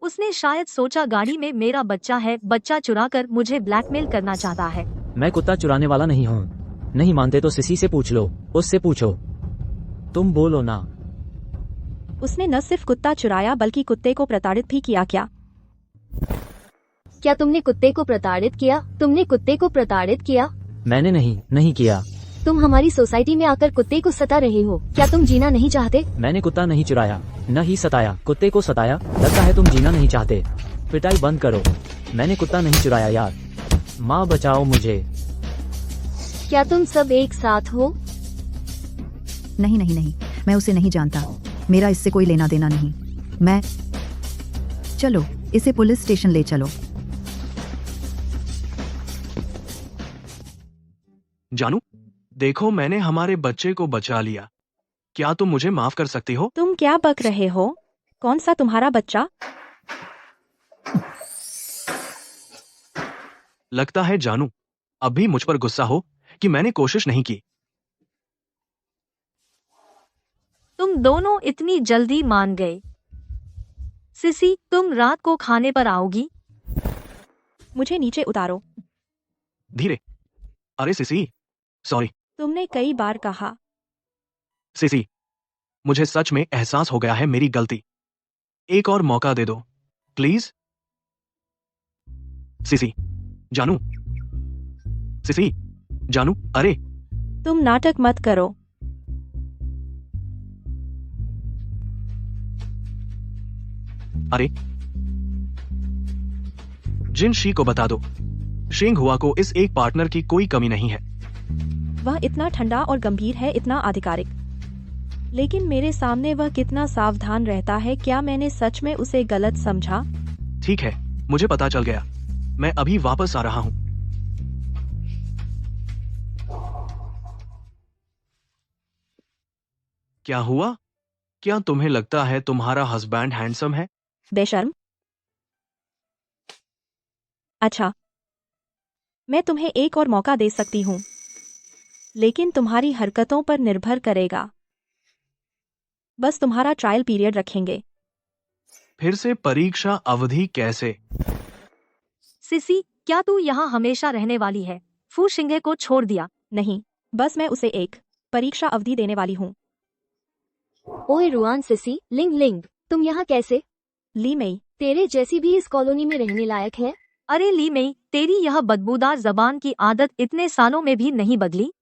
उसने शायद सोचा गाड़ी में मेरा बच्चा है, बच्चा चुराकर मुझे ब्लैकमेल करना चाहता है। मैं कुत्ता चुराने वाला नहीं हूँ। नहीं मानते तो सिसी से पूछ लो, उससे पूछो। तुम बोलो ना। उसने न सिर्फ कुत्ता चुराया बल्कि कुत्ते को प्रताड़ित भी किया। क्या तुमने कुत्ते को प्रताड़ित किया? तुमने कुत्ते को प्रताड़ित किया? मैंने नहीं किया। तुम हमारी सोसाइटी में आकर कुत्ते को सता रहे हो। क्या तुम जीना नहीं चाहते? मैंने कुत्ता नहीं चुराया, न ही सताया। कुत्ते को सताया। लगता है तुम जीना नहीं चाहते। पिटाई बंद करो। मैंने कुत्ता नहीं चुराया यार। माँ बचाओ मुझे। क्या तुम सब एक साथ हो? नहीं नहीं नहीं, मैं उसे नहीं जानता, मेरा इससे कोई लेना देना नहीं। मैं चलो इसे पुलिस स्टेशन ले चलो। जानू, देखो मैंने हमारे बच्चे को बचा लिया। क्या तुम मुझे माफ कर सकती हो? तुम क्या बक रहे हो? कौन सा तुम्हारा बच्चा? लगता है जानू अब भी मुझ पर गुस्सा हो कि मैंने कोशिश नहीं की। तुम दोनों इतनी जल्दी मान गए। सिसी, तुम रात को खाने पर आओगी? मुझे नीचे उतारो। धीरे। अरे सिसी, सॉरी। तुमने कई बार कहा। सिसी, मुझे सच में एहसास हो गया है मेरी गलती। एक और मौका दे दो प्लीज। सिसी, जानू, सिसी, जानू, अरे तुम नाटक मत करो। अरे जिन शी को बता दो, शेंग हुआ को इस एक पार्टनर की कोई कमी नहीं है। वह इतना ठंडा और गंभीर है, इतना आधिकारिक, लेकिन मेरे सामने वह कितना सावधान रहता है। क्या मैंने सच में उसे गलत समझा? ठीक है, मुझे पता चल गया। मैं अभी वापस आ रहा हूं। क्या हुआ? क्या तुम्हें लगता है तुम्हारा हस्बैंड हैंडसम है? बेशर्म। अच्छा, मैं तुम्हें एक और मौका दे सकती हूँ, लेकिन तुम्हारी हरकतों पर निर्भर करेगा। बस तुम्हारा ट्रायल पीरियड रखेंगे। फिर से परीक्षा अवधि कैसे? सिसी, क्या तू यहाँ हमेशा रहने वाली है? फू शिंगे को छोड़ दिया? नहीं, बस मैं उसे एक परीक्षा अवधि देने वाली हूँ। ओए रुआन, सिसी, लिंग लिंग, तुम यहाँ कैसे? ली मई, तेरे जैसी भी इस कॉलोनी में रहने लायक है? अरे ली मई, तेरी यह बदबूदार जबान की आदत इतने सालों में भी नहीं बदली?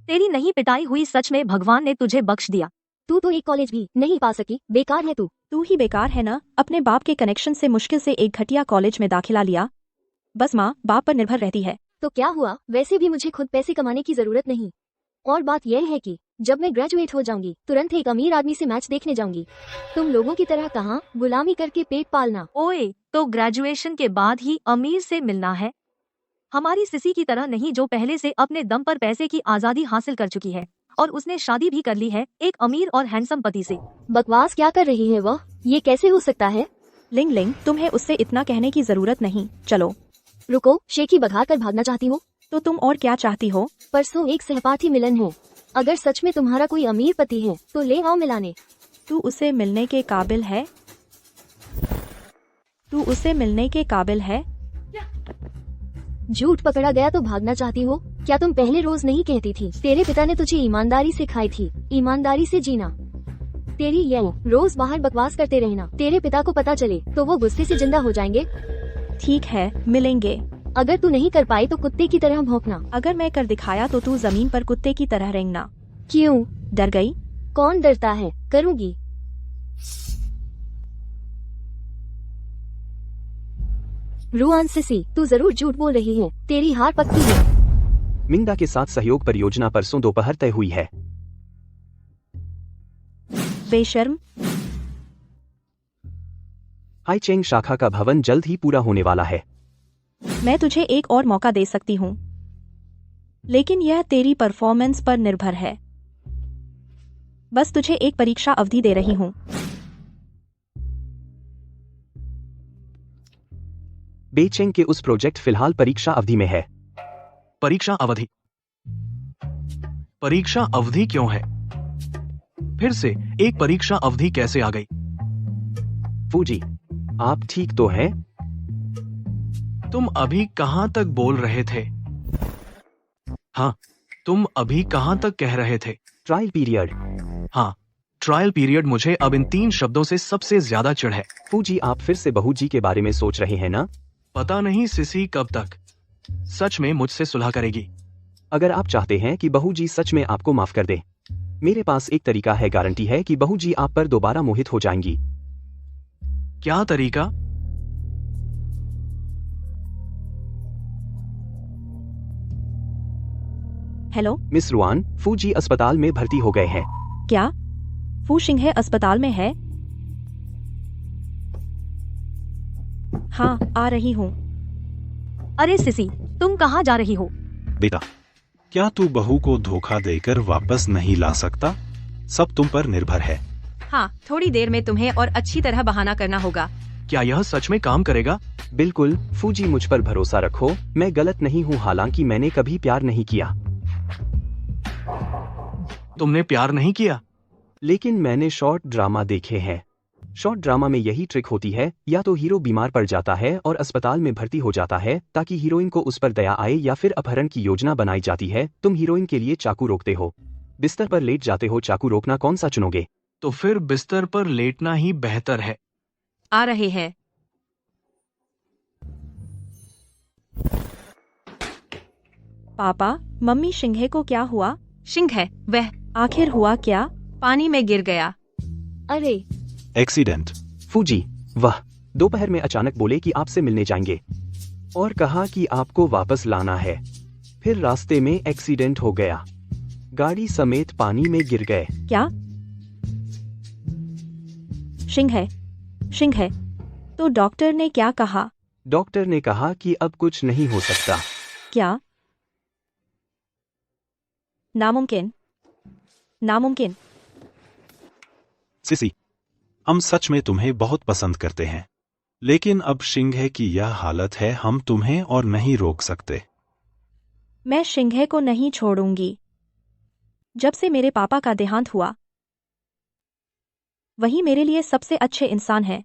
तेरी नहीं पिटाई हुई, सच में भगवान ने तुझे बख्श दिया। तू तो एक कॉलेज भी नहीं पा सकी, बेकार है तू ही बेकार है ना, अपने बाप के कनेक्शन से मुश्किल से एक घटिया कॉलेज में दाखिला लिया। बस माँ बाप पर निर्भर रहती है। तो क्या हुआ, वैसे भी मुझे खुद पैसे कमाने की जरूरत नहीं। और बात यह है कि जब मैं ग्रेजुएट हो जाऊंगी तुरंत एक अमीर आदमी से मैच देखने जाऊंगी। तुम लोगों की तरह कहाँ गुलामी करके पेट पालना। ओए, तो ग्रेजुएशन के बाद ही अमीर से मिलना है? हमारी सिसी की तरह नहीं, जो पहले से अपने दम पर पैसे की आजादी हासिल कर चुकी है और उसने शादी भी कर ली है एक अमीर और हैंडसम पति से। बकवास क्या कर रही है वह, ये कैसे हो सकता है? लिंग लिंग, तुम्हें उससे इतना कहने की जरूरत नहीं, चलो। रुको, शेखी बघा कर भागना चाहती हो? तो तुम और क्या चाहती हो? परसों एक सहपाठी मिलन है, अगर सच में तुम्हारा कोई अमीर पति है तो ले आओ मिलाने। तू उसे मिलने के काबिल है? तू उसे मिलने के काबिल है? झूठ पकड़ा गया तो भागना चाहती हो? क्या तुम पहले रोज नहीं कहती थी तेरे पिता ने तुझे ईमानदारी सिखाई थी, ईमानदारी से जीना। तेरी यह रोज बाहर बकवास करते रहना, तेरे पिता को पता चले तो वो गुस्से से जिंदा हो जाएंगे। ठीक है, मिलेंगे। अगर तू नहीं कर पाई तो कुत्ते की तरह भौंकना। अगर मैं कर दिखाया तो तू जमीन पर कुत्ते की तरह रेंगना। क्यों? डर गई? कौन डरता है, करूँगी। रुआन सिसी, तू जरूर झूठ बोल रही है, तेरी हार पक्की है। मिंगडा के साथ सहयोग परियोजना परसों दोपहर तय हुई है। बेशर्म। हाईचेंग शाखा का भवन जल्द ही पूरा होने वाला है। मैं तुझे एक और मौका दे सकती हूँ, लेकिन यह तेरी परफॉर्मेंस पर निर्भर है। बस तुझे एक परीक्षा अवधि दे रही हूँ। बेचेंग के उस प्रोजेक्ट फिलहाल परीक्षा अवधि में है। परीक्षा अवधि? परीक्षा अवधि क्यों है? फिर से एक परीक्षा अवधि कैसे आ गई? फूजी, आप ठीक तो हैं? तुम अभी कहां तक बोल रहे थे? हाँ, तुम अभी कहां तक कह रहे थे? Trial period. हाँ, ट्रायल पीरियड। मुझे अब इन 3 शब्दों से सबसे ज्यादा चिढ़ है। फूजी, आप फिर से बहू जी के बारे में सोच रहे हैं ना? पता नहीं सिसी कब तक सच में मुझसे सुलह करेगी। अगर आप चाहते हैं कि बहू जी सच में आपको माफ कर दे, मेरे पास एक तरीका है। गारंटी है कि बहू जी आप पर दोबारा मोहित हो जाएंगी। क्या तरीका? हेलो मिस रुआन, फूजी अस्पताल में भर्ती हो गए हैं। क्या? फू सिंह अस्पताल में है? हाँ, आ रही हूँ। अरे सिसी, तुम कहाँ जा रही हो? बेटा, क्या तू बहू को धोखा देकर वापस नहीं ला सकता? सब तुम पर निर्भर है। हाँ, थोड़ी देर में तुम्हें और अच्छी तरह बहाना करना होगा। क्या यह सच में काम करेगा? बिल्कुल फूजी, मुझ पर भरोसा रखो, मैं गलत नहीं हूँ। हालांकि मैंने कभी प्यार नहीं किया। तुमने प्यार नहीं किया? लेकिन मैंने शॉर्ट ड्रामा देखे हैं। शॉर्ट ड्रामा में यही ट्रिक होती है, या तो हीरो बीमार पड़ जाता है और अस्पताल में भर्ती हो जाता है ताकि हीरोइन को उस पर दया आए, या फिर अपहरण की योजना बनाई जाती है। तुम हीरोइन के लिए चाकू रोकते हो, बिस्तर पर लेट जाते हो। चाकू रोकना कौन सा चुनोगे? तो फिर बिस्तर पर लेटना ही बेहतर है। आ रहे हैं। पापा, मम्मी सिंह को क्या हुआ? सिंह है वह, आखिर हुआ क्या? पानी में गिर गया। अरे, एक्सीडेंट। फूजी, वाह, दोपहर में अचानक बोले कि आपसे मिलने जाएंगे और कहा कि आपको वापस लाना है। फिर रास्ते में एक्सीडेंट हो गया, गाड़ी समेत पानी में गिर गए। क्या? सिंह, तो डॉक्टर ने क्या कहा? डॉक्टर ने कहा कि अब कुछ नहीं हो सकता। क्या? नामुमकिन। सिसी, हम सच में तुम्हें बहुत पसंद करते हैं, लेकिन अब सिंह की यह हालत है, हम तुम्हें और नहीं रोक सकते। मैं सिंह को नहीं छोड़ूंगी। जब से मेरे पापा का देहांत हुआ, वही मेरे लिए सबसे अच्छे इंसान हैं।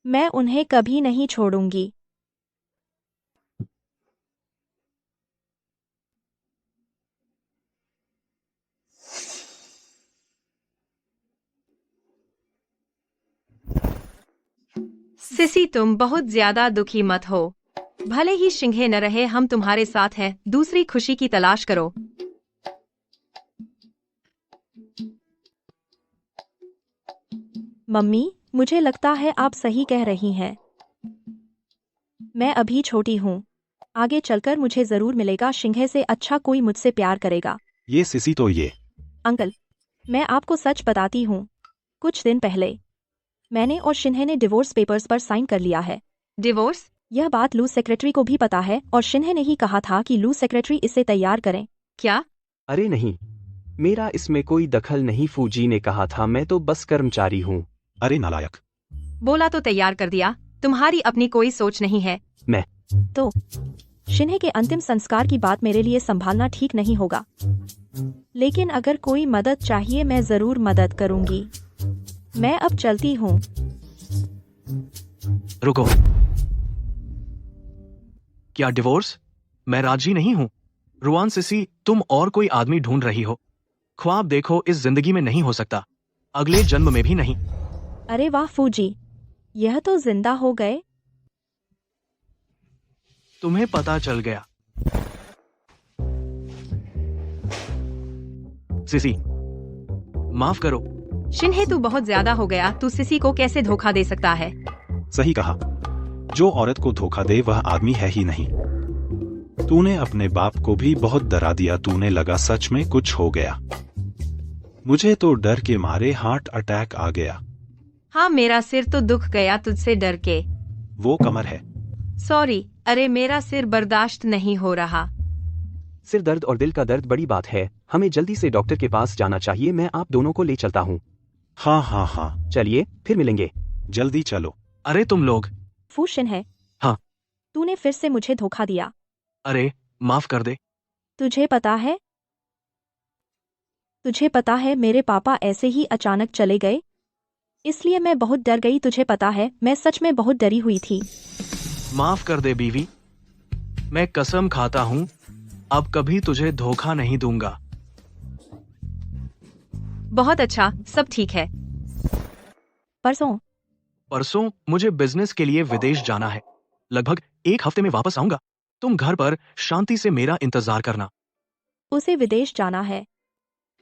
मैं उन्हें कभी नहीं छोड़ूंगी। सिसी, तुम बहुत ज्यादा दुखी मत हो। भले ही सिंह न रहे, हम तुम्हारे साथ हैं। दूसरी खुशी की तलाश करो। मम्मी, मुझे लगता है आप सही कह रही हैं। मैं अभी छोटी हूँ, आगे चलकर मुझे जरूर मिलेगा सिंह से अच्छा कोई मुझसे प्यार करेगा। ये सिसी तो ये। अंकल, मैं आपको सच बताती हूँ, कुछ दिन पहले मैंने और सिन्हा ने डिवोर्स पेपर्स पर साइन कर लिया है। डिवोर्स? यह बात लू सेक्रेटरी को भी पता है और सिन्हा ने ही कहा था कि लू सेक्रेटरी इसे तैयार करें। क्या? अरे नहीं, मेरा इसमें कोई दखल नहीं। फूजी ने कहा था, मैं तो बस कर्मचारी हूँ। अरे नालायक। बोला तो तैयार कर दिया, तुम्हारी अपनी कोई सोच नहीं है। तो सिन्हा के अंतिम संस्कार की बात मेरे लिए संभालना ठीक नहीं होगा, लेकिन अगर कोई मदद चाहिए मैं जरूर मदद करूंगी। मैं अब चलती हूँ। रुको, क्या डिवोर्स? मैं राजी नहीं हूं। रुआन सिसी, तुम और कोई आदमी ढूंढ रही हो। ख्वाब देखो, इस जिंदगी में नहीं हो सकता, अगले जन्म में भी नहीं। अरे वाह फूजी, यह तो जिंदा हो गए। तुम्हें पता चल गया। सिसी, माफ करो। सिन्हा तू बहुत ज्यादा हो गया। तू सिसी को कैसे धोखा दे सकता है? सही कहा, जो औरत को धोखा दे वह आदमी है ही नहीं। तूने अपने बाप को भी बहुत डरा दिया। तूने लगा सच में कुछ हो गया। मुझे तो डर के मारे हार्ट अटैक आ गया। हाँ, मेरा सिर तो दुख गया तुझसे डर के। वो कमर है। सॉरी, अरे मेरा सिर बर्दाश्त नहीं हो रहा। सिर दर्द और दिल का दर्द बड़ी बात है, हमें जल्दी से डॉक्टर के पास जाना चाहिए। मैं आप दोनों को ले चलता हूँ। हाँ हाँ हाँ, चलिए, फिर मिलेंगे। जल्दी चलो। अरे तुम लोग। फू सिन्हा, हाँ? तूने फिर से मुझे धोखा दिया। अरे माफ कर दे। तुझे पता है मेरे पापा ऐसे ही अचानक चले गए, इसलिए मैं बहुत डर गई। तुझे पता है, मैं सच में बहुत डरी हुई थी। माफ कर दे बीवी, मैं कसम खाता हूं अब कभी तुझे धोखा नहीं दूंगा। बहुत अच्छा, सब ठीक है। परसों मुझे बिजनेस के लिए विदेश जाना है। लगभग 1 हफ्ते में वापस आऊंगा। तुम घर पर शांति से मेरा इंतजार करना। उसे विदेश जाना है,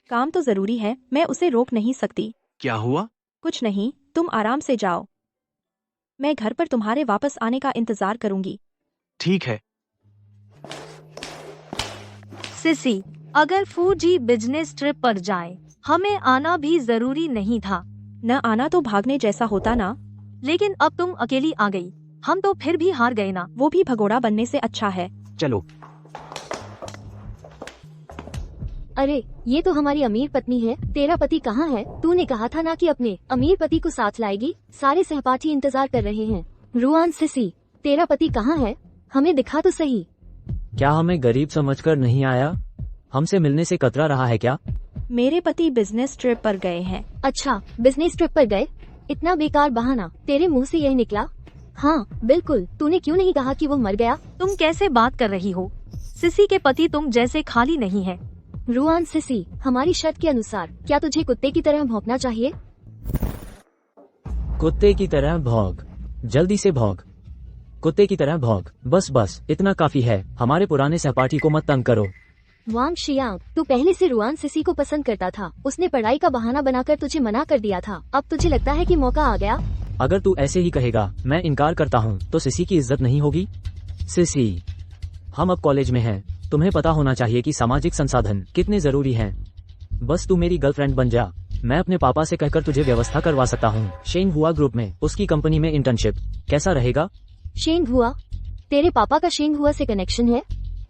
काम तो जरूरी है, मैं उसे रोक नहीं सकती। क्या हुआ? कुछ नहीं, तुम आराम से जाओ। मैं घर पर तुम्हारे वापस आने का इंतजार करूंगी। ठीक है। सिसी, अगर फूजी बिजनेस ट्रिप पर जाए, हमें आना भी जरूरी नहीं था। न आना तो भागने जैसा होता ना। लेकिन अब तुम अकेली आ गई, हम तो फिर भी हार गए ना। वो भी भगोड़ा बनने से अच्छा है। चलो। अरे, ये तो हमारी अमीर पत्नी है। तेरा पति कहाँ है? तूने कहा था ना कि अपने अमीर पति को साथ लाएगी। सारे सहपाठी इंतजार कर रहे हैं। रुआन सिसी, तेरा पति कहाँ है? हमें दिखा तो सही। क्या हमें गरीब समझकर नहीं आया? हमसे मिलने से कतरा रहा है क्या? मेरे पति बिजनेस ट्रिप पर गए हैं। अच्छा, बिजनेस ट्रिप पर गए? इतना बेकार बहाना तेरे मुंह से यही निकला? हाँ बिल्कुल। तूने क्यों नहीं कहा कि वो मर गया? तुम कैसे बात कर रही हो? सिसी के पति तुम जैसे खाली नहीं है। रुआन सिसी, हमारी शर्त के अनुसार क्या तुझे कुत्ते की तरह भौंकना चाहिए? कुत्ते की तरह भौंक, जल्दी से भौंक, कुत्ते की तरह भौंक। बस इतना काफी है। हमारे पुराने सहपाठी को मत तंग करो। वांग शियांग, तू पहले से रुआन सिसी को पसंद करता था। उसने पढ़ाई का बहाना बनाकर तुझे मना कर दिया था। अब तुझे लगता है कि मौका आ गया? अगर तू ऐसे ही कहेगा, मैं इनकार करता हूँ, तो सिसी की इज्जत नहीं होगी। सिसी, हम अब कॉलेज में हैं। तुम्हें पता होना चाहिए कि सामाजिक संसाधन कितने जरूरी हैं। बस तू मेरी गर्लफ्रेंड बन जा। मैं अपने पापा से कहकर तुझे व्यवस्था करवा सकता हूँ। शेंग हुआ ग्रुप में उसकी कंपनी में इंटर्नशिप, कैसा रहेगा? शेंग हुआ? तेरे पापा का शेंग हुआ से कनेक्शन है?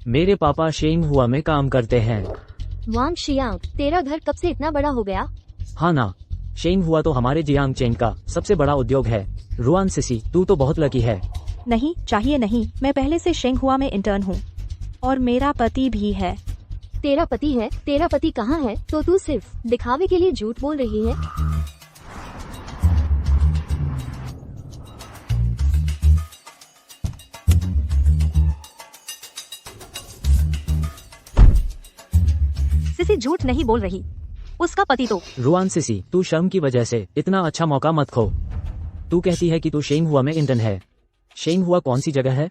मेरे पापा शेंग हुआ में काम करते हैं। वांग शियांग, तेरा घर कब से इतना बड़ा हो गया? हाँ ना, शेंग हुआ तो हमारे जियांग चेन का सबसे बड़ा उद्योग है। रुआन सिसी, तू तो बहुत लकी है। नहीं चाहिए नहीं, मैं पहले से शेंग हुआ में इंटर्न हूँ और मेरा पति भी है। तेरा पति है? तेरा पति कहाँ है? तो तू सिर्फ दिखावे के लिए झूठ बोल रही है। सिसी झूठ नहीं बोल रही, उसका पति तो। रुआन सिसी, तू शर्म की वजह से इतना अच्छा मौका मत खो। तू कहती है कि तू शेंग हुआ में इंटर्न है। शेंग हुआ कौन सी जगह है?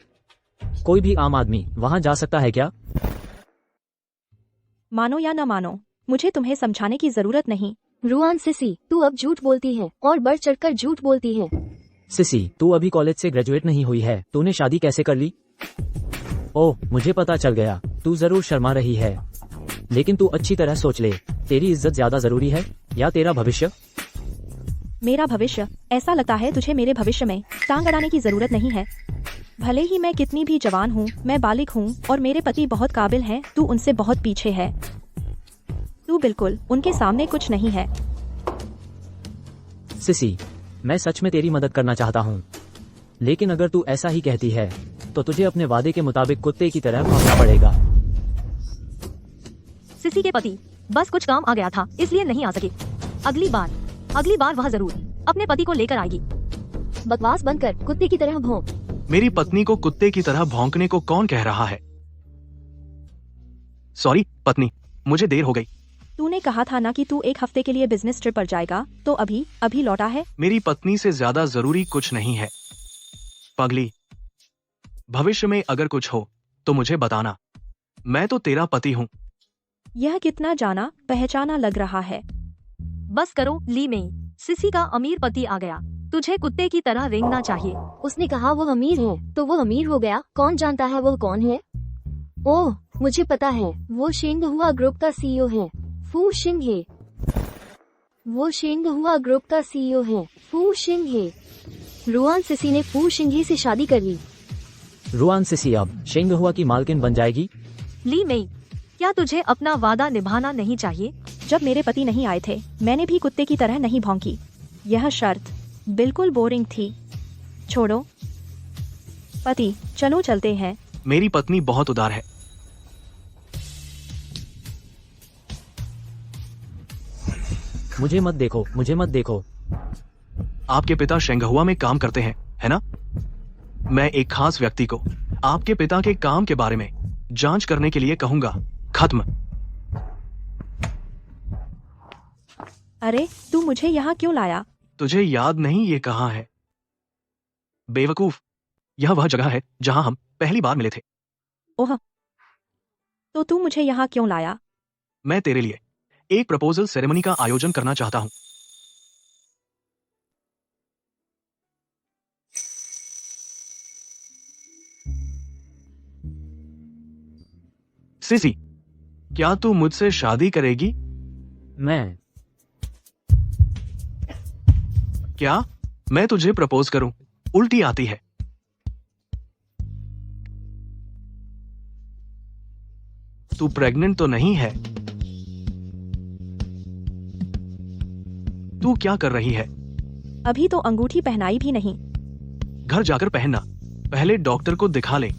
कोई भी आम आदमी वहाँ जा सकता है क्या? मानो या न मानो, मुझे तुम्हें समझाने की जरूरत नहीं। रुआन सिसी, तू अब झूठ बोलती है और बढ़ चढ़कर झूठ बोलती है। सिसी, तू अभी कॉलेज से ग्रेजुएट नहीं हुई है, तूने शादी कैसे कर ली? ओह, मुझे पता चल गया, तू जरूर शर्मा रही है। लेकिन तू अच्छी तरह सोच ले, तेरी इज्जत ज्यादा जरूरी है या तेरा भविष्य? मेरा भविष्य? ऐसा लगता है तुझे मेरे भविष्य में टांग अड़ाने की जरूरत नहीं है। भले ही मैं कितनी भी जवान हूँ, मैं बालिग हूँ और मेरे पति बहुत काबिल हैं, तू उनसे बहुत पीछे है। तू बिल्कुल उनके सामने कुछ नहीं है। सिसी, मैं सच में तेरी मदद करना चाहता हूँ, लेकिन अगर तू ऐसा ही कहती है तो तुझे अपने वादे के मुताबिक कुत्ते की तरह भागना पड़ेगा। सिसी के पति, बस कुछ काम आ गया था इसलिए नहीं आ सके। अगली बार वह जरूर अपने पति को लेकर आएगी। बकवास बंद कर, कुत्ते की तरह भौंक। मेरी पत्नी को कुत्ते की तरह भौंकने को कौन कह रहा है? सॉरी पत्नी, मुझे देर हो गई। तूने कहा था ना कि तू एक हफ्ते के लिए बिजनेस ट्रिप पर जाएगा, तो अभी लौटा है। मेरी पत्नी से ज्यादा जरूरी कुछ नहीं है। पगली, भविष्य में अगर कुछ हो तो मुझे बताना, मैं तो तेरा पति हूँ। यह कितना जाना पहचाना लग रहा है। बस करो ली मेई, सिसी का अमीर पति आ गया, तुझे कुत्ते की तरह रेंगना चाहिए। उसने कहा वो अमीर है, तो वो अमीर हो गया। कौन जानता है वो कौन है? ओह, मुझे पता है, वो शेंग हुआ ग्रुप का सीईओ है, फू शिंग है। वो शेंग हुआ ग्रुप का सीईओ है, फू शिंग है। रुआन सिसी ने फू शिंगे से शादी कर ली। रुआन सिसी अब शेंगहुआ की मालकिन बन जाएगी। ली मेई, क्या तुझे अपना वादा निभाना नहीं चाहिए? जब मेरे पति नहीं आए थे, मैंने भी कुत्ते की तरह नहीं भौंकी। यह शर्त बिल्कुल बोरिंग थी। छोड़ो पति, चलो चलते हैं। मेरी पत्नी बहुत उदार है। मुझे मत देखो। आपके पिता शेंगहुआ में काम करते हैं, है ना? मैं एक खास व्यक्ति को आपके पिता के काम के बारे में जांच करने के लिए कहूंगा। खत्म। अरे, तू मुझे यहाँ क्यों लाया? तुझे याद नहीं ये कहाँ है? बेवकूफ, यह वह जगह है जहां हम पहली बार मिले थे। ओह, तो तू मुझे यहाँ क्यों लाया? मैं तेरे लिए एक प्रपोजल सेरेमनी का आयोजन करना चाहता हूं। सिसी, क्या तू मुझसे शादी करेगी? मैं? क्या मैं तुझे प्रपोज करूं? उल्टी आती है। तू प्रेग्नेंट तो नहीं है? तू क्या कर रही है? अभी तो अंगूठी पहनाई भी नहीं। घर जाकर पहनना, पहले डॉक्टर को दिखा ले।